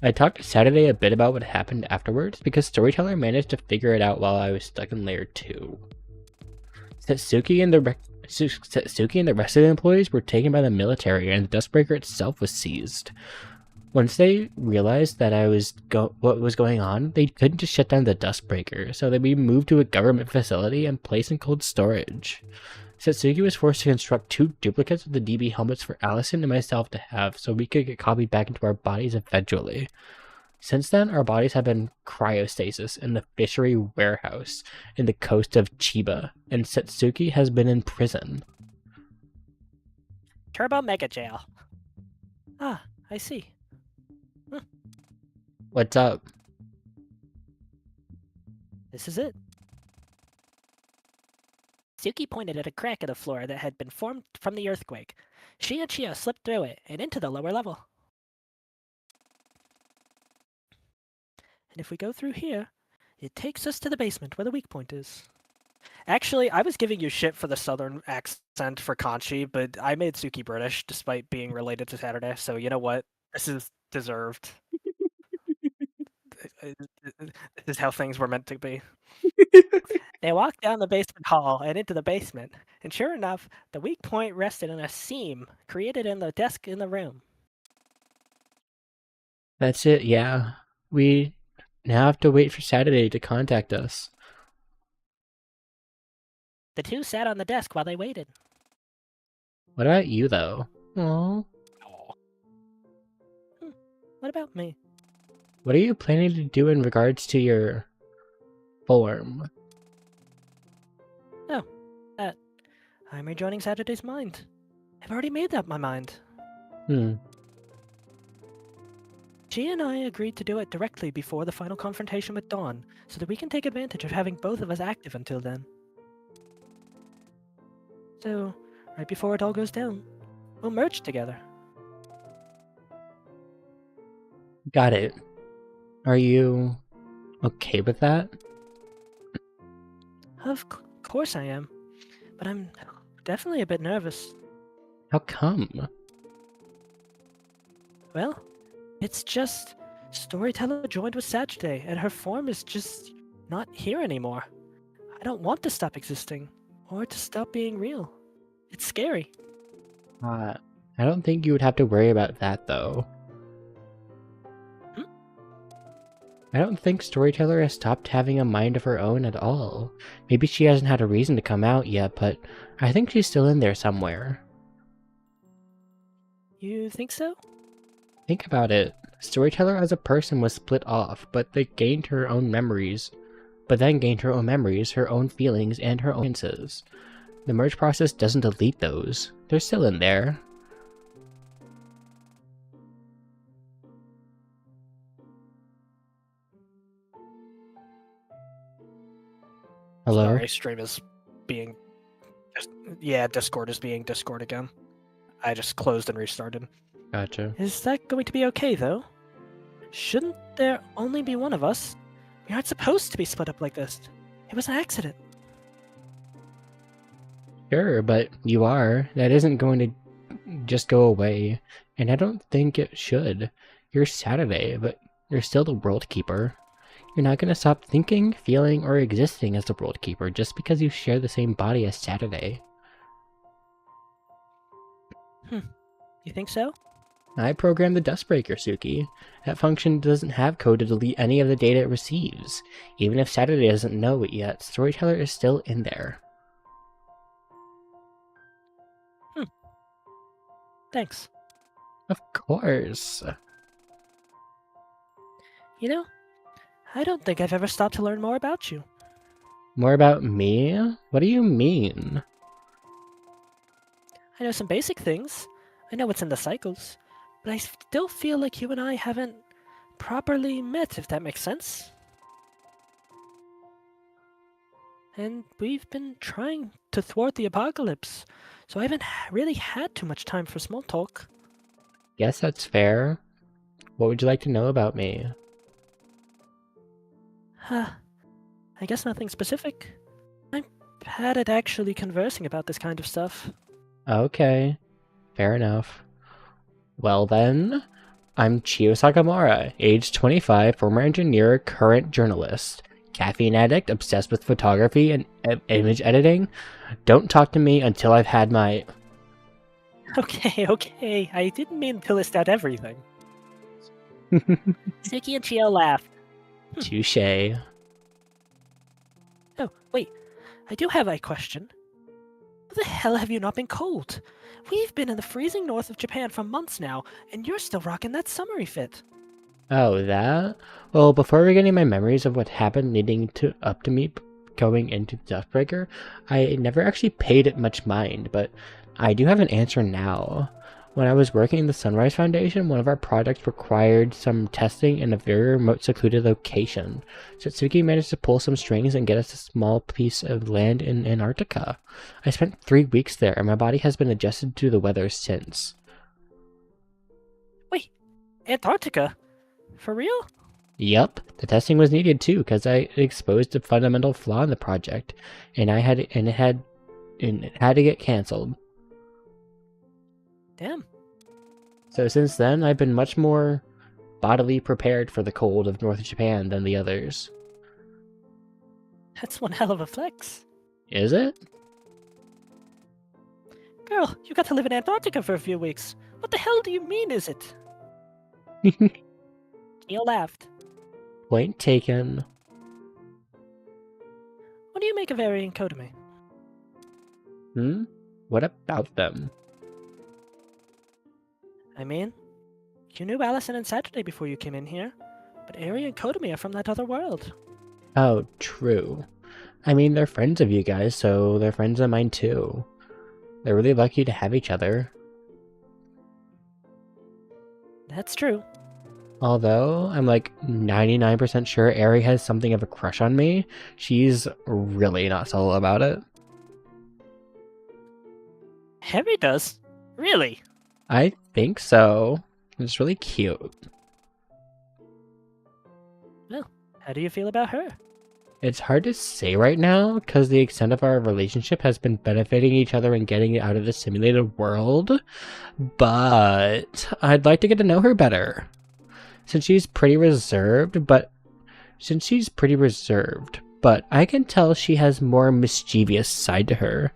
I talked to Saturday a bit about what happened afterwards because Storyteller managed to figure it out while I was stuck in Layer 2. Satsuki and the rest of the employees were taken by the military and the Duskbreaker itself was seized. Once they realized that what was going on, they couldn't just shut down the Duskbreaker, so they moved to a government facility and placed in cold storage. Satsuki was forced to construct 2 duplicates of the DB helmets for Allison and myself to have, so we could get copied back into our bodies eventually. Since then, our bodies have been cryostasis in the fishery warehouse in the coast of Chiba, and Satsuki has been in prison. Turbo Mega Jail. Ah, I see. What's up? This is it. Suki pointed at a crack in the floor that had been formed from the earthquake. She and Chia slipped through it and into the lower level. And if we go through here, it takes us to the basement where the weak point is. Actually, I was giving you shit for the southern accent for Kanchi, but I made Suki British despite being related to Saturday, so you know what? This is deserved. This is how things were meant to be. They walked down the basement hall and into the basement, and sure enough, the weak point rested in a seam created in the desk in the room. That's it, yeah. We now have to wait for Saturday to contact us. The two sat on the desk while they waited. What about you, though? Aww. What about me? What are you planning to do in regards to your form? Oh, that. I'm rejoining Saturday's mind. I've already made up my mind. She and I agreed to do it directly before the final confrontation with Dawn, so that we can take advantage of having both of us active until then. So, right before it all goes down, we'll merge together. Got it. Are you okay with that? Of course I am, but I'm definitely a bit nervous. How come? Well, it's just Storyteller joined with Saturday, and her form is just not here anymore. I don't want to stop existing, or to stop being real. It's scary. I don't think you would have to worry about that, though. Hmm? I don't think Storyteller has stopped having a mind of her own at all. Maybe she hasn't had a reason to come out yet, but I think she's still in there somewhere. You think so? Think about it. Storyteller as a person was split off, but then gained her own memories, her own feelings, and her own experiences. The merge process doesn't delete those. They're still in there. Hello? Sorry, stream is being... Yeah, Discord is being Discord again. I just closed and restarted. Gotcha. Is that going to be okay, though? Shouldn't there only be one of us? We aren't supposed to be split up like this. It was an accident. Sure, but you are. That isn't going to just go away, and I don't think it should. You're Saturday, but you're still the World Keeper. You're not going to stop thinking, feeling, or existing as the World Keeper just because you share the same body as Saturday. You think so? I programmed the Dustbreaker, Suki. That function doesn't have code to delete any of the data it receives. Even if Saturday doesn't know it yet, Storyteller is still in there. Thanks. Of course. You know, I don't think I've ever stopped to learn more about you. More about me? What do you mean? I know some basic things. I know what's in the cycles. But I still feel like you and I haven't properly met, if that makes sense. And we've been trying to thwart the apocalypse, so I haven't really had too much time for small talk. Guess that's fair. What would you like to know about me? I guess nothing specific. I'm bad at actually conversing about this kind of stuff. Okay, fair enough. Well then, I'm Chio Sakamura, age 25, former engineer, current journalist. Caffeine addict, obsessed with photography and image editing. Don't talk to me until I've had my... Okay, I didn't mean to list out everything. Suki and Chio laugh. Touche. Oh, wait. I do have a question. How the hell have you not been cold? We've been in the freezing north of Japan for months now, and you're still rocking that summery fit. Oh, that? Well, before beginning my memories of what happened leading up to me going into Deathbreaker, I never actually paid it much mind, but I do have an answer now. When I was working in the Sunrise Foundation, one of our projects required some testing in a very remote, secluded location. Satsuki managed to pull some strings and get us a small piece of land in Antarctica. I spent 3 weeks there, and my body has been adjusted to the weather since. Wait, Antarctica? For real? Yup, the testing was needed too, because I exposed a fundamental flaw in the project, and it had to get cancelled. Damn. So since then, I've been much more bodily prepared for the cold of North Japan than the others. That's one hell of a flex. Is it? Girl, you got to live in Antarctica for a few weeks. What the hell do you mean, is it? Chio laughed. Point taken. What do you make of Eri and Kodame? What about them? I mean, You knew Allison and Saturday before you came in here, but Ari and Kotomi are from that other world. Oh, true. I mean, they're friends of you guys, so they're friends of mine too. They're really lucky to have each other. That's true. Although, I'm like 99% sure Ari has something of a crush on me, she's really not subtle about it. Harry does? Really? I think so. It's really cute. How do you feel about her? It's hard to say right now, because the extent of our relationship has been benefiting each other and getting out of the simulated world, but I'd like to get to know her better. Since she's pretty reserved, but I can tell she has more mischievous side to her.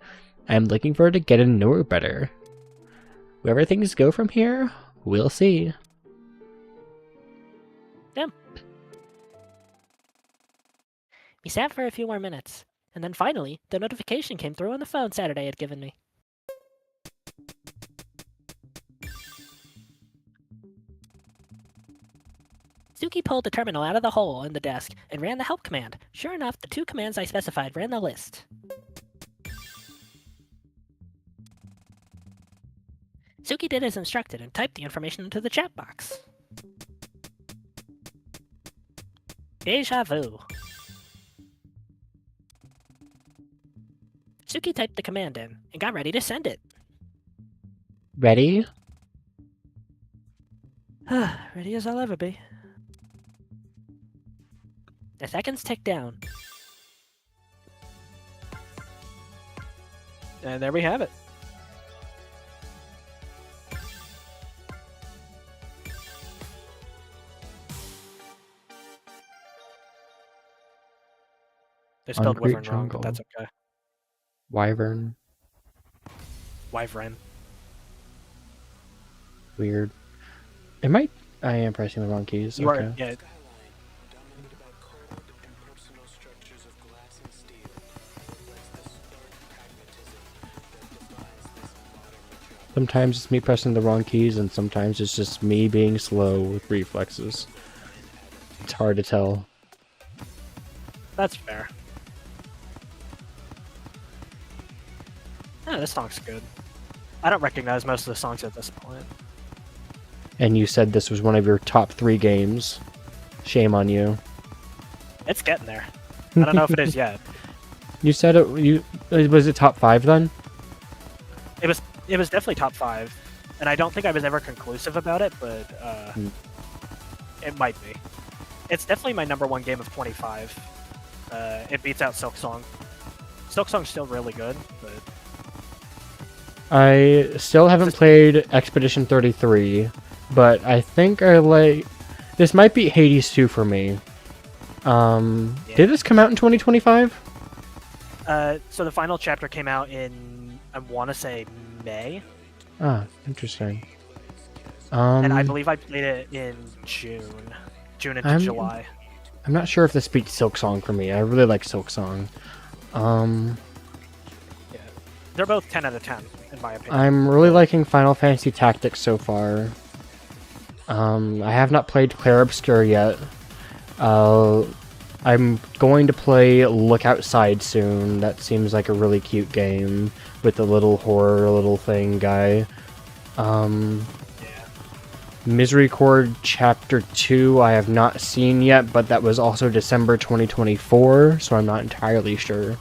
I'm looking forward to getting to know her better. Wherever things go from here, we'll see. We sat for a few more minutes, and then finally, the notification came through on the phone Saturday had given me. Suki pulled the terminal out of the hole in the desk and ran the help command. Sure enough, the 2 commands I specified ran the list. Suki did as instructed and typed the information into the chat box. Deja vu. Suki typed the command in and got ready to send it. Ready? Ready as I'll ever be. The seconds ticked down. And there we have it. They spelled Concrete Wyvern wrong, but jungle. that's okay. Wyvern. Wyvern. Weird. I am pressing the wrong keys. You Okay. are, yeah. Sometimes it's me pressing the wrong keys, and sometimes it's just me being slow with reflexes. It's hard to tell. That's fair. Yeah, this song's good. I don't recognize most of the songs at this point. And you said this was one of your top 3 games. Shame on you. It's getting there. I don't know if it is yet. You said it. Was it top 5 then? It was definitely top 5, and I don't think I was ever conclusive about it, but it might be. It's definitely my number 1 game of 25. It beats out Silk Song. Silk Song's still really good, but I still haven't played Expedition 33, but I think this might be Hades 2 for me. Did this come out in 2025? so the final chapter came out in, I want to say, May. Ah, interesting. And I believe I played it in June into July. I'm not sure if this beats Silk Song for me. I really like Silk Song. Yeah. They're both 10 out of 10, in my opinion. I'm really liking Final Fantasy Tactics so far. I have not played Clair Obscur yet. I'm going to play Look Outside soon. That seems like a really cute game with the little horror little thing guy. Miserycord Chapter 2 I have not seen yet, but that was also December 2024, so I'm not entirely sure.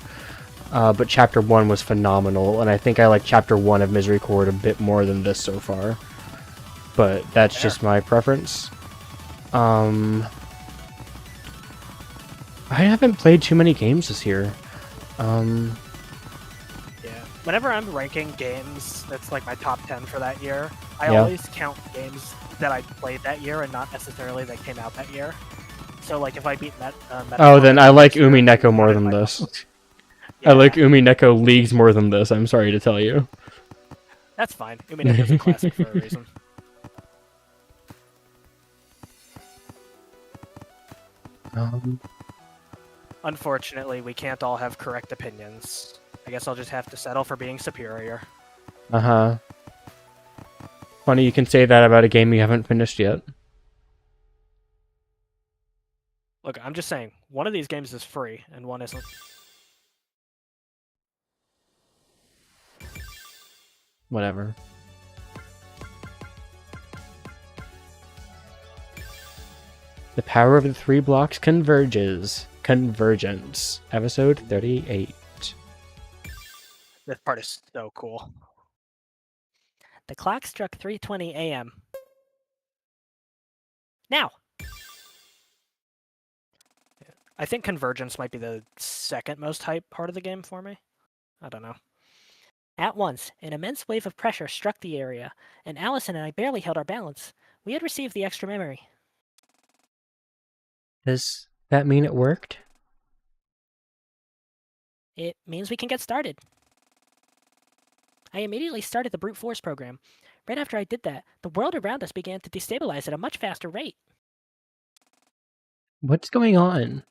But Chapter 1 was phenomenal, and I think I like Chapter 1 of Miserycord a bit more than this so far. But that's just my preference. I haven't played too many games this year. Yeah. Whenever I'm ranking games, that's like my top 10 for that year. I always count games that I played that year and not necessarily that came out that year. So, like, if I beat oh, then I like Umi Neko more than this. Yeah. I like Umi Neko leagues more than this, I'm sorry to tell you. That's fine. Umi Neko's a classic for a reason. Unfortunately, we can't all have correct opinions. I guess I'll just have to settle for being superior. Uh-huh. Funny you can say that about a game you haven't finished yet. Look, I'm just saying, one of these games is free, and one isn't. Whatever. The power of the three blocks converges. Convergence. Episode 38. This part is so cool. The clock struck 3:20 a.m. Now! I think Convergence might be the second most hype part of the game for me. I don't know. At once, an immense wave of pressure struck the area, and Allison and I barely held our balance. We had received the extra memory. Does that mean it worked? It means we can get started. I immediately started the brute force program. Right after I did that, the world around us began to destabilize at a much faster rate. What's going on?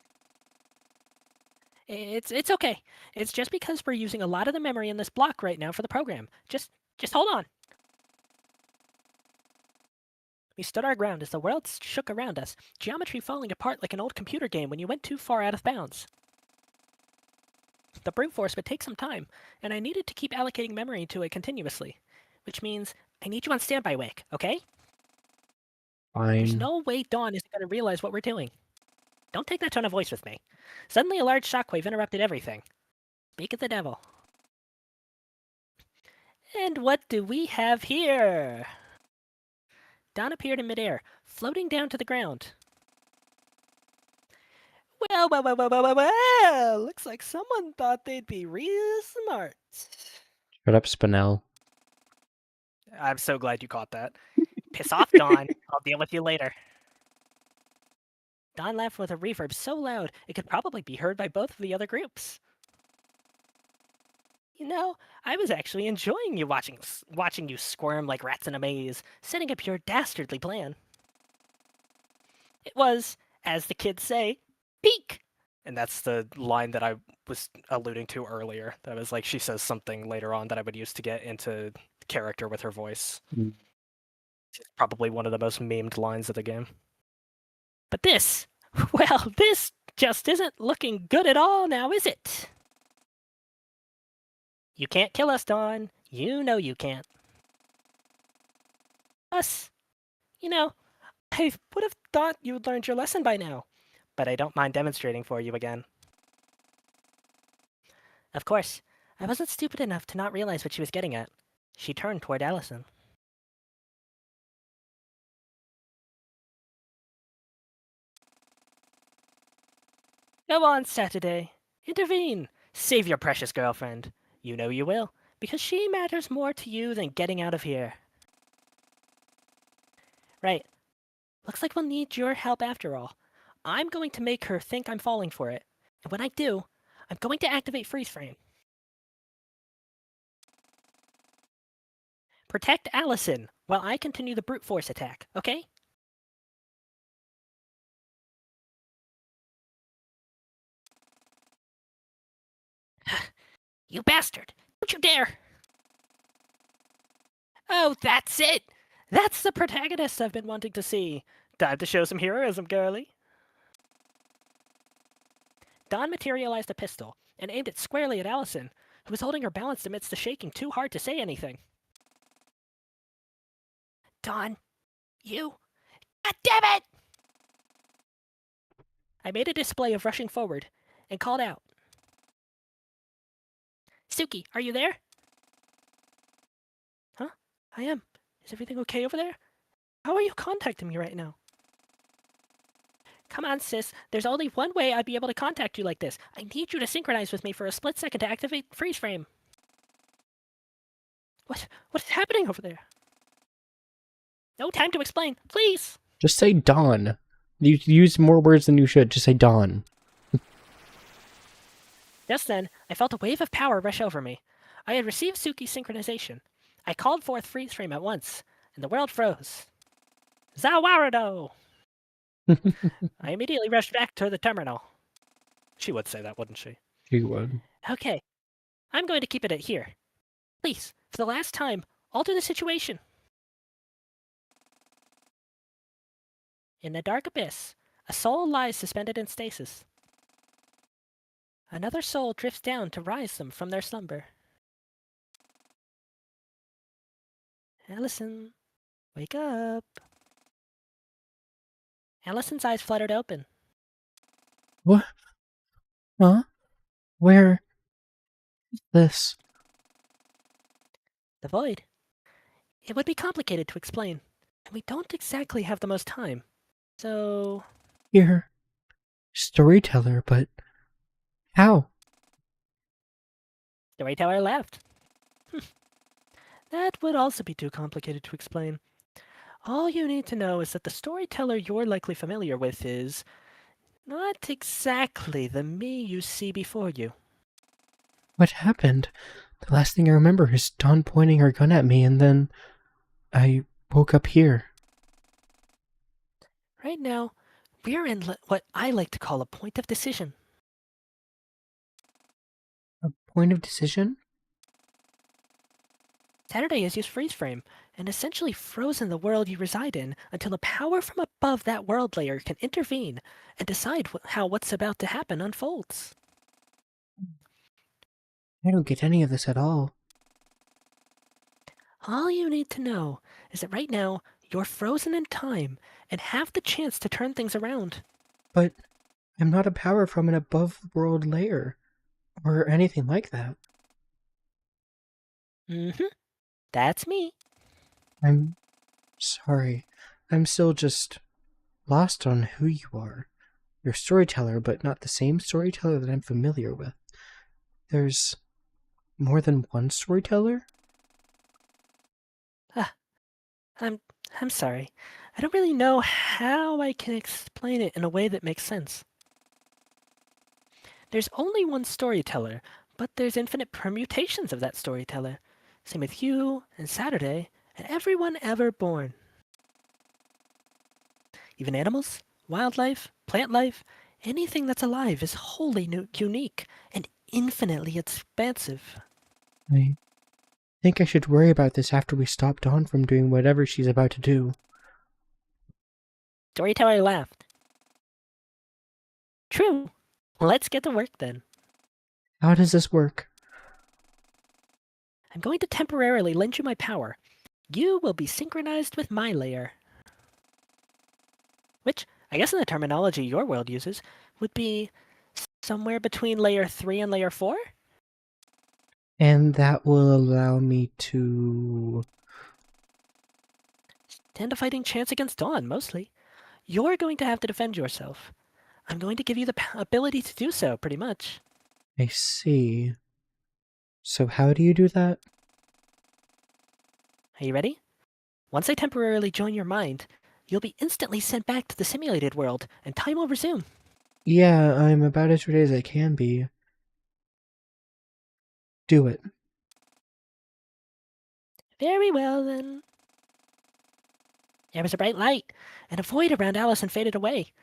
It's okay. It's just because we're using a lot of the memory in this block right now for the program. Just hold on. We stood our ground as the world shook around us, geometry falling apart like an old computer game when you went too far out of bounds. The brute force would take some time, and I needed to keep allocating memory to it continuously. Which means I need you on standby, Wick, okay? There's Fine. no way Dawn isn't going to realize what we're doing. Don't take that tone of voice with me. Suddenly a large shockwave interrupted everything. Speak of the devil. And what do we have here? Dawn appeared in midair, floating down to the ground. Well, looks like someone thought they'd be real smart. Shut up, Spinel. I'm so glad you caught that. Piss off, Dawn. I'll deal with you later. Dawn laughed with a reverb so loud it could probably be heard by both of the other groups. You know, I was actually enjoying you watching you squirm like rats in a maze, setting up your dastardly plan. It was, as the kids say, peak. And that's the line that I was alluding to earlier. That was like she says something later on that I would use to get into character with her voice. Mm. It's probably one of the most memed lines of the game. But this, well, this just isn't looking good at all now, is it? You can't kill us, Dawn. You know you can't. Us? You know, I would have thought you had learned your lesson by now, but I don't mind demonstrating for you again. Of course, I wasn't stupid enough to not realize what she was getting at. She turned toward Allison. Go on, Saturday. Intervene. Save your precious girlfriend. You know you will, because she matters more to you than getting out of here. Right. Looks like we'll need your help after all. I'm going to make her think I'm falling for it. And when I do, I'm going to activate freeze frame. Protect Allison while I continue the brute force attack, okay? You bastard! Don't you dare! Oh, that's it! That's the protagonist I've been wanting to see. Time to show some heroism, girlie. Dawn materialized a pistol and aimed it squarely at Allison, who was holding her balanced amidst the shaking too hard to say anything. Dawn, you... God damn it! I made a display of rushing forward and called out. Suki, are you there? Huh? I am. Is everything okay over there? How are you contacting me right now? Come on, sis. There's only one way I'd be able to contact you like this. I need you to synchronize with me for a split second to activate freeze frame. What is happening over there? No time to explain, please. Just say Dawn. You use more words than you should. Just say Dawn. Just then, I felt a wave of power rush over me. I had received Suki's synchronization. I called forth freeze frame at once, and the world froze. Zawarado! I immediately rushed back to the terminal. She would say that, wouldn't she? She would. Okay, I'm going to keep it at here. Please, for the last time, alter the situation. In the dark abyss, a soul lies suspended in stasis. Another soul drifts down to rise them from their slumber. Allison, wake up. Allison's eyes fluttered open. What? Huh? Where is this? The void. It would be complicated to explain, and we don't exactly have the most time. So, You're storyteller, but how? storyteller left. That would also be too complicated to explain. All you need to know is that the storyteller you're likely familiar with is not exactly the me you see before you. What happened? The last thing I remember is Dawn pointing her gun at me, and then I woke up here. Right now, we're in what I like to call a point of decision. A point of decision? Saturday has used freeze frame and essentially frozen the world you reside in until a power from above that world layer can intervene and decide how what's about to happen unfolds. I don't get any of this at all. All you need to know is that right now you're frozen in time and have the chance to turn things around. But I'm not a power from an above-world layer, or anything like that. Mm-hmm. That's me. I'm sorry. I'm still just lost on who you are. You're a storyteller, but not the same storyteller that I'm familiar with. There's more than one storyteller? Ah, I'm sorry. I don't really know how I can explain it in a way that makes sense. There's only one storyteller, but there's infinite permutations of that storyteller. Same with you and Saturday and everyone ever born. Even animals, wildlife, plant life, anything that's alive is wholly unique and infinitely expansive. I think I should worry about this after we stop Dawn from doing whatever she's about to do. Storyteller laughed. True. Let's get to work then. How does this work? I'm going to temporarily lend you my power. You will be synchronized with my layer. Which, I guess in the terminology your world uses, would be somewhere between layer 3 and layer 4? And that will allow me to... Stand a fighting chance against Dawn, mostly. You're going to have to defend yourself. I'm going to give you the ability to do so, pretty much. I see. So how do you do that? Are you ready? Once I temporarily join your mind, you'll be instantly sent back to the simulated world, and time will resume. Yeah, I'm about as ready as I can be. Do it. Very well, then. There was a bright light, and a void around Allison faded away.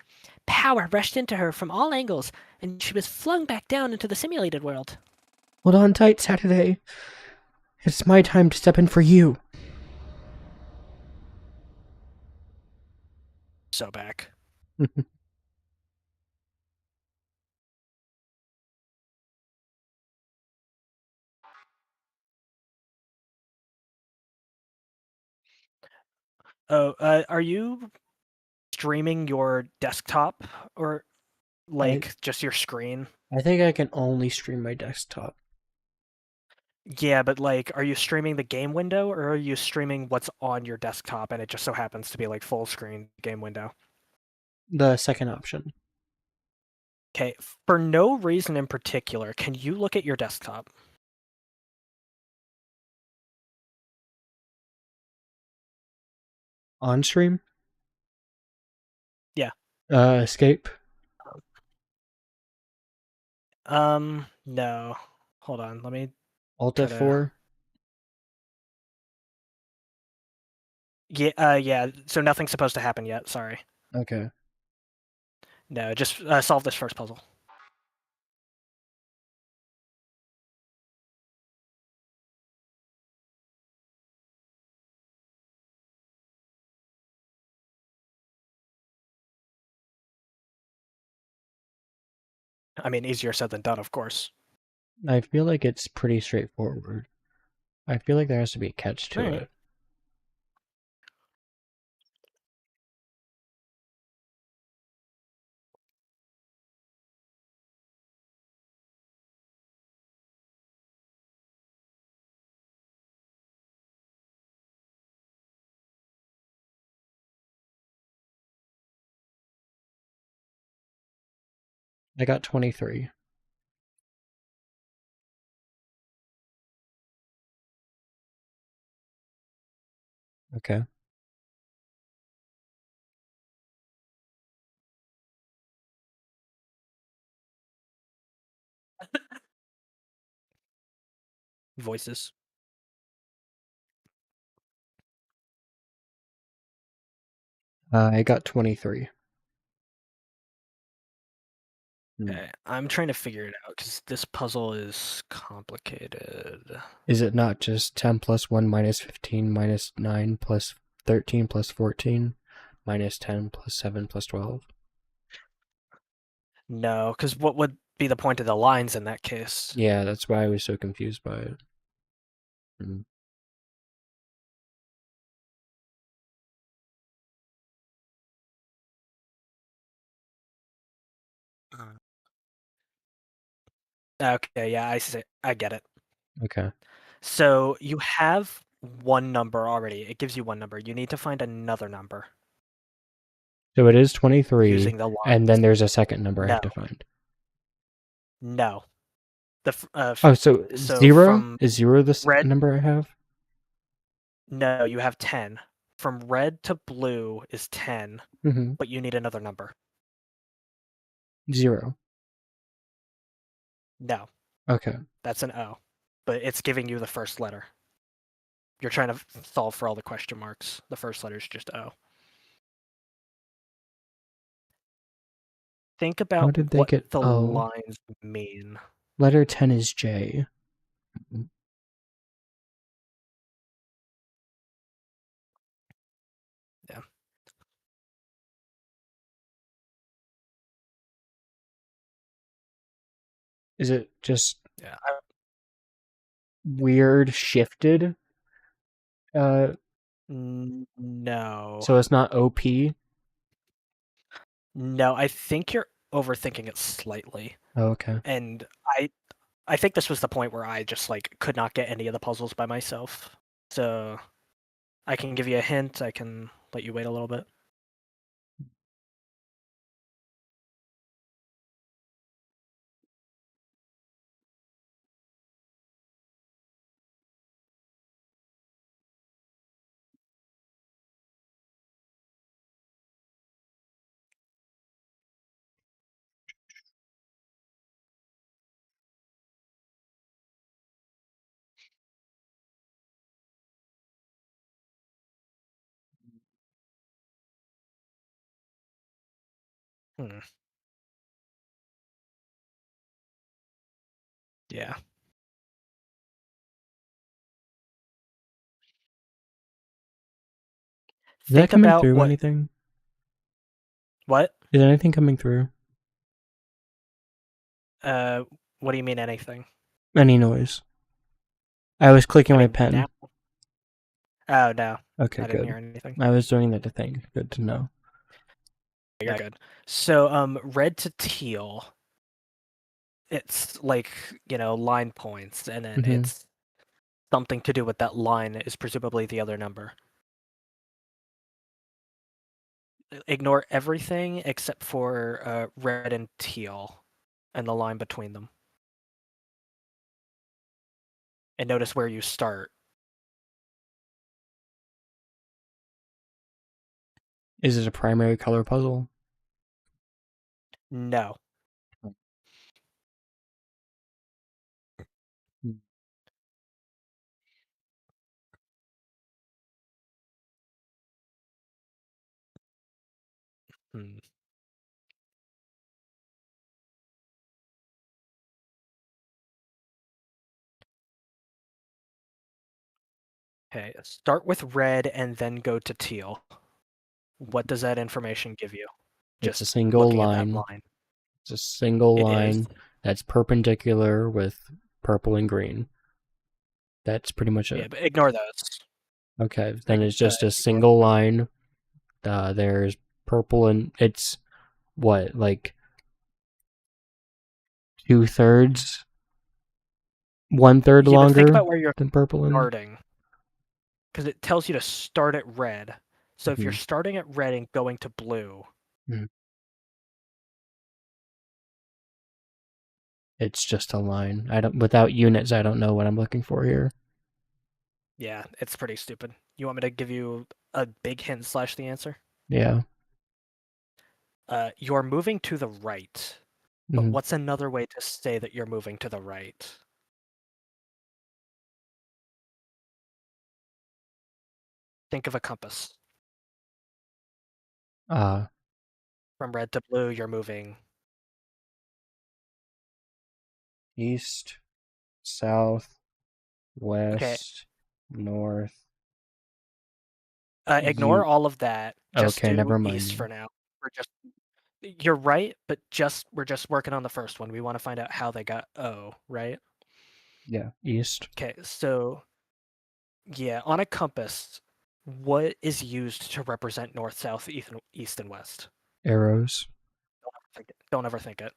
Power rushed into her from all angles, and she was flung back down into the simulated world. Hold on tight, Saturday. It's my time to step in for you. So back. Oh, are you streaming your desktop or like just your screen? I think I can only stream my desktop. Yeah, but like, are you streaming the game window or are you streaming what's on your desktop and it just so happens to be like full screen game window? The second option. Okay, for no reason in particular, can you look at your desktop? On stream? Yeah. Escape? No. Hold on, let me Alt try to... F4? Yeah, so nothing's supposed to happen yet, sorry. Okay. No, just solve this first puzzle. I mean, easier said than done, of course. I feel like it's pretty straightforward. I feel like there has to be a catch to Right. it. I got 23. Okay. Voices. I got 23. Okay, I'm trying to figure it out because this puzzle is complicated. Is it not just 10 plus 1 minus 15 minus 9 plus 13 plus 14 minus 10 plus 7 plus 12? No, because what would be the point of the lines in that case? Yeah, that's why I was so confused by it. Mm. Okay, yeah, I see. I get it. Okay. So you have one number already. It gives you one number. You need to find another number So it is 23, using the and lines. then there's a second number I No, have to find. no. Oh, so So 0? from Is 0 the red, number I have? no, you have 10. From red to blue is 10, Mm-hmm. but you need another number. 0. No, Okay. that's an O, but it's giving you the first letter. You're trying to solve for all the question marks. The first letter is just O. Think How about did they what get the O? lines mean. Letter 10 is J. Yeah. Is it just Yeah. weird shifted? No. So it's not OP? No, I think you're overthinking it slightly. Oh, okay. And I think this was the point where I just like could not get any of the puzzles by myself. So I can give you a hint. I can let you wait a little bit. Hmm. Yeah. Is that Think coming about through anything? what? Is anything coming through? What do you mean anything? Any noise? I was clicking I my mean pen. now? Oh no. Okay, I didn't hear good. anything. I was doing that to think. Good to know. You're good. So red to teal. It's like, line points, and then Mm-hmm. it's something to do with that line is presumably the other number. Ignore everything except for red and teal and the line between them. And notice where you start. Is it a primary color puzzle? No. Hmm. Okay, start with red and then go to teal. What does that information give you? It's a Just single looking at that line. line. It's a single It line is. that's perpendicular with purple and green. That's pretty much Yeah, it. but ignore those. Okay, then it's just a Ignore. single line. There's purple and it's what, like 2/3, 1/3 Yeah, but think longer about where you're than purple and. starting, because it tells you to start at red. So if you're starting at red and going to blue, It's just a line. Without units, I don't know what I'm looking for here. yeah, it's pretty stupid. You want me to give you a big hint / the answer? Yeah. You're moving to the right. But what's another way to say that you're moving to the right? Think of a compass. From red to blue, you're moving East, south, west, north. Ignore all of that. Just Okay, do never east mind. for now. You're right, but we're just working on the first one. We want to find out how they got O, right? Yeah, east. Okay, so yeah, on a compass, what is used to represent north, south, east, and west? Arrows. Don't ever think it.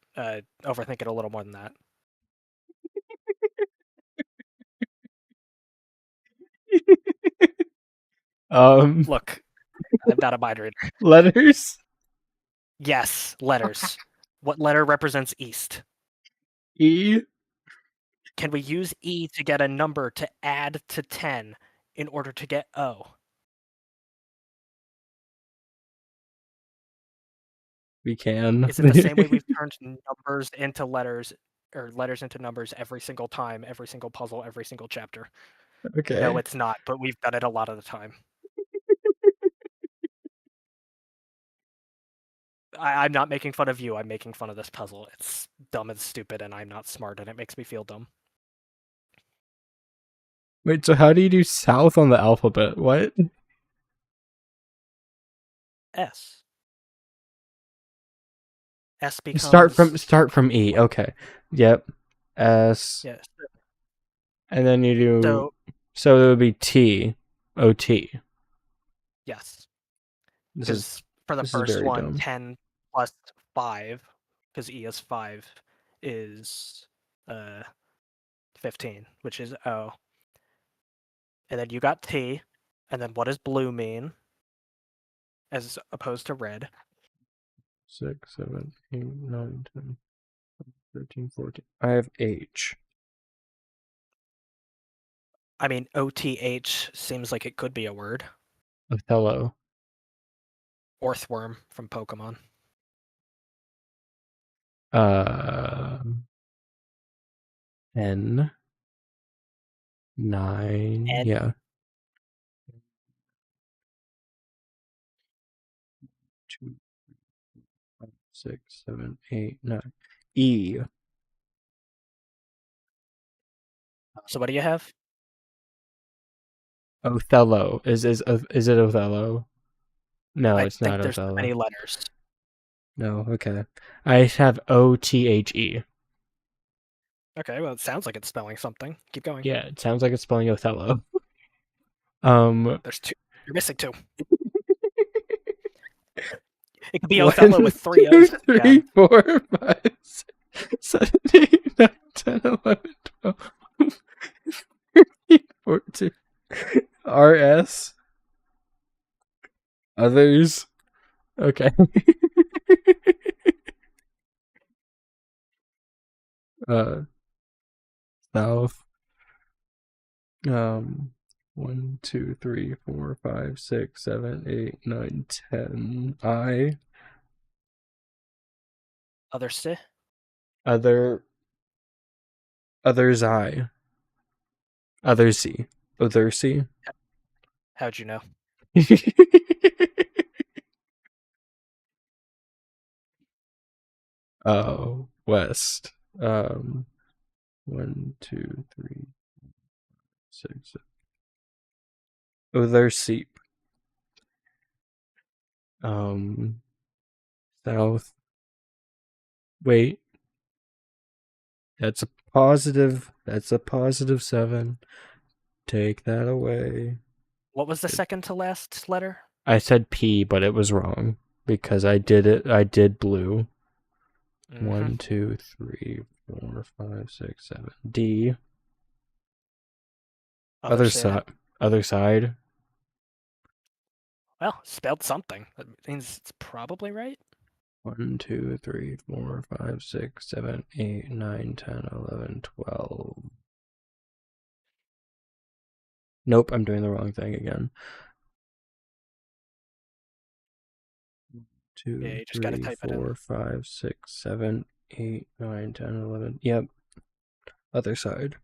Overthink it a little more than that. Look, I'm not a mind reader. Letters. Yes, letters. What letter represents east? E. Can we use E to get a number to add to 10 in order to get O? We can. Is it the same way we've turned numbers into letters, or letters into numbers every single time, every single puzzle, every single chapter? Okay. No, it's not, but we've done it a lot of the time. I'm not making fun of you, I'm making fun of this puzzle. It's dumb and stupid, and I'm not smart, and it makes me feel dumb. Wait, so how do you do south on the alphabet? What? S. S becomes... Start from E. Okay. Yep. S. Yes. And then you do. So it would be T. O T. Yes. This Because for the is first very one, dumb. 10 plus 5, because E is 5, is 15, which is O. And then you got T, and then what does blue mean as opposed to red? 6, 7, 8, 9, 10, 13, 14. I have H. I mean, OTH seems like it could be a word. Othello. Orthworm from Pokemon. N. 9. N. Yeah. 2, 5, 6, 7, 8, 9. E. So what do you have? Othello. Is it Othello? No, I it's think not there's too Othello. many letters. No, okay. I have OTHE. Okay, well, it sounds like it's spelling something. Keep going. Yeah, it sounds like it's spelling Othello. There's 2. You're missing 2. It could be 1, Othello with 3 2, O's. 3, 4, 5, 6, 7, 8, 9, 10, 11, 12, 13, 14. RS. Others. Okay. South. 1, 2, 3, 4, 5, 6, 7, 8, 9, 10. I. Other C? Others I. Others C. Others C. How'd you know? Oh, west. 1, 2, 3, 6. Others C. South. Wait. That's a positive. That's a positive 7. Take that away. What was the second to last letter? I said P, but it was wrong because I did it. I did blue. Mm-hmm. 1, 2, 3, 4, 5, 6, 7. D. Other side. Other side. Well, spelled something. That means it's probably right. 1, 2, 3, 4, 5, 6, 7, 8, 9, 10, 11, 12. Nope, I'm doing the wrong thing again. 2, Yeah, you just gotta 3, type it in. 4, 5, 6, 7, 8, 9, 10, 11. Yep. Other side.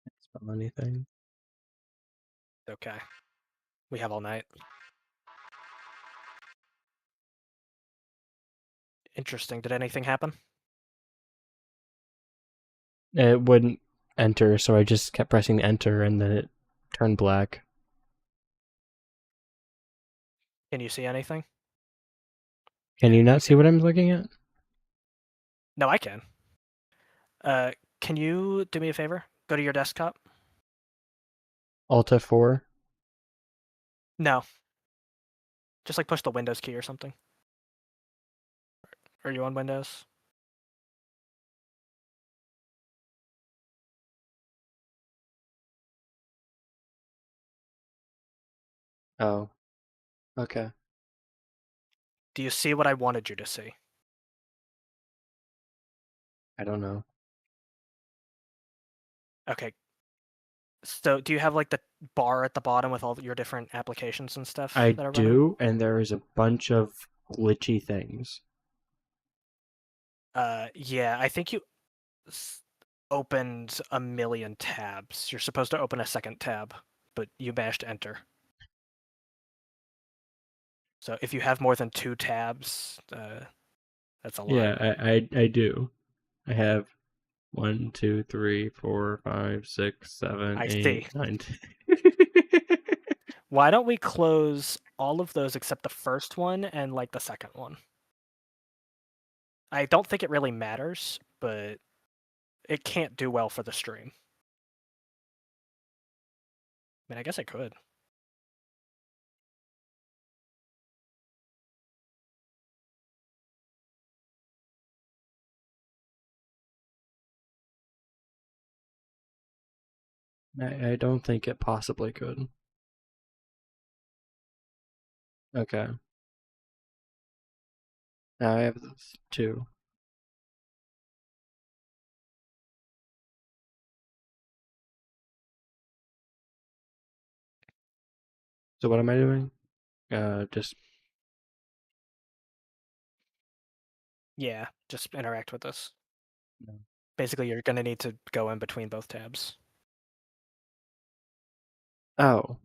Can't spell anything. Okay. We have all night. Interesting. Did anything happen? It wouldn't enter, so I just kept pressing enter and then it turned black. Can you see anything? Can Yeah, you not see can. what I'm looking at? No, I can. Can you do me a favor? Go to your desktop. Alt F4. No. Just like push the Windows key or something. Are you on Windows? Oh. Okay. Do you see what I wanted you to see? I don't know. Okay. So, do you have like the bar at the bottom with all your different applications and stuff I that are running? do, and there is a bunch of glitchy things. Yeah, I think you opened a million tabs. You're supposed to open a second tab, but you mashed enter. So if you have more than 2 tabs, that's a lot. Yeah, I do. I have 1, 2, 3, 4, 5, 6, 7, I 8, see. 9, 10. Why don't we close all of those except the first one and like the second one? I don't think it really matters, but it can't do well for the stream. I mean, I guess it could. I don't think it possibly could. Okay. Now I have this 2. So what am I doing? Just Yeah, just interact with this. no. Basically, you're going to need to go in between both tabs. Oh.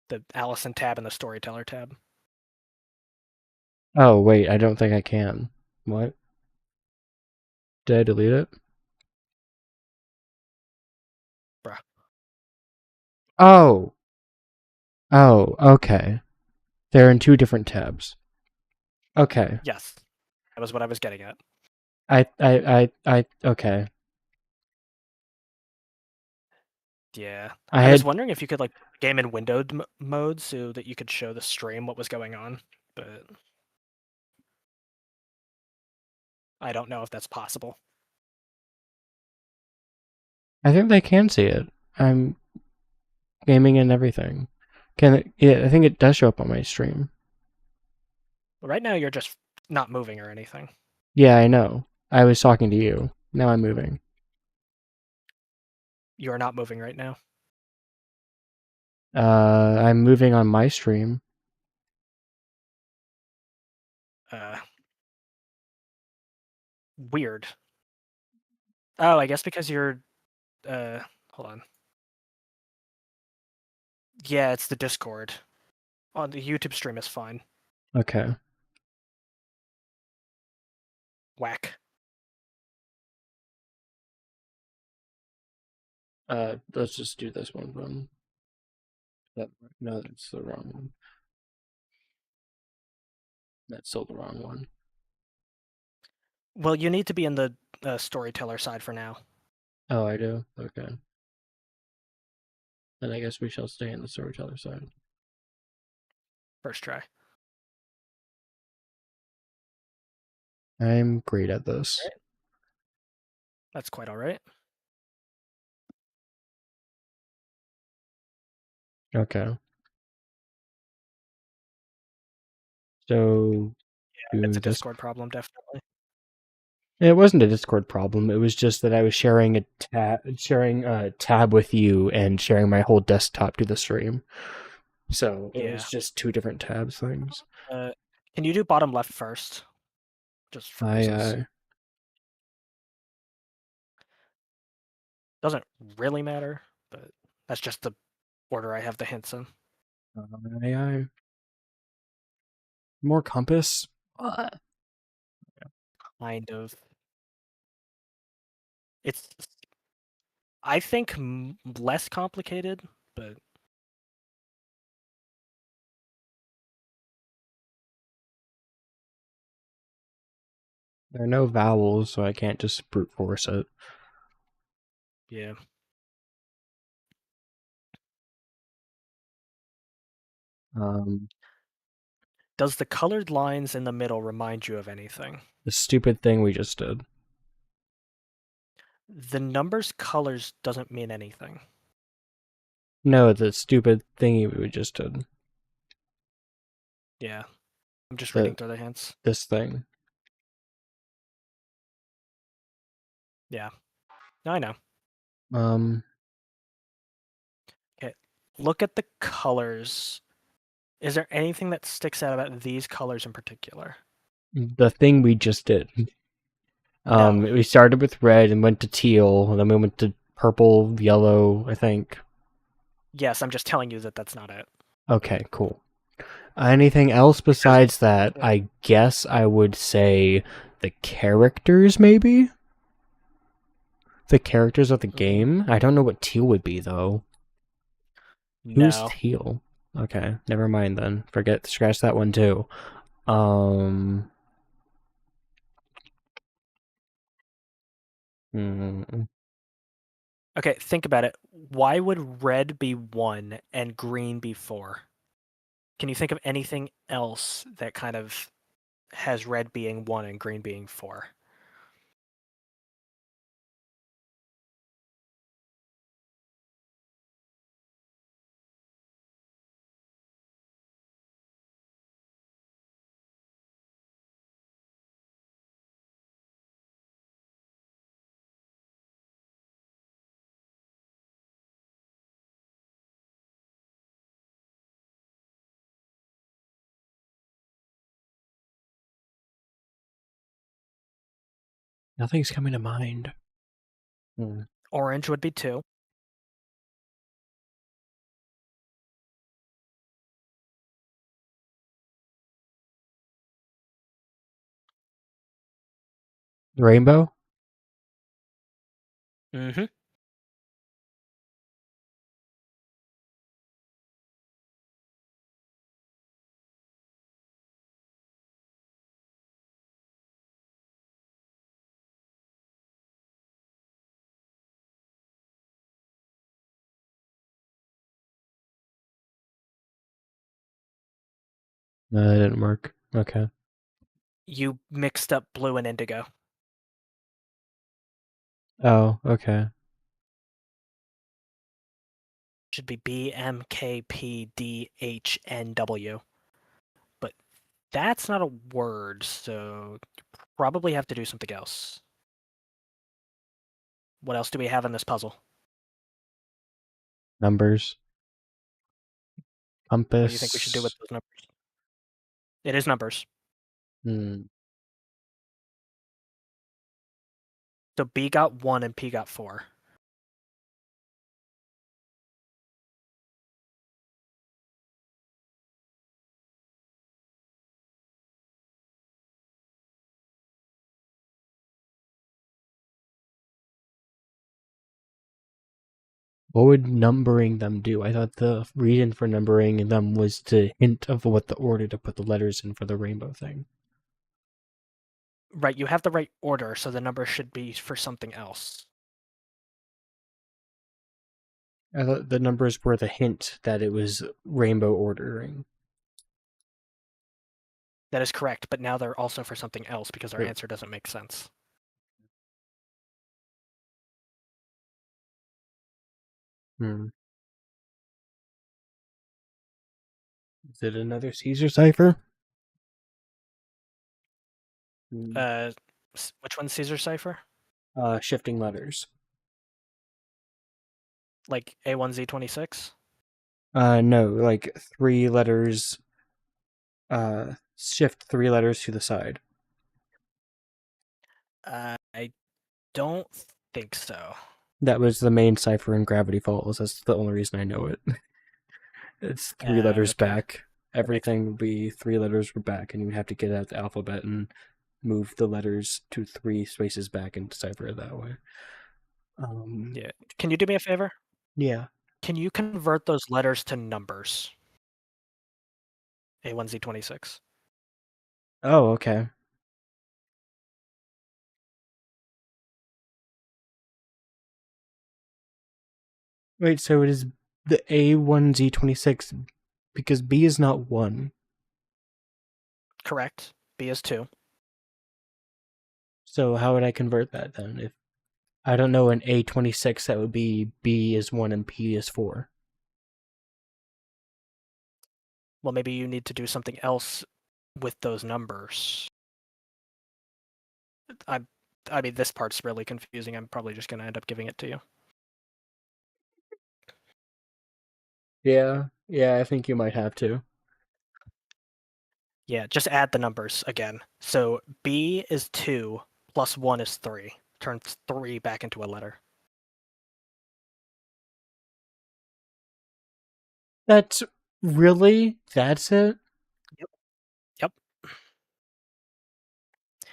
The Allison tab and the Storyteller tab. Oh, wait, I don't think I can. What? Did I delete it? Bruh. Oh. Oh, okay. They're in 2 different tabs. Okay. Yes, that was what I was getting at. Okay. Yeah, I I was had wondering if you could like game in windowed mode so that you could show the stream what was going on, but I don't know if that's possible. I think they can see it. I'm gaming and everything. Can it? Yeah, I think it does show up on my stream. But right now, you're just not moving or anything. Yeah, I know. I was talking to you. Now I'm moving. You are not moving right now. I'm moving on my stream. Weird. Oh, I guess because you're. Hold on. Yeah, it's the Discord. On the YouTube stream is fine. Okay. Whack. Let's just do this one from that. No, that's the wrong one. That's still the wrong one. Well, you need to be in the storyteller side for now. Oh, I do? Okay. Then I guess we shall stay in the storyteller side. First try. I'm great at this. Right. That's quite alright. Okay. So Yeah, it's a this. Discord problem, definitely. It wasn't a Discord problem. It was just that I was sharing a tab with you and sharing my whole desktop to the stream. So it was just two different tabs things. Can you do bottom left first? Just for reasons. Doesn't really matter, but that's just the order I have the hints in. More compass? Kind of. It's, I think, less complicated, but There are no vowels, so I can't just brute force it. yeah. Does the colored lines in the middle remind you of anything? The stupid thing we just did. The numbers colors doesn't mean anything. No, the stupid thingy we just did. Yeah. I'm just reading through the hints. This thing. Yeah. I know. Okay. Look at the colors. Is there anything that sticks out about these colors in particular? The thing we just did. No. We started with red and went to teal, and then we went to purple, yellow, I think. Yes, I'm just telling you that that's not it. Okay, cool. Anything else besides that? Yeah. I guess I would say the characters, maybe? The characters of the game? I don't know what teal would be, though. No. Who's teal? Okay, never mind then. Scratch that one, too. Okay, think about it. Why would red be 1 and green be 4? Can you think of anything else that kind of has red being 1 and green being 4? Nothing's coming to mind. Orange would be 2. Rainbow? Mm-hmm. No, that didn't work. Okay. You mixed up blue and indigo. Oh, okay. Should be BMKPDHNW. But that's not a word, so you probably have to do something else. What else do we have in this puzzle? Numbers. Compass. What do you think we should do with those numbers? It is numbers. So B got 1 and P got 4. What would numbering them do? I thought the reason for numbering them was to hint of what the order to put the letters in for the rainbow thing. Right, you have the right order, so the number should be for something else. I thought the numbers were the hint that it was rainbow ordering. That is correct, but now they're also for something else because our Yep. answer doesn't make sense. Hmm. Is it another Caesar cipher? Which one's Caesar cipher? Shifting letters. Like A1Z26? No, like 3 letters. Shift 3 letters to the side. I don't think so. That was the main cipher in Gravity Falls. That's the only reason I know it. It's 3 letters Okay. back. Everything would be 3 letters back, and you would have to get out the alphabet and move the letters to 3 spaces back and decipher it that way. Yeah. Can you do me a favor? Yeah. Can you convert those letters to numbers? A1Z26. Oh, okay. Wait, so it is the A1Z26 because B is not 1. Correct. B is 2. So how would I convert that then? If I don't know an A26, that would be B is 1 and P is 4. Well, maybe you need to do something else with those numbers. I mean, this part's really confusing. I'm probably just going to end up giving it to you. Yeah, I think you might have to. Yeah, just add the numbers again. So B is 2 plus 1 is 3. Turns 3 back into a letter. That's it? Yep.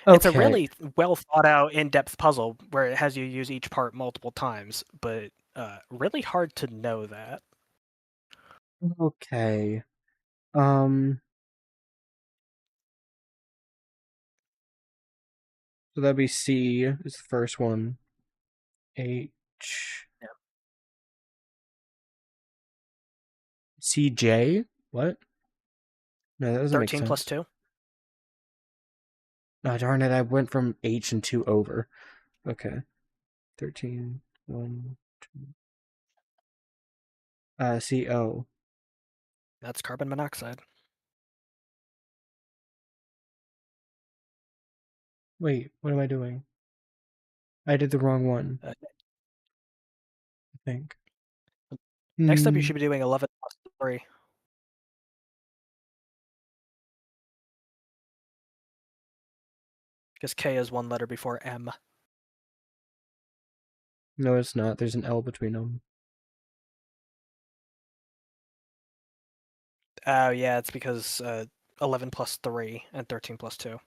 It's a Okay. really well thought out, in-depth puzzle where it has you use each part multiple times, but really hard to know that. Okay. So that'd be C is the first one. H. Yeah. CJ? What? No, that doesn't make 13 plus sense. 2? Oh, darn it, I went from H and 2 over. Okay. 13, 1, 2. CO. That's carbon monoxide. Wait, what am I doing? I did the wrong one, I think. Next up, you should be doing 11 plus 3. Because K is one letter before M. No, it's not. There's an L between them. Oh, yeah, it's because 11 plus 3 and 13 plus 2.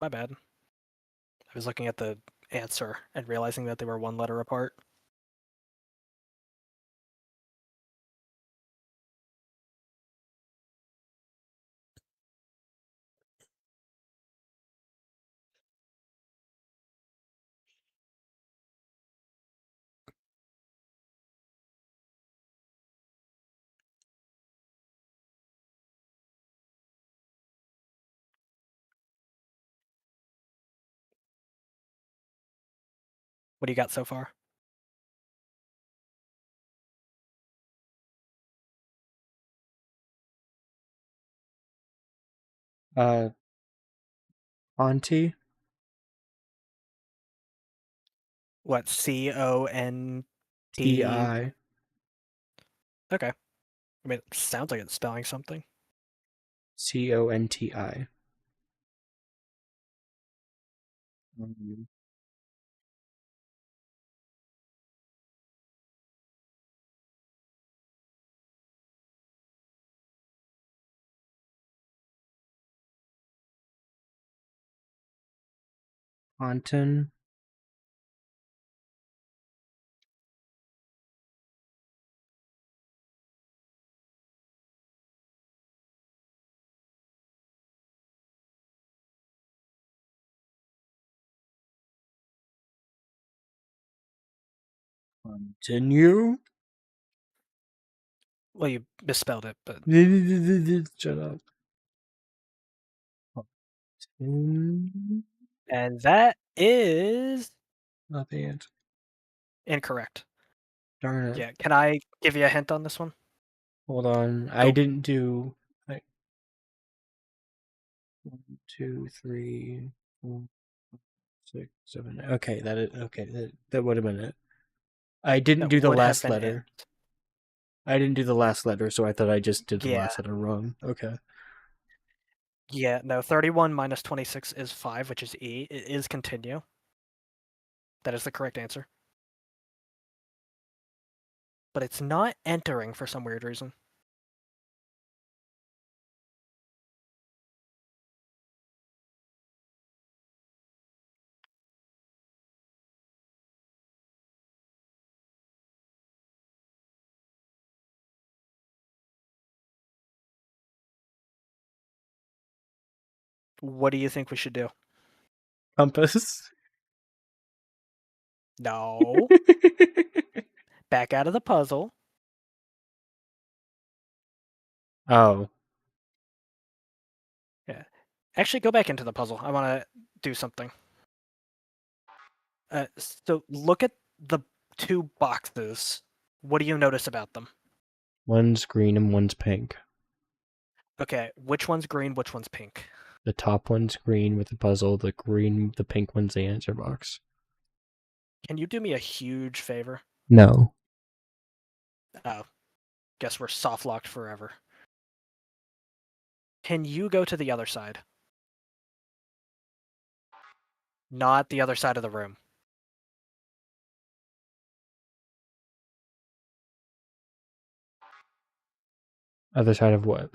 My bad. I was looking at the answer and realizing that they were one letter apart. What do you got so far? Auntie? What, CONT? TI. Okay. I mean, it sounds like it's spelling something. CONTI. Anton. Continue. Well, you misspelled it, but Shut up. and that is Not the answer. incorrect. Darn it. Yeah, can I give you a hint on this one? Hold on. I didn't do. 1, 2, 3, 4, 6, 7. Okay, that would have been it. I didn't That do the would have last been letter. it. I didn't do the last letter, so I thought I just did the Yeah. last letter wrong. Okay. Yeah, no, 31 minus 26 is 5, which is E. It is continue. That is the correct answer. But it's not entering for some weird reason. What do you think we should do? Compass. No. Back out of the puzzle. Oh. Yeah. Actually, go back into the puzzle. I want to do something. So look at the two boxes. What do you notice about them? One's green and one's pink. Okay, which one's green, which one's pink? The top one's green with the puzzle. The pink one's the answer box. Can you do me a huge favor? No. Oh, guess we're soft locked forever. Can you go to the other side? Not the other side of the room. Other side of what?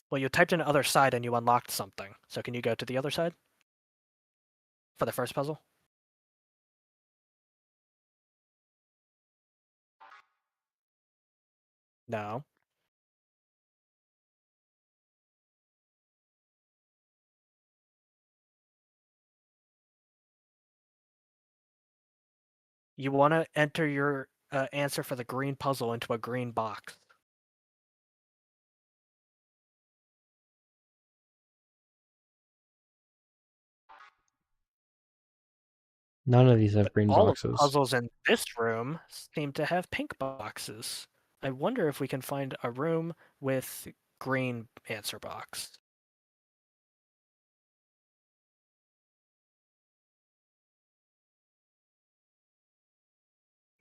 Well, you typed in other side and you unlocked something. So can you go to the other side? For the first puzzle? No. You want to enter your answer for the green puzzle into a green box. None of these have But green all of the boxes. puzzles in this room seem to have pink boxes. I wonder if we can find a room with green answer box.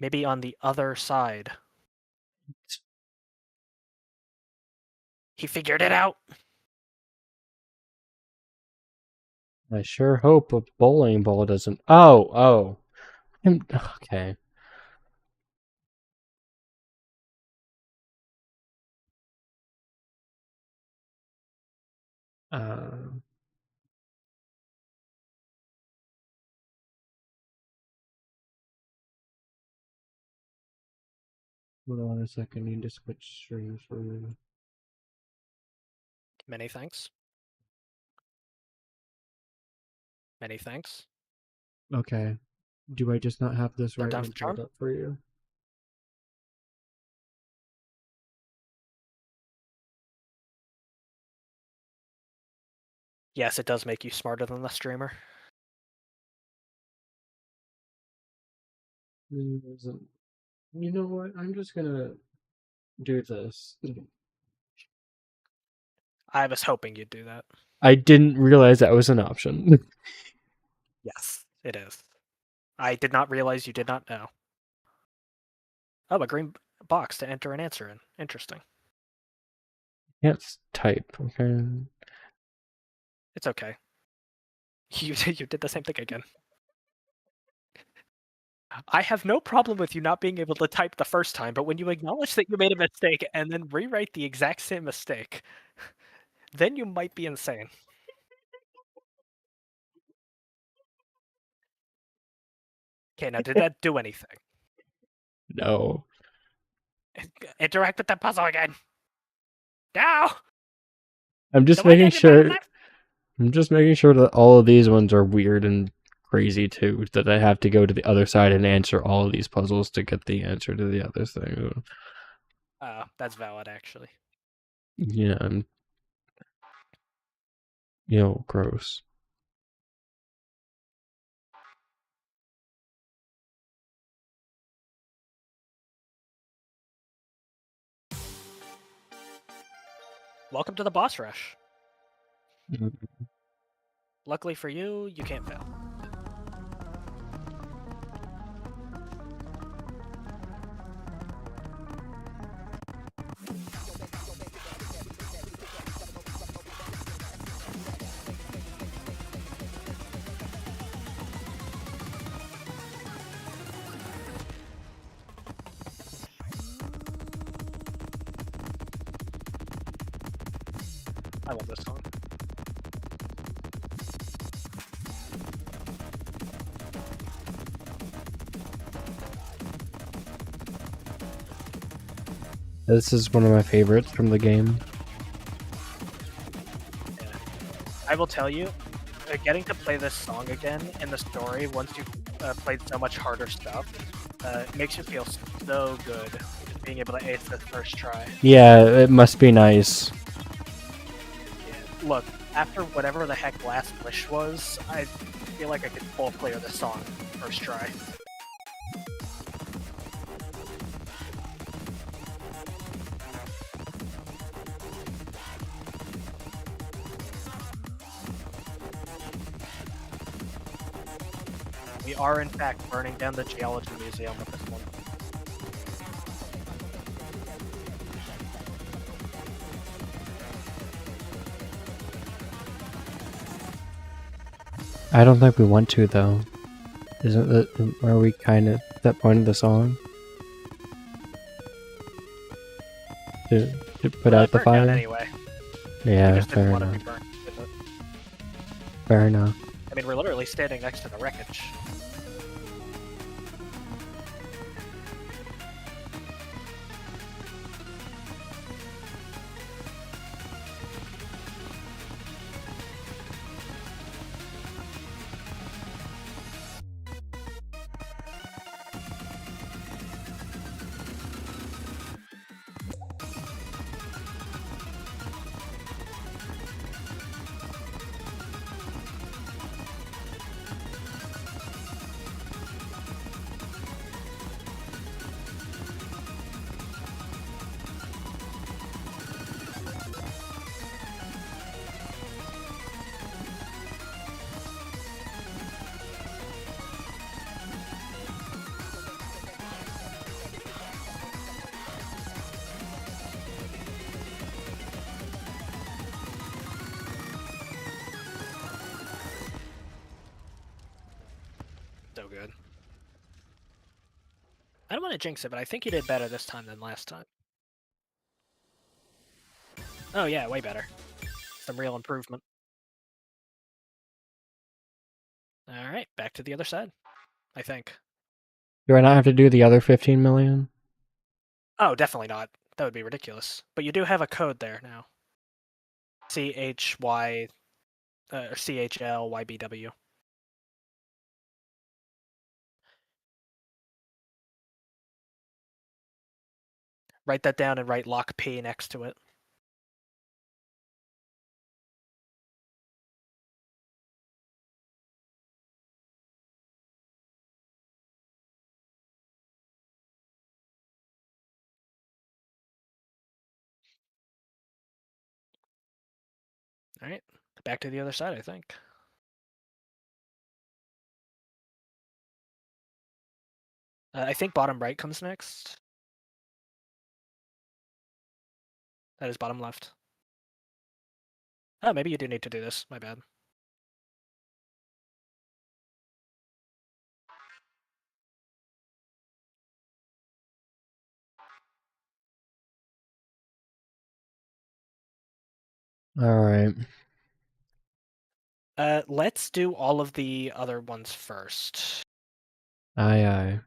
Maybe on the other side. He figured it out! I sure hope a bowling ball doesn't. Oh. Okay. Hold on a second. I need to switch streams for you. Many thanks. Many thanks. Okay. Do I just not have this Third right time's one the charm? pulled up for you? Yes, it does make you smarter than the streamer. You know what? I'm just gonna do this. I was hoping you'd do that. I didn't realize that was an option. Yes, it is. I did not realize you did not know. Oh, a green box to enter an answer in. Interesting. Can't type, okay? It's okay. You did the same thing again. I have no problem with you not being able to type the first time, but when you acknowledge that you made a mistake and then rewrite the exact same mistake, then you might be insane. Okay, now did that do anything? No. Interact with that puzzle again. Now! I'm just making sure. I'm just making sure that all of these ones are weird and crazy too, that I have to go to the other side and answer all of these puzzles to get the answer to the other thing. That's valid, actually. Yeah, and gross. Welcome to the boss rush. Mm. Luckily for you, you can't fail. I love this song. This is one of my favorites from the game. Yeah. I will tell you, getting to play this song again in the story once you've played so much harder stuff, it makes you feel so good being able to ace the first try. Yeah, it must be nice. Yeah. Look, after whatever the heck last wish was, I feel like I could full clear this song first try. We are, in fact, burning down the Geology Museum with this one. I don't think we want to, though. Are we kind of at that point of the song? To put out the Burnt down fire? anyway. Yeah, Just didn't fair want to enough. be burnt with it. Fair enough. I mean, we're literally standing next to the wreckage. So good. I don't want to jinx it, but I think you did better this time than last time. Oh yeah, way better. Some real improvement. Alright, back to the other side. I think. Do I not have to do the other 15 million? Oh, definitely not. That would be ridiculous. But you do have a code there now. CHY... or CHLYBW. Write that down and write lock P next to it. Alright, back to the other side, I think. I think bottom right comes next. That is bottom left. Oh, maybe you do need to do this. My bad. Alright. Let's do all of the other ones first. Aye, aye.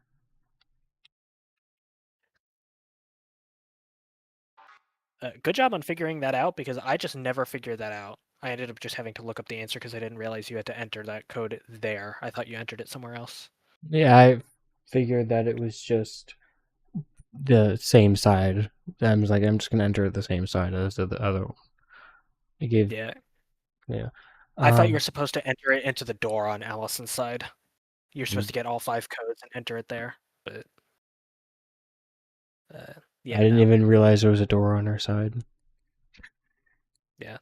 Good job on figuring that out, because I just never figured that out. I ended up just having to look up the answer because I didn't realize you had to enter that code there. I thought you entered it somewhere else. Yeah, I figured that it was just the same side. I was like, I'm just gonna enter the same side as the other one. It gave Yeah. yeah. I thought you were supposed to enter it into the door on Allison's side. You're supposed to get all 5 codes and enter it there, but yeah, I didn't no. even realize there was a door on our side. Yeah.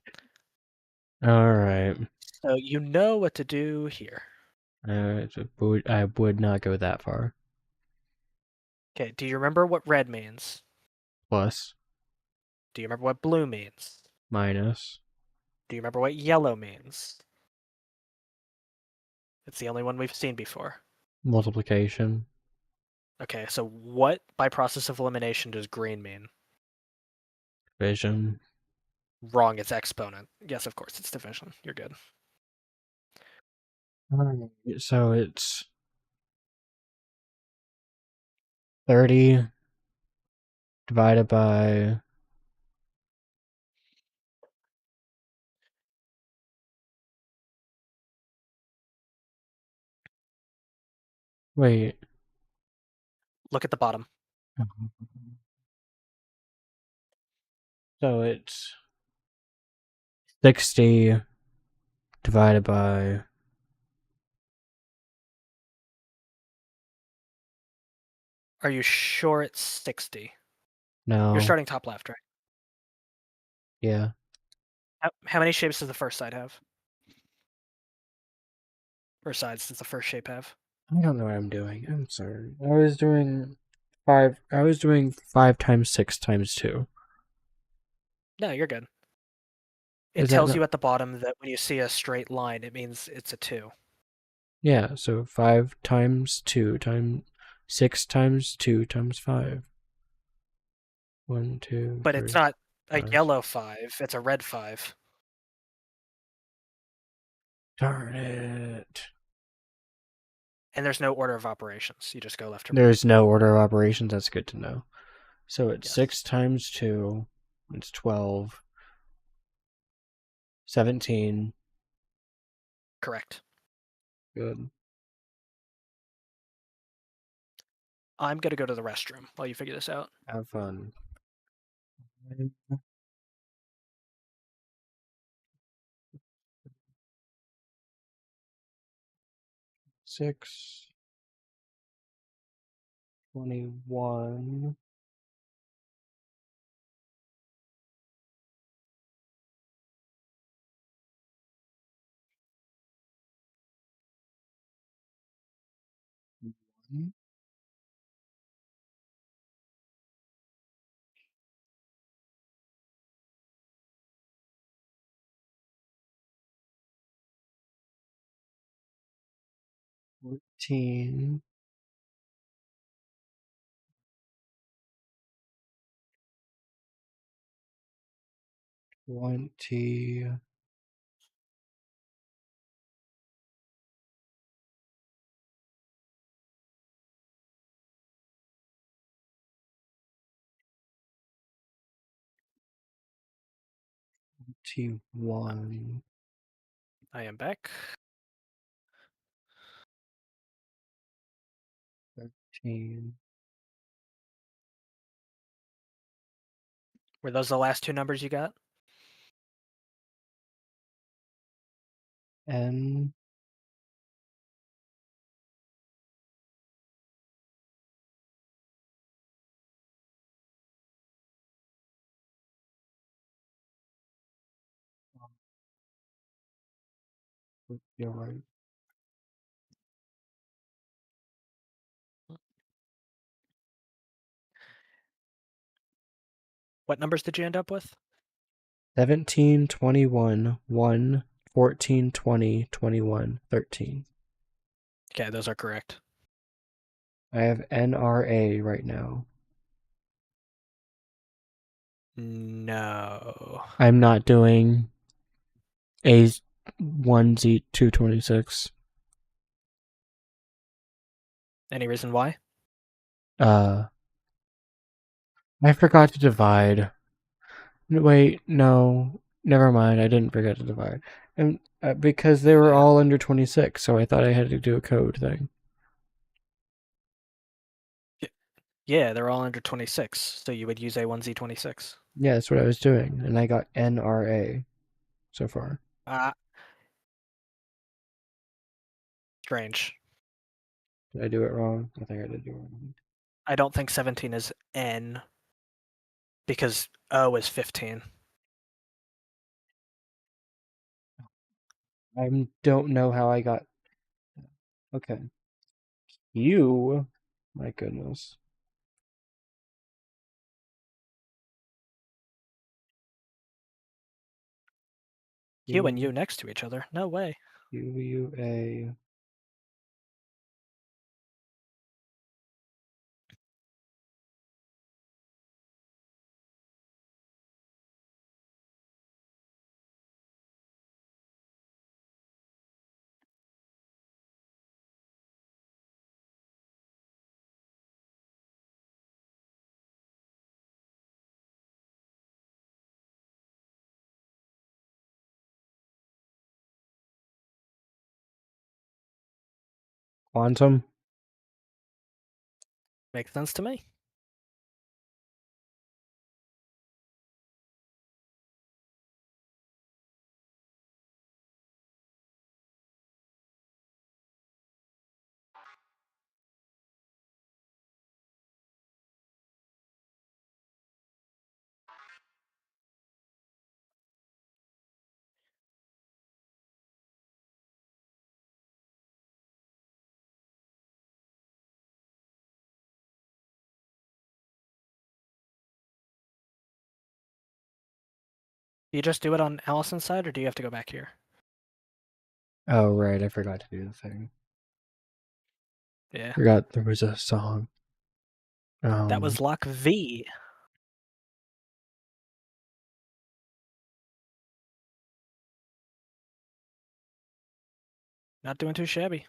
All right. So you know what to do here. I would not go that far. Okay, do you remember what red means? Plus, Do you remember what blue means? minus, Do you remember what yellow means? It's the only one we've seen before. multiplication, Okay, so what by process of elimination does green mean? division. Wrong, it's exponent. Yes, of course, it's division. You're good. So it's 30 divided by wait. Look at the bottom. So it's 60 divided by Are you sure it's 60? no. You're starting top left, right? Yeah. How many shapes does the first side have? Or sides does the first shape have? I don't know what I'm doing. I'm sorry. I was doing 5 times 6 times 2. No, you're good. It Is that tells not- you at the bottom that when you see a straight line, it means it's a 2. Yeah, so 5 times 2 times 6 times 2 times 5. 1, 2, But 3. it's not a 5. yellow 5, it's a red 5. Darn it. And there's no order of operations. You just go left or right. There's no order of operations. That's good to know. So it's Yes. 6 times 2. It's 12. 17. Correct. Good. I'm going to go to the restroom while you figure this out. Have fun. 6. 21. Mm. 14. 20. 21. I am back. 13. Were those the last 2 numbers you got? N. You're right. What numbers did you end up with? 17, 21, 1, 14, 20, 21, 13. Okay, those are correct. I have NRA right now. No. I'm not doing A1Z 226. Any reason why? I forgot to divide. Wait, no. Never mind, I didn't forget to divide. And because they were all under 26, so I thought I had to do a code thing. Yeah, they're all under 26, so you would use A1Z26. Yeah, that's what I was doing, and I got NRA so far. Strange. Did I do it wrong? I think I did do it wrong. I don't think 17 is N, because O is 15. I don't know how I got... Okay. You... My goodness. Q and U next to each other? No way. UUA... Quantum? Makes sense to me. Do you just do it on Allison's side, or do you have to go back here? Oh, right, I forgot to do the thing. Yeah. Forgot there was a song. That was lock V. Not doing too shabby.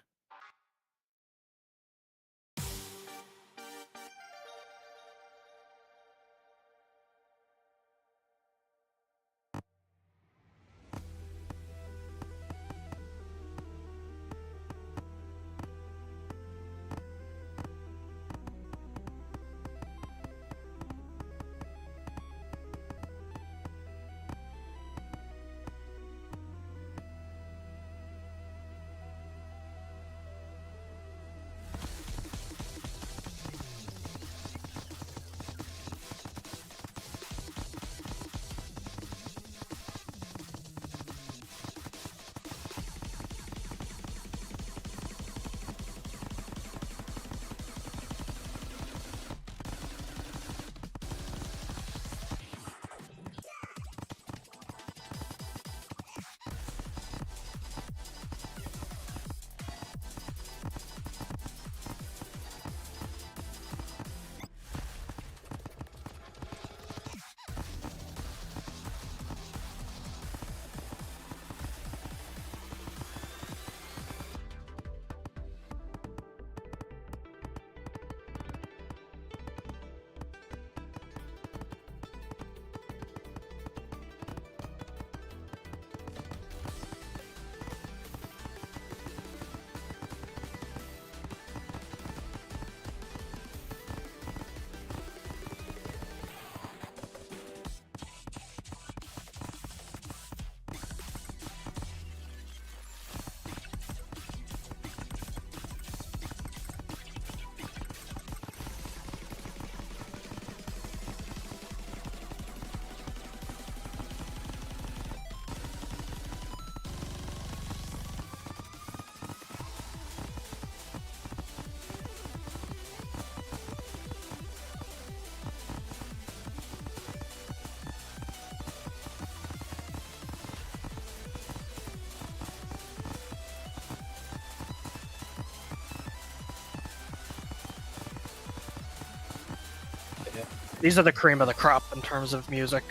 These are the cream of the crop in terms of music,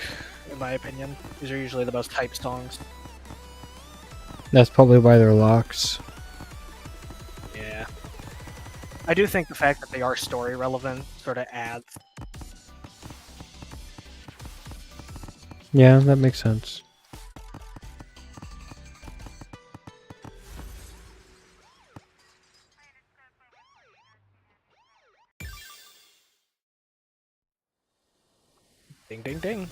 in my opinion. These are usually the most hype songs. That's probably why they're locks. Yeah. I do think the fact that they are story relevant sort of adds. Yeah, that makes sense. Ding, ding, ding.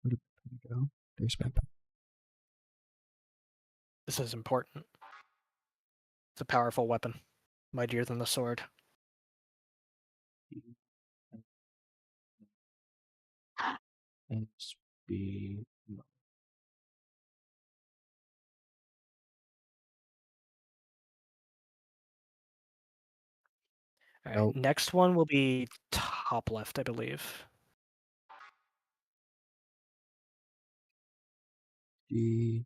Where did it go? There's my pen. This is important. It's a powerful weapon, mightier than the sword. SB. All right, Nope. next one will be top left, I believe. D.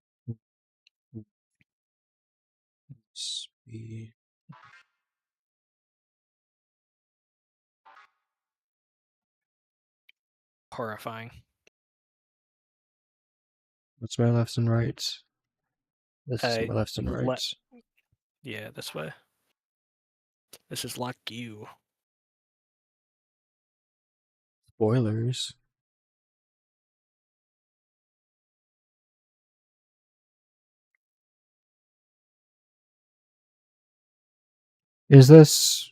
SB. Horrifying. What's my lefts and rights? This is my lefts and Le- rights. Yeah, this way. This is like you. Spoilers. Is this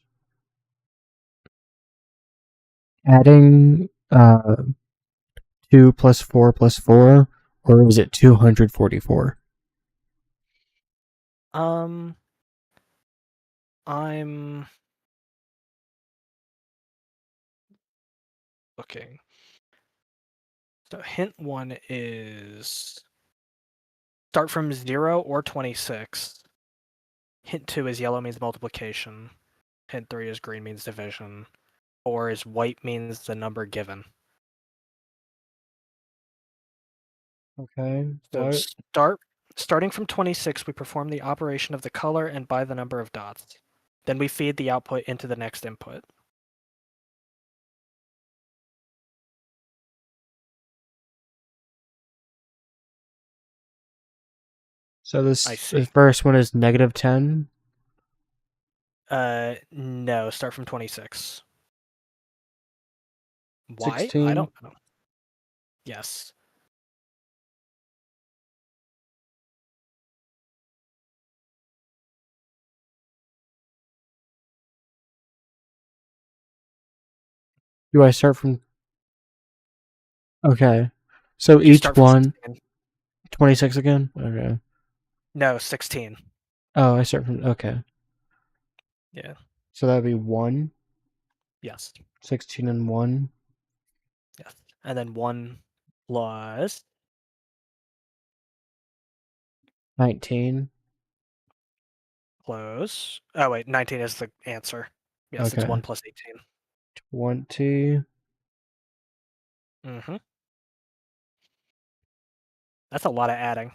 adding 2 plus 4 plus 4, or is it 244? I'm looking. So hint 1 is start from 0 or 26. Hint 2 is yellow means multiplication. Hint 3 is green means division. 4 is white means the number given. Okay. So starting from 26, we perform the operation of the color and by the number of dots. Then we feed the output into the next input. So I this see. first one is -10. No, start from 26. Why? 16. I don't know. Yes. Do I start from? Okay. So You each start from one 16. 26 again. Okay. No, 16. Oh, I start from. Okay. Yeah. So that'd be 1, Yes. 16, and 1. Yes. And then 1 plus 19. close. Oh wait, 19 is the answer. Yes, it's Okay. 1 plus 18. 20. Mm-hmm. That's a lot of adding.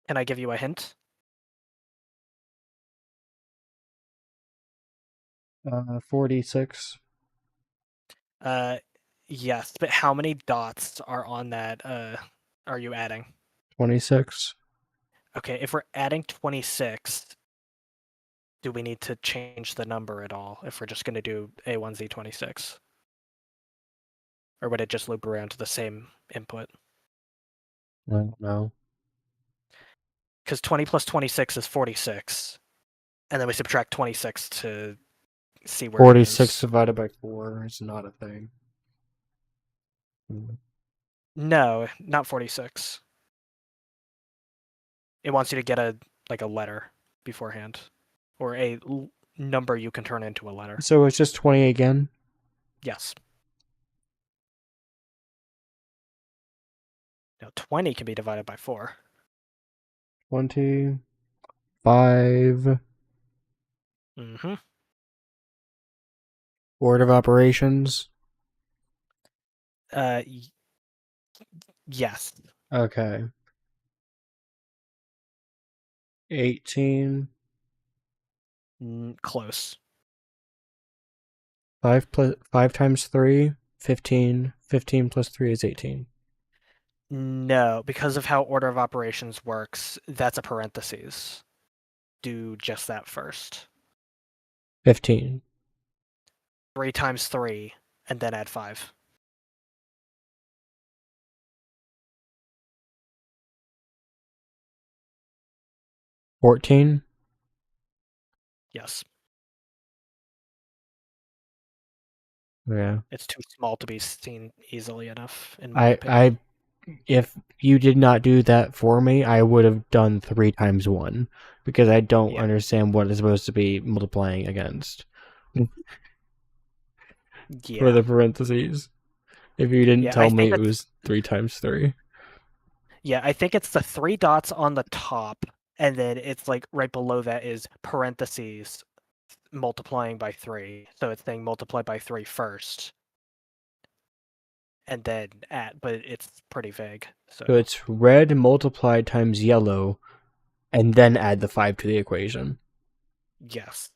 Can I give you a hint? 46. Yes, but how many dots are on that are you adding? 26. Okay, if we're adding 26, do we need to change the number at all if we're just going to do A1Z26? Or would it just loop around to the same input? I don't know. Because 20 plus 26 is 46. And then we subtract 26 to see where it 46 is. divided by 4 is not a thing. No, not 46. It wants you to get a letter beforehand. Or a number you can turn into a letter. So it's just 20 again? Yes. Now 20 can be divided by 4. 20. 5. Mm-hmm. Board of operations. Uh, yes. Okay. 18. Close. 5 times 3, 15. 15 plus 3 is 18. No, because of how order of operations works, that's a parentheses. Do just that first. 15. 3 times 3, and then add 5. 14? Yes. Yeah. It's too small to be seen easily enough, in my opinion. If you did not do that for me, I would have done 3 times 1 because I don't Yeah. understand what it's supposed to be multiplying against Yeah. for the parentheses. If you didn't Yeah, tell I me think it was 3 times 3. Yeah, I think it's the 3 dots on the top, and then it's like right below that is parentheses multiplying by 3. So it's saying multiply by 3 first, and then add, but it's pretty vague. So So it's red multiplied times yellow, and then add the 5 to the equation. yes.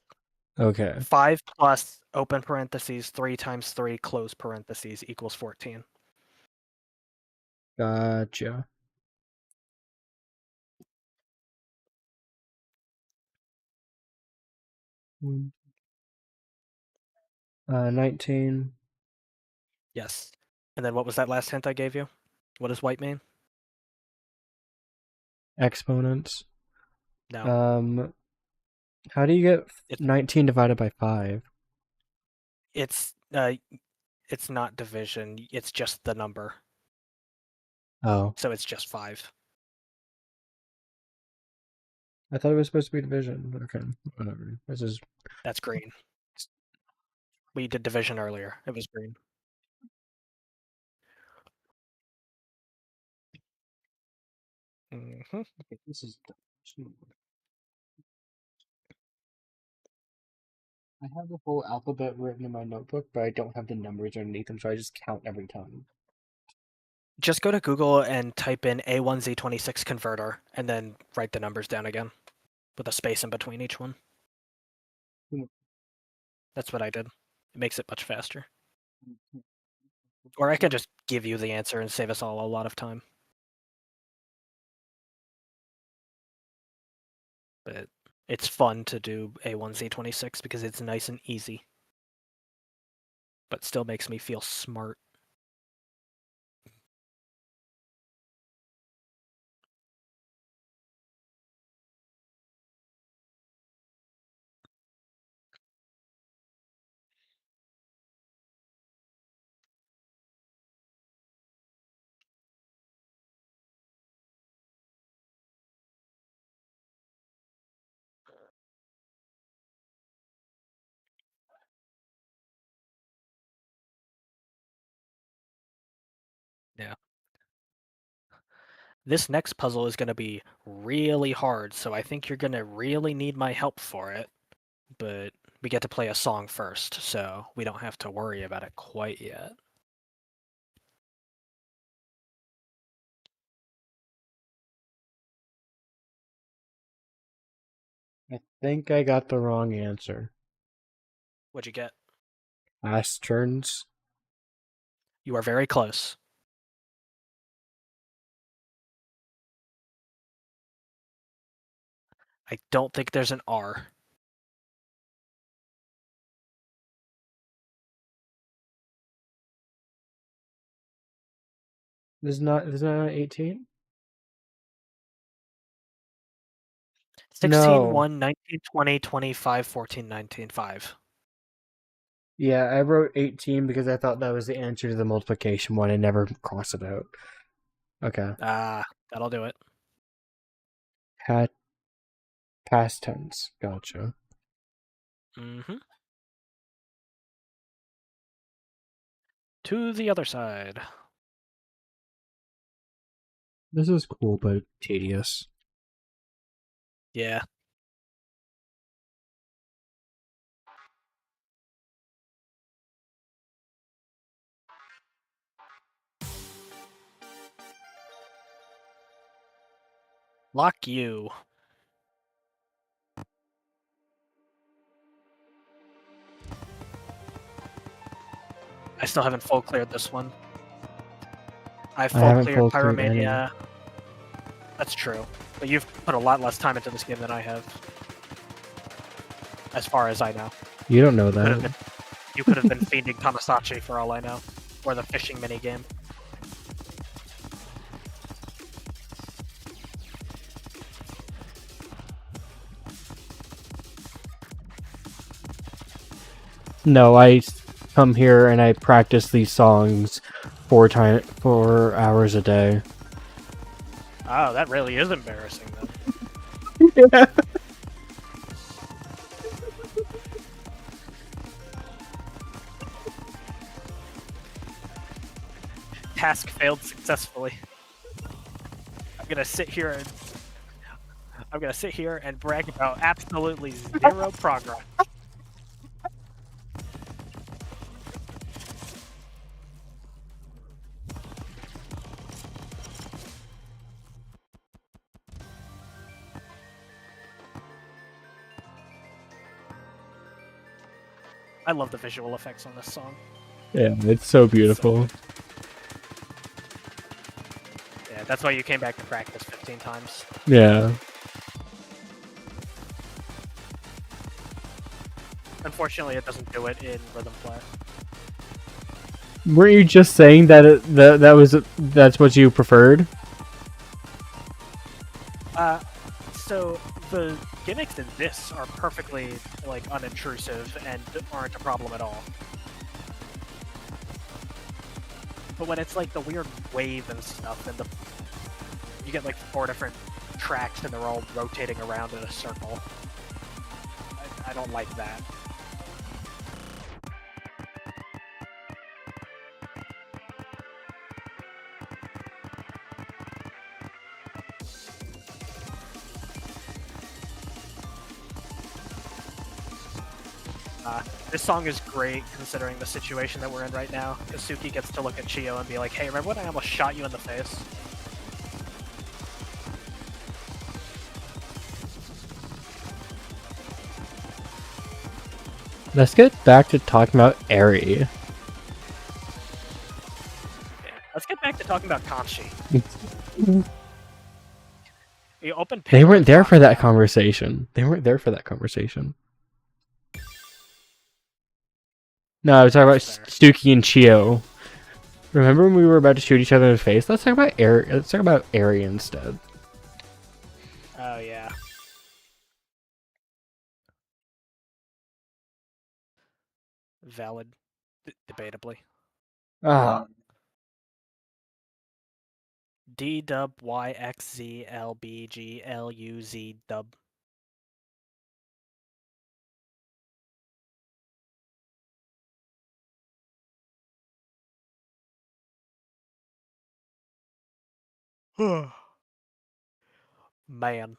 Okay. 5 plus open parentheses 3 times 3 close parentheses equals 14. Gotcha. Mm. 19. Yes. And then what was that last hint I gave you? What does white mean? Exponents. No. How do you get It's 19 divided by 5? it's not division, it's just the number. Oh, So it's just 5. I thought it was supposed to be division. Okay, whatever. This is That's green. We did division earlier. It was green. Mm-hmm. this is. I have the whole alphabet written in my notebook, but I don't have the numbers underneath them, so I just count every time. Just go to Google and type in A1Z26 converter, and then write the numbers down again, with a space in between each one. That's what I did. It makes it much faster. Or I can just give you the answer and save us all a lot of time. But it's fun to do A1Z26 because it's nice and easy. But still makes me feel smart. Yeah. This next puzzle is going to be really hard, so I think you're going to really need my help for it. But we get to play a song first, so we don't have to worry about it quite yet. I think I got the wrong answer. What'd you get? Last turns. You are very close. I don't think there's an R. There's not 18? 16, No. 1, 19, 20, 25, 14, 19, 5. Yeah, I wrote 18 because I thought that was the answer to the multiplication one. I never crossed it out. Okay. Ah, that'll do it. Past tense. Gotcha. Mm-hmm. To the other side. This is cool, but tedious. Yeah. Lock you. I still haven't full cleared this one. I've I full haven't cleared full cleared any. Pyromania. That's true. But you've put a lot less time into this game than I have. As far as I know. You don't know that. You could have been fiending Kamasachi for all I know. Or the fishing minigame. No, I come here and I practice these songs 4 hours a day. Oh, that really is embarrassing then. Yeah. Task failed successfully. I'm gonna sit here and brag about absolutely zero progress. I love the visual effects on this song. Yeah, it's so beautiful. Yeah, that's why you came back to practice 15 times. Yeah. Unfortunately, it doesn't do it in rhythm play. Weren't you just saying that that's what you preferred? So the gimmicks in this are perfectly like unintrusive and aren't a problem at all. But when it's like the weird wave and stuff, and you get like 4 different tracks and they're all rotating around in a circle, I don't like that. This song is great considering the situation that we're in right now. Suki gets to look at Chio and be like, hey, remember when I almost shot you in the face? Let's get back to talking about Eri. Yeah. Let's get back to talking about Kanshi. You open They weren't there for that conversation. They weren't there for that conversation. No, I was talking about Stuki and Chio. Remember when we were about to shoot each other in the face? Let's talk about Eri. Let's talk about Eri instead. Oh yeah. Valid, debatably. Ah. D dub Y X Z L B G L U Z dub. Man.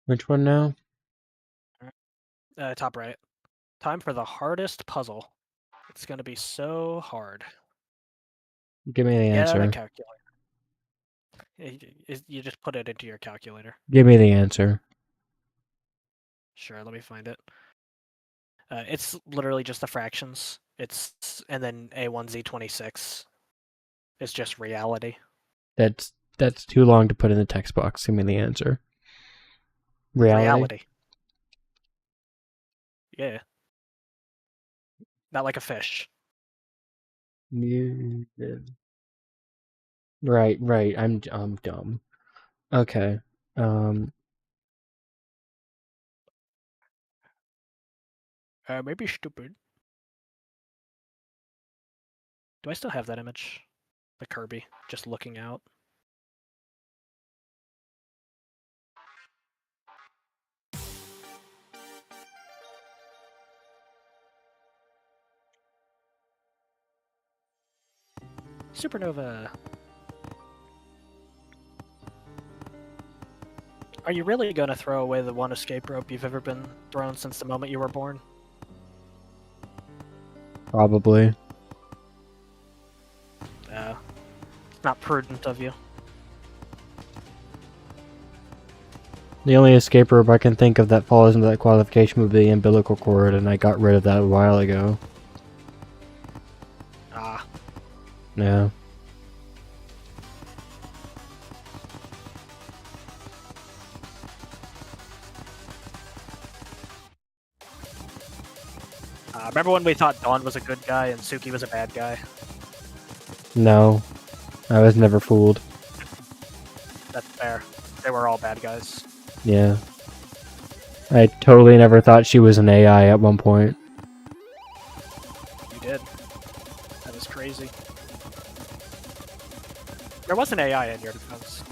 Which one now? Top right. Time for the hardest puzzle. It's gonna be so hard. Give me the Get out a answer. calculator. You just put it into your calculator. Give me the answer. Sure, let me find it. It's literally just the fractions. And then A1Z26. It's just reality. That's too long to put in the text box. Give me the answer. Reality? Yeah. Not like a fish. Right. I'm dumb. Okay. Maybe stupid. Do I still have that image? The Kirby, just looking out. Supernova. Are you really going to throw away the one escape rope you've ever been thrown since the moment you were born? Probably. Not prudent of you. The only escape rope I can think of that falls into that qualification would be the umbilical cord, and I got rid of that a while ago. Ah. Yeah. Remember when we thought Dawn was a good guy and Suki was a bad guy? No. I was never fooled. That's fair. They were all bad guys. Yeah. I totally never thought she was an AI at one point. You did. That is crazy. There was an AI in your defense.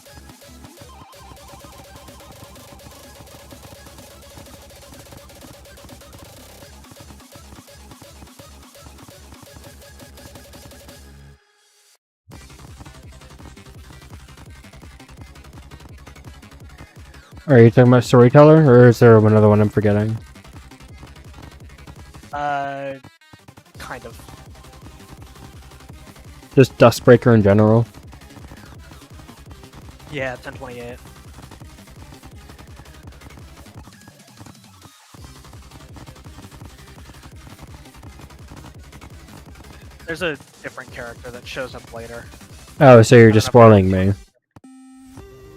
Are you talking about Storyteller, or is there another one I'm forgetting? Kind of. Just Dustbreaker in general? Yeah, 1028. There's a different character that shows up later. Oh, so you're just spoiling me.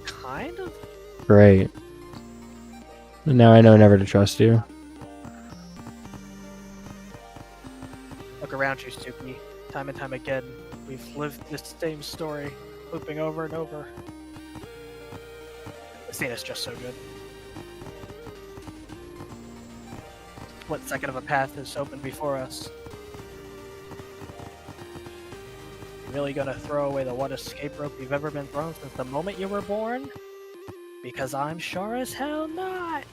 Kind of? Great. Now I know never to trust you. Look around you, Suki. Time and time again, we've lived this same story, looping over and over. The scene is just so good. What second of a path is open before us? You really gonna throw away the one escape rope you've ever been thrown since the moment you were born? Because I'm sure as hell not!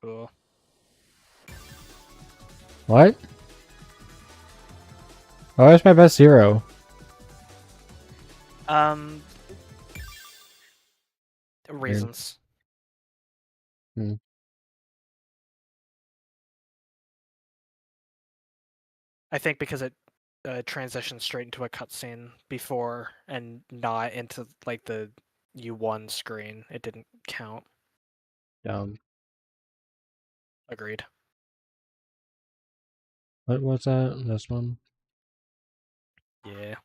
Cool. What? Oh, that's my best zero. Reasons. Hmm. I think because it transitions straight into a cutscene before and not into like the U1 screen. It didn't count. Dumb. Agreed. What was that? This one? Yeah.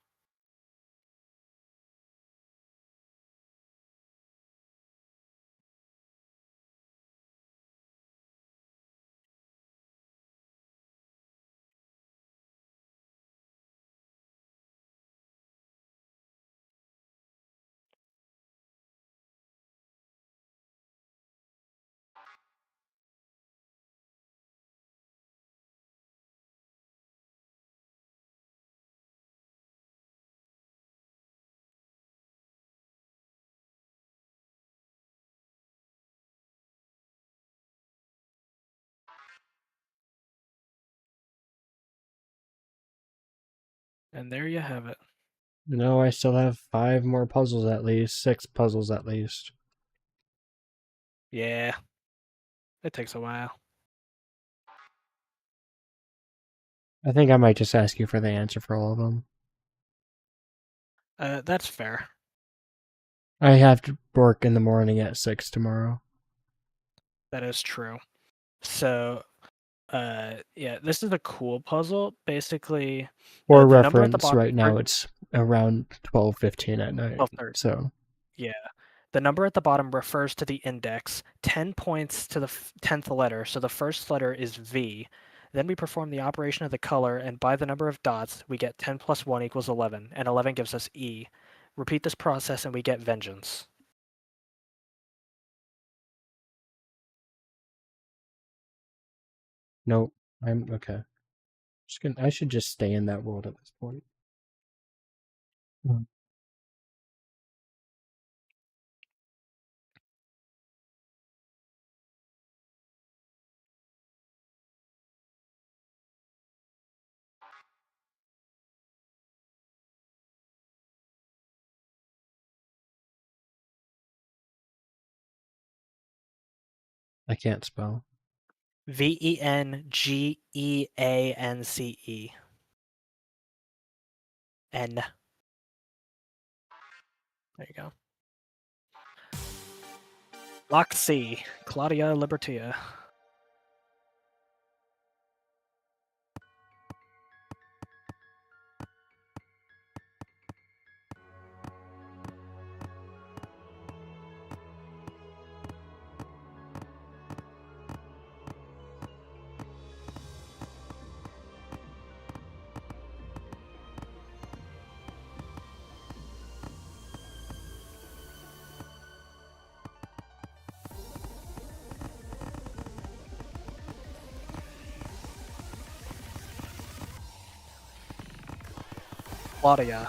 And there you have it. No, I still have 5 more puzzles at least. 6 puzzles at least. Yeah. It takes a while. I think I might just ask you for the answer for all of them. That's fair. I have to work in the morning at 6 tomorrow. That is true. So Yeah, this is a cool puzzle. Basically, For the number at the reference, bottom. right now it's around 12:15 at night. 12:30. So Yeah. The number at the bottom refers to the index, 10 points to the 10th letter, so the first letter is V. Then we perform the operation of the color, and by the number of dots, we get 10 plus 1 equals 11, and 11 gives us E. Repeat this process, and we get vengeance. nope. I'm okay. I should just stay in that world at this point. I can't spell. Vengeance. N. There you go. Lock C. Claudia Libertia. Claudia.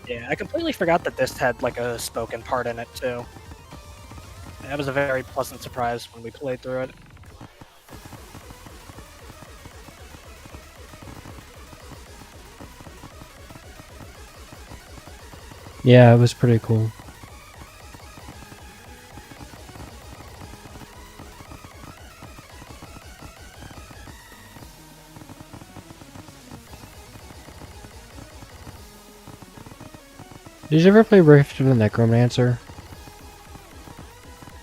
Yeah, I completely forgot that this had like a spoken part in it too. That was a very pleasant surprise when we played through it. Yeah, it was pretty cool. Did you ever play Rift of the Necromancer?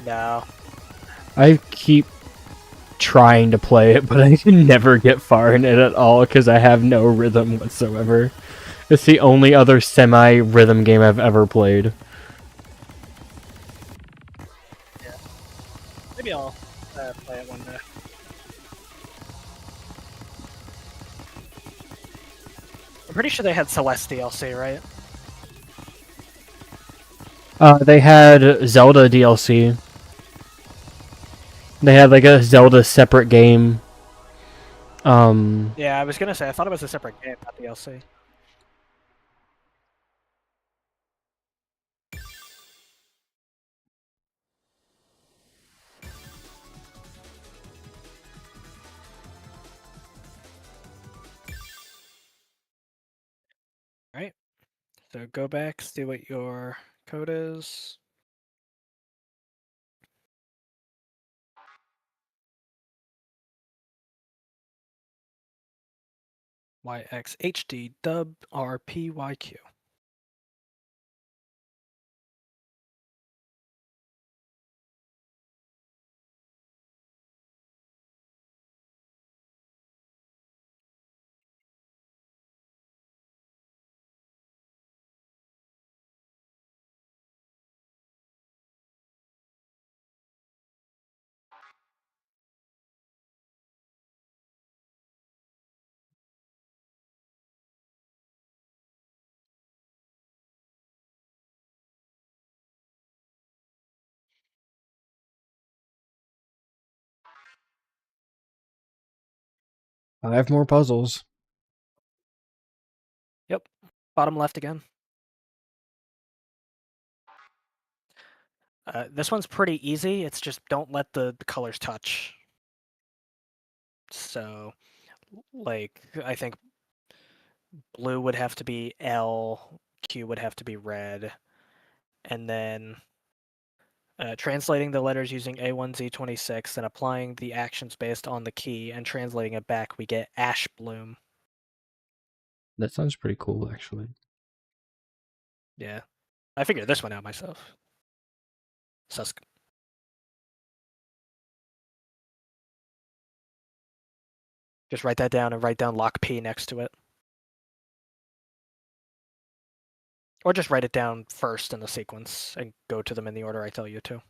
No. I keep trying to play it, but I can never get far in it at all because I have no rhythm whatsoever. It's the only other semi-rhythm game I've ever played. Yeah. Maybe I'll play it one day. I'm pretty sure they had Celeste DLC, right? They had Zelda DLC. They had like a Zelda separate game. Yeah, I was gonna say, I thought it was a separate game, not DLC. Alright. So go back, see what your code is. YXHD dub RPYQ. I have more puzzles. Yep. Bottom left again. This one's pretty easy. It's just don't let the colors touch. So, like, I think blue would have to be L, Q would have to be red, and then translating the letters using A1Z26 and applying the actions based on the key and translating it back, we get ash bloom. That sounds pretty cool, actually. Yeah. I figured this one out myself. Susk. Just write that down and write down lock P next to it. Or just write it down first in the sequence and go to them in the order I tell you to.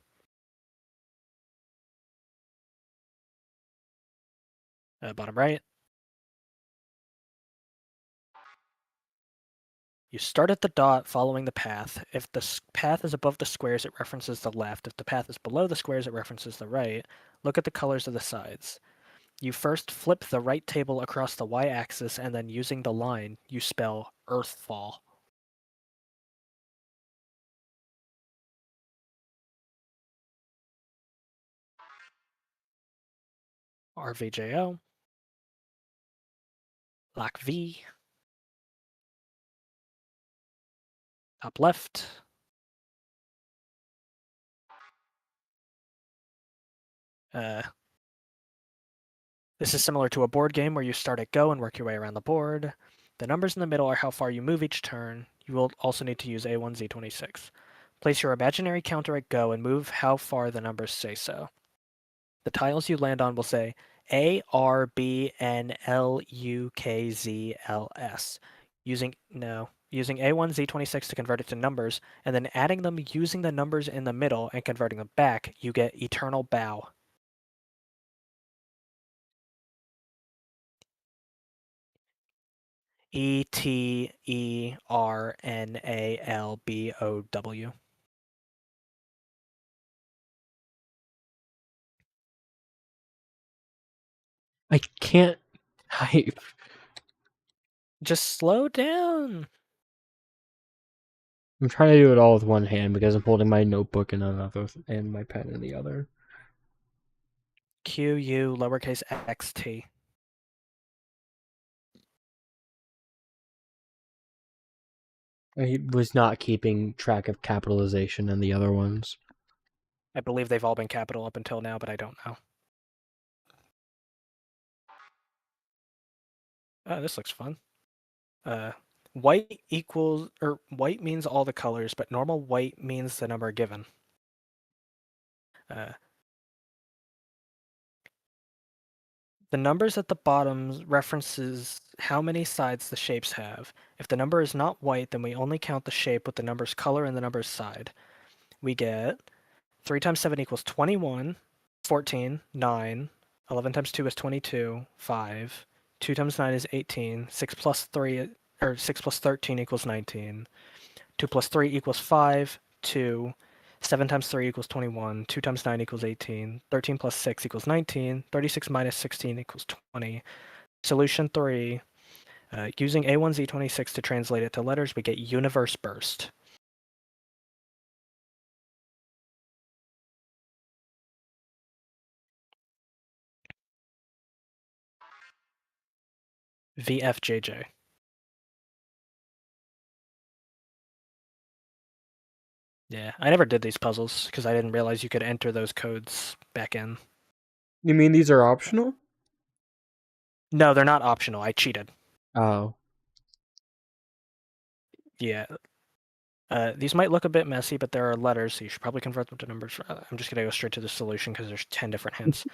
Bottom right. You start at the dot following the path. If the path is above the squares, it references the left. If the path is below the squares, it references the right. Look at the colors of the sides. You first flip the right table across the y-axis, and then using the line, you spell Earthfall. RVJO. Lock V. Top left. This is similar to a board game where you start at go and work your way around the board. The numbers in the middle are how far you move each turn. You will also need to use A1Z26. Place your imaginary counter at go and move how far the numbers say so. The tiles you land on will say A, R, B, N, L, U, K, Z, L, S. Using A1Z26 to convert it to numbers, and then adding them using the numbers in the middle and converting them back, you get Eternal Bow. ETERNALBOW. I can't type. Just slow down. I'm trying to do it all with one hand because I'm holding my notebook in another and my pen in the other. QU lowercase xt. I was not keeping track of capitalization in the other ones. I believe they've all been capital up until now, but I don't know. This looks fun. White means all the colors, but normal white means the number given. The numbers at the bottom references how many sides the shapes have. If the number is not white, then we only count the shape with the number's color and the number's side. We get 3 times 7 equals 21, 14, 9, 11 times 2 is 22, 5, 2 times 9 is 18, 6 plus 13 equals 19, 2 plus 3 equals 5, 2, 7 times 3 equals 21, 2 times 9 equals 18, 13 plus 6 equals 19, 36 minus 16 equals 20. Solution 3, using A1Z26 to translate it to letters, we get Universe Burst. VFJJ. Yeah, I never did these puzzles because I didn't realize you could enter those codes back in. You mean these are optional? No, they're not optional. I cheated. Oh. Yeah. These might look a bit messy, but there are letters, so you should probably convert them to numbers. I'm just going to go straight to the solution because there's 10 different hints.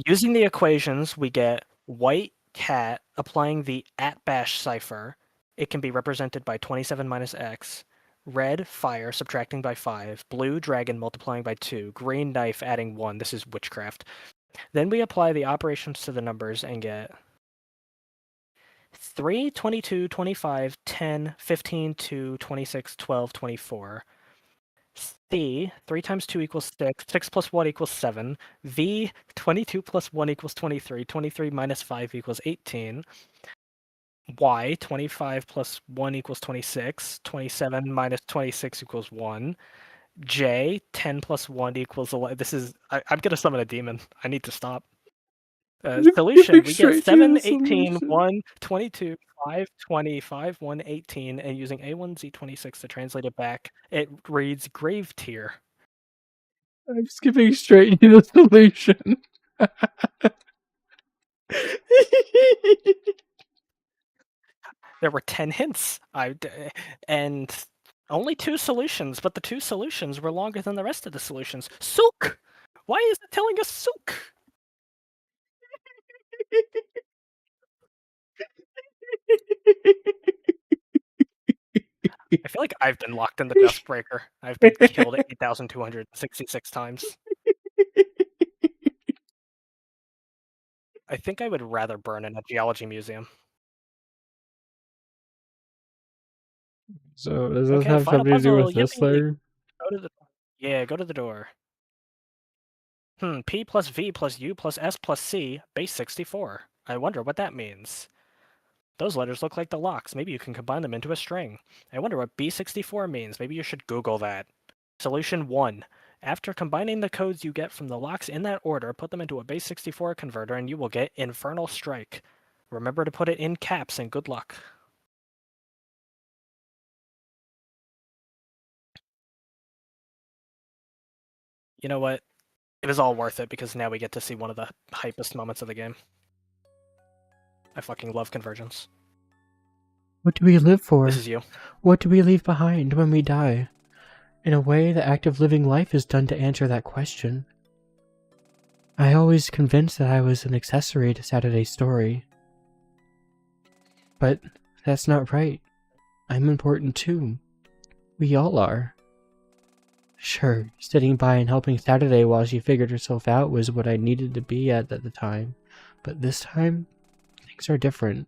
Using the equations, we get white cat applying the @bash cipher. It can be represented by 27 minus x. Red fire subtracting by 5. Blue dragon multiplying by 2. Green knife adding 1. This is witchcraft. Then we apply the operations to the numbers and get 3, 22, 25, 10, 15, 2, 26, 12, 24. C, 3 times 2 equals 6, 6 plus 1 equals 7, V, 22 plus 1 equals 23, 23 minus 5 equals 18, Y, 25 plus 1 equals 26, 27 minus 26 equals 1, J, 10 plus 1 equals 11. This is... I'm gonna summon a demon. I need to stop. Solution, we get 7, 18, 1, 22, 5, 20, 5, 1, 18, and using A1Z26 to translate it back, it reads Grave Tier. I'm skipping straight into the solution. There were 10 hints, and only 2 solutions, but the 2 solutions were longer than the rest of the solutions. Sook! Why is it telling us Sook? I feel like I've been locked in the Deathbreaker. I've been killed 8,266 times. I think I would rather burn in a geology museum. So does this Okay, have final something to do puzzle, with this yippee! letter? Go to the door. P plus V plus U plus S plus C, base 64. I wonder what that means. Those letters look like the locks. Maybe you can combine them into a string. I wonder what B64 means. Maybe you should Google that. Solution 1. After combining the codes you get from the locks in that order, put them into a base 64 converter and you will get Infernal Strike. Remember to put it in caps and good luck. You know what? It was all worth it because now we get to see one of the hypest moments of the game. I fucking love convergence. What do we live for? This is you. What do we leave behind when we die? In a way, the act of living life is done to answer that question. I always convinced that I was an accessory to Saturday's story. But that's not right. I'm important too. We all are. Sure, sitting by and helping Saturday while she figured herself out was what I needed to be at the time. But this time, things are different.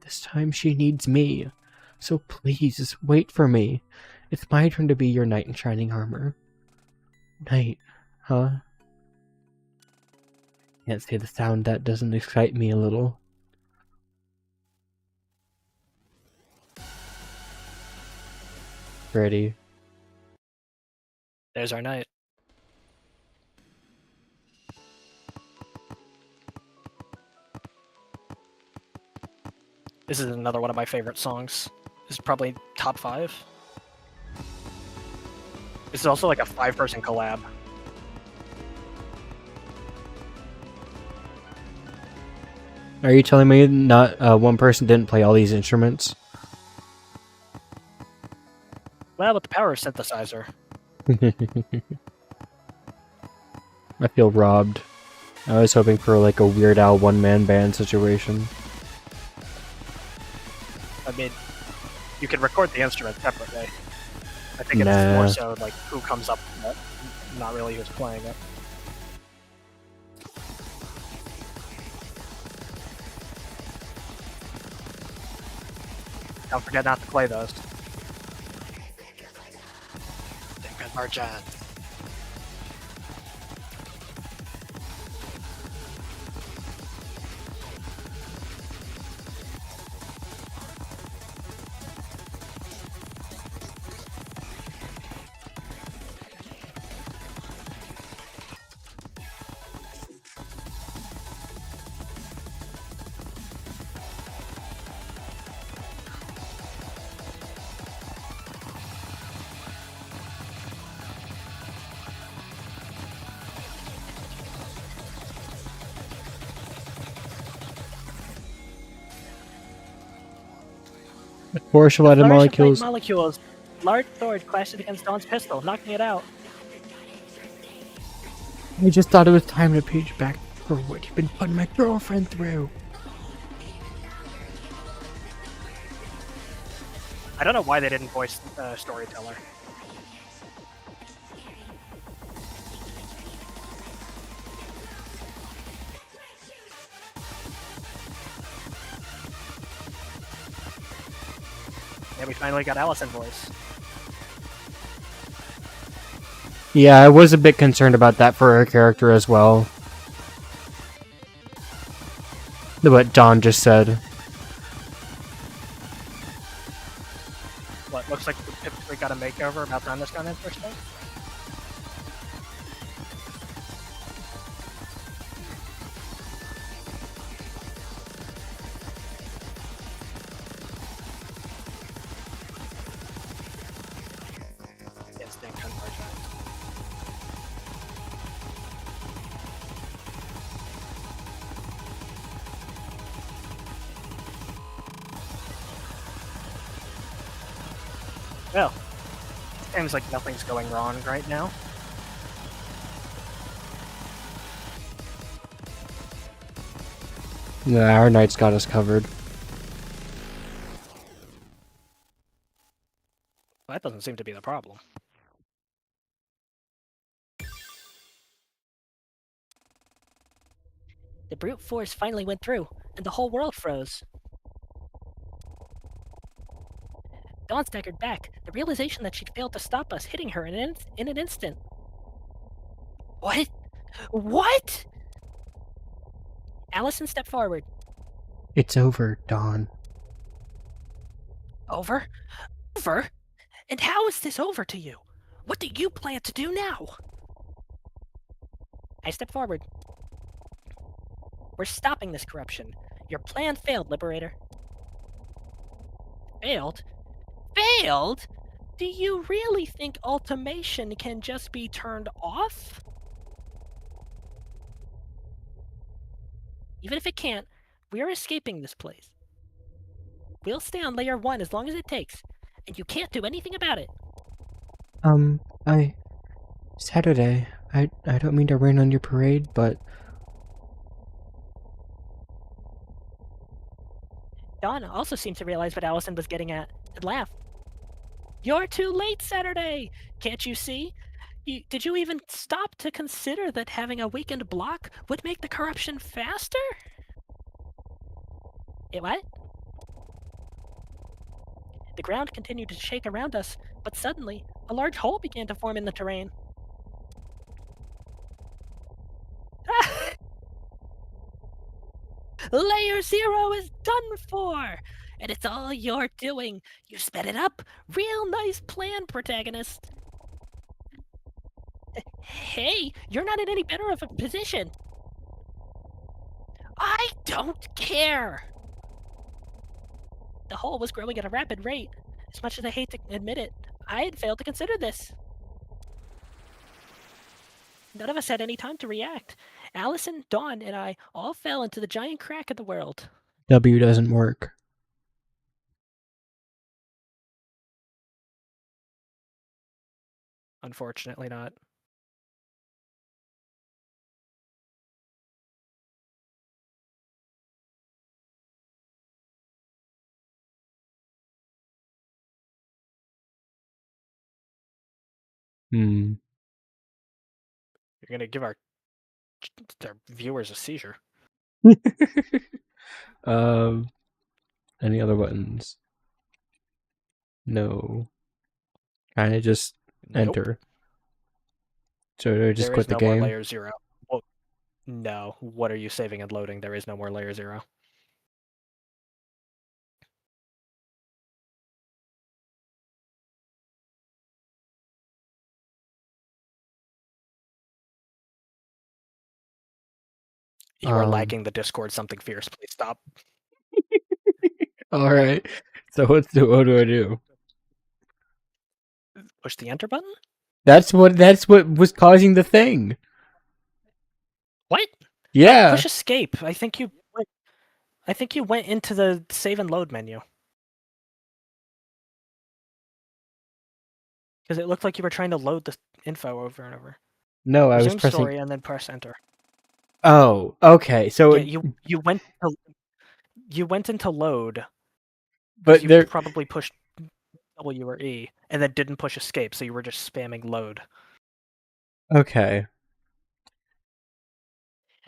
This time she needs me. So please, wait for me. It's my turn to be your knight in shining armor. Knight, huh? Can't say the sound that doesn't excite me a little. Ready. There's our knight. This is another one of my favorite songs. This is probably top 5. This is also like a 5-person collab. Are you telling me not one person didn't play all these instruments? Well, with the power of synthesizer. I feel robbed. I was hoping for like a Weird Al one-man band situation. I mean, you can record the instrument separately. I think it's more so like who comes up with it, not really who's playing it. Don't forget not to play those. Good march on. Fluorescent molecules. Molecules. Large sword clashed against Dawn's pistol, knocking it out. I just thought it was time to page back for what you've been putting my girlfriend through. I don't know why they didn't voice Storyteller. Yeah, we finally got Allison voice. Yeah, I was a bit concerned about that for her character as well. What Don just said. What, looks like we got a makeover about time this got interesting? Instinct convergence. Well, seems like nothing's going wrong right now. Yeah, our knight's got us covered. That doesn't seem to be the problem. The brute force finally went through, and the whole world froze. Dawn staggered back, the realization that she'd failed to stop us hitting her in an instant. What? What? Allison stepped forward. It's over, Dawn. Over? Over? And how is this over to you? What do you plan to do now? I stepped forward. We're stopping this corruption. Your plan failed, Liberator. Failed? Failed? Do you really think ultimation can just be turned off? Even if it can't, we're escaping this place. We'll stay on layer 1 as long as it takes, and you can't do anything about it. Saturday. I don't mean to rain on your parade, but Dawn also seemed to realize what Allison was getting at, and laughed. You're too late, Saturday! Can't you see? Did you even stop to consider that having a weakened block would make the corruption faster? What? The ground continued to shake around us, but suddenly, a large hole began to form in the terrain. Layer 0 is done for! And it's all your doing. You sped it up. Real nice plan, protagonist. Hey, you're not in any better of a position. I don't care! The hole was growing at a rapid rate. As much as I hate to admit it, I had failed to consider this. None of us had any time to react. Allison, Dawn, and I all fell into the giant crack of the world. W doesn't work. Unfortunately not. Hmm. You're gonna give our viewers a seizure. Any other buttons? No. Kinda just Nope. enter. So do I just There quit is the no game? more layer 0. Well, no. What are you saving and loading? There is no more layer 0. You are lagging the Discord something fierce. Please stop. Alright. So what do I do? Push the enter button? That's what was causing the thing. What? Yeah. Push escape. I think you went into the save and load menu. Because it looked like you were trying to load the info over and over. No, I was Resume pressing story and then press enter. Oh, okay. So Yeah, you went into load. but You there probably pushed W or E and then didn't push escape, so you were just spamming load. Okay.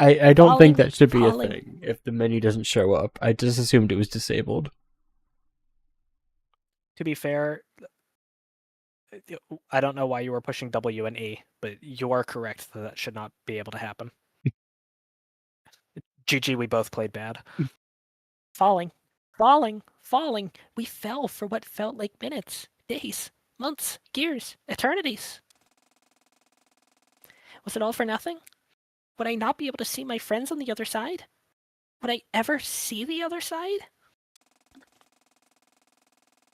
I don't think that should be a thing if the menu doesn't show up. I just assumed it was disabled. To be fair, I don't know why you were pushing W and E, but you are correct that that should not be able to happen. GG, we both played bad. Falling, falling, falling. We fell for what felt like minutes, days, months, years, eternities. Was it all for nothing? Would I not be able to see my friends on the other side? Would I ever see the other side?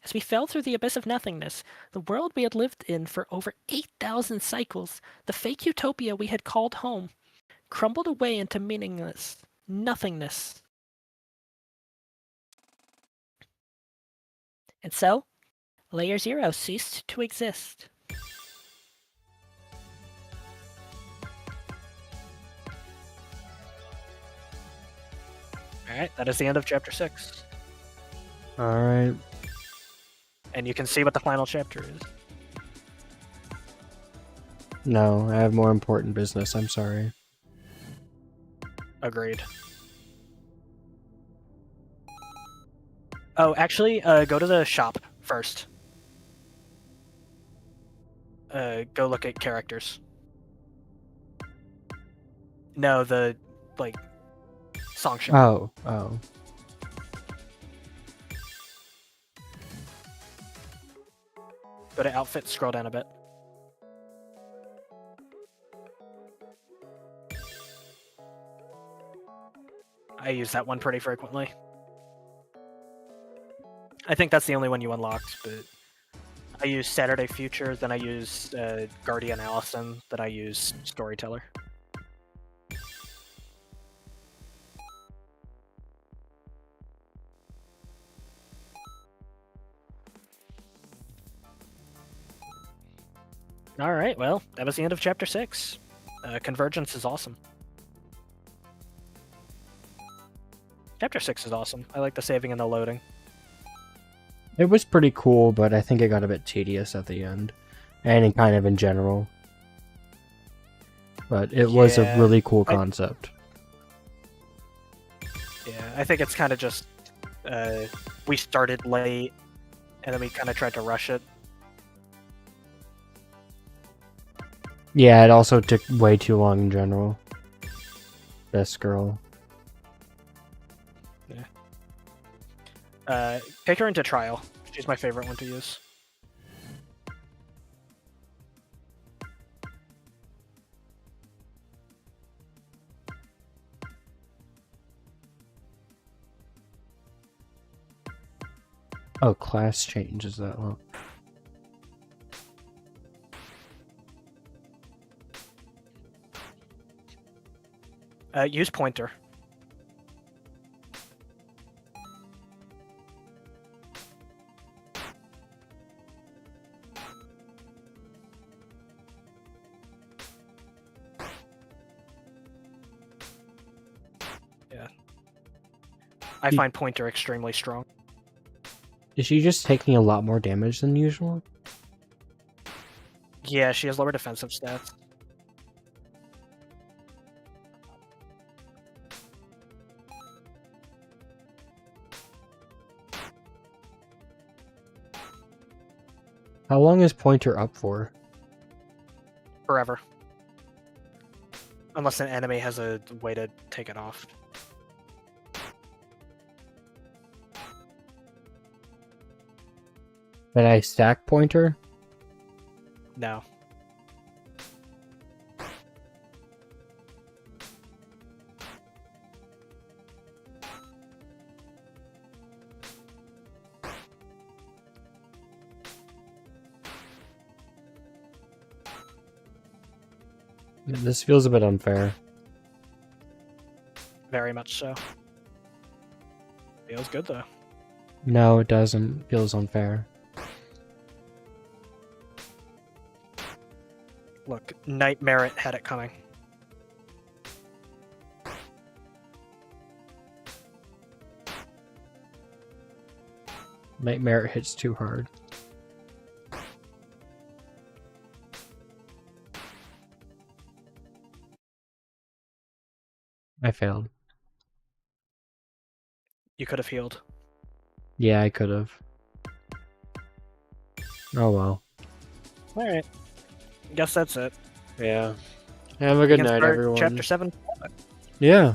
As we fell through the abyss of nothingness, the world we had lived in for over 8,000 cycles, the fake utopia we had called home, crumbled away into meaningless nothingness. And so, Layer Zero ceased to exist. Alright, that is the end of chapter 6. Alright. And you can see what the final chapter is. No, I have more important business, I'm sorry. Agreed. Oh, actually, go to the shop first. Go look at characters. No, the, like, song shop. Oh. Go to outfit, scroll down a bit. I use that one pretty frequently. I think that's the only one you unlocked, but I use Saturday Future, then I use Guardian Allison, then I use Storyteller. Alright, well, that was the end of Chapter 6. Convergence is awesome. Chapter 6 is awesome. I like the saving and the loading. It was pretty cool, but I think it got a bit tedious at the end. And kind of in general. But it was a really cool concept. Yeah, I think it's kind of just... we started late, and then we kind of tried to rush it. Yeah, it also took way too long in general. This girl. Yeah. Take her into trial. She's my favorite one to use. Oh, class change, is that long? Use pointer. Yeah. I find pointer extremely strong. Is she just taking a lot more damage than usual? Yeah, she has lower defensive stats. How long is Pointer up for? Forever. Unless an enemy has a way to take it off. Can I stack Pointer? No. This feels a bit unfair. Very much so. Feels good, though. No, it doesn't. It feels unfair. Look, Knight Merit had it coming. Nightmare hits too hard. I failed. You could have healed. Yeah, I could have. Oh well. Alright. Guess that's it. Yeah. Have a good night, everyone. Chapter 7. Yeah.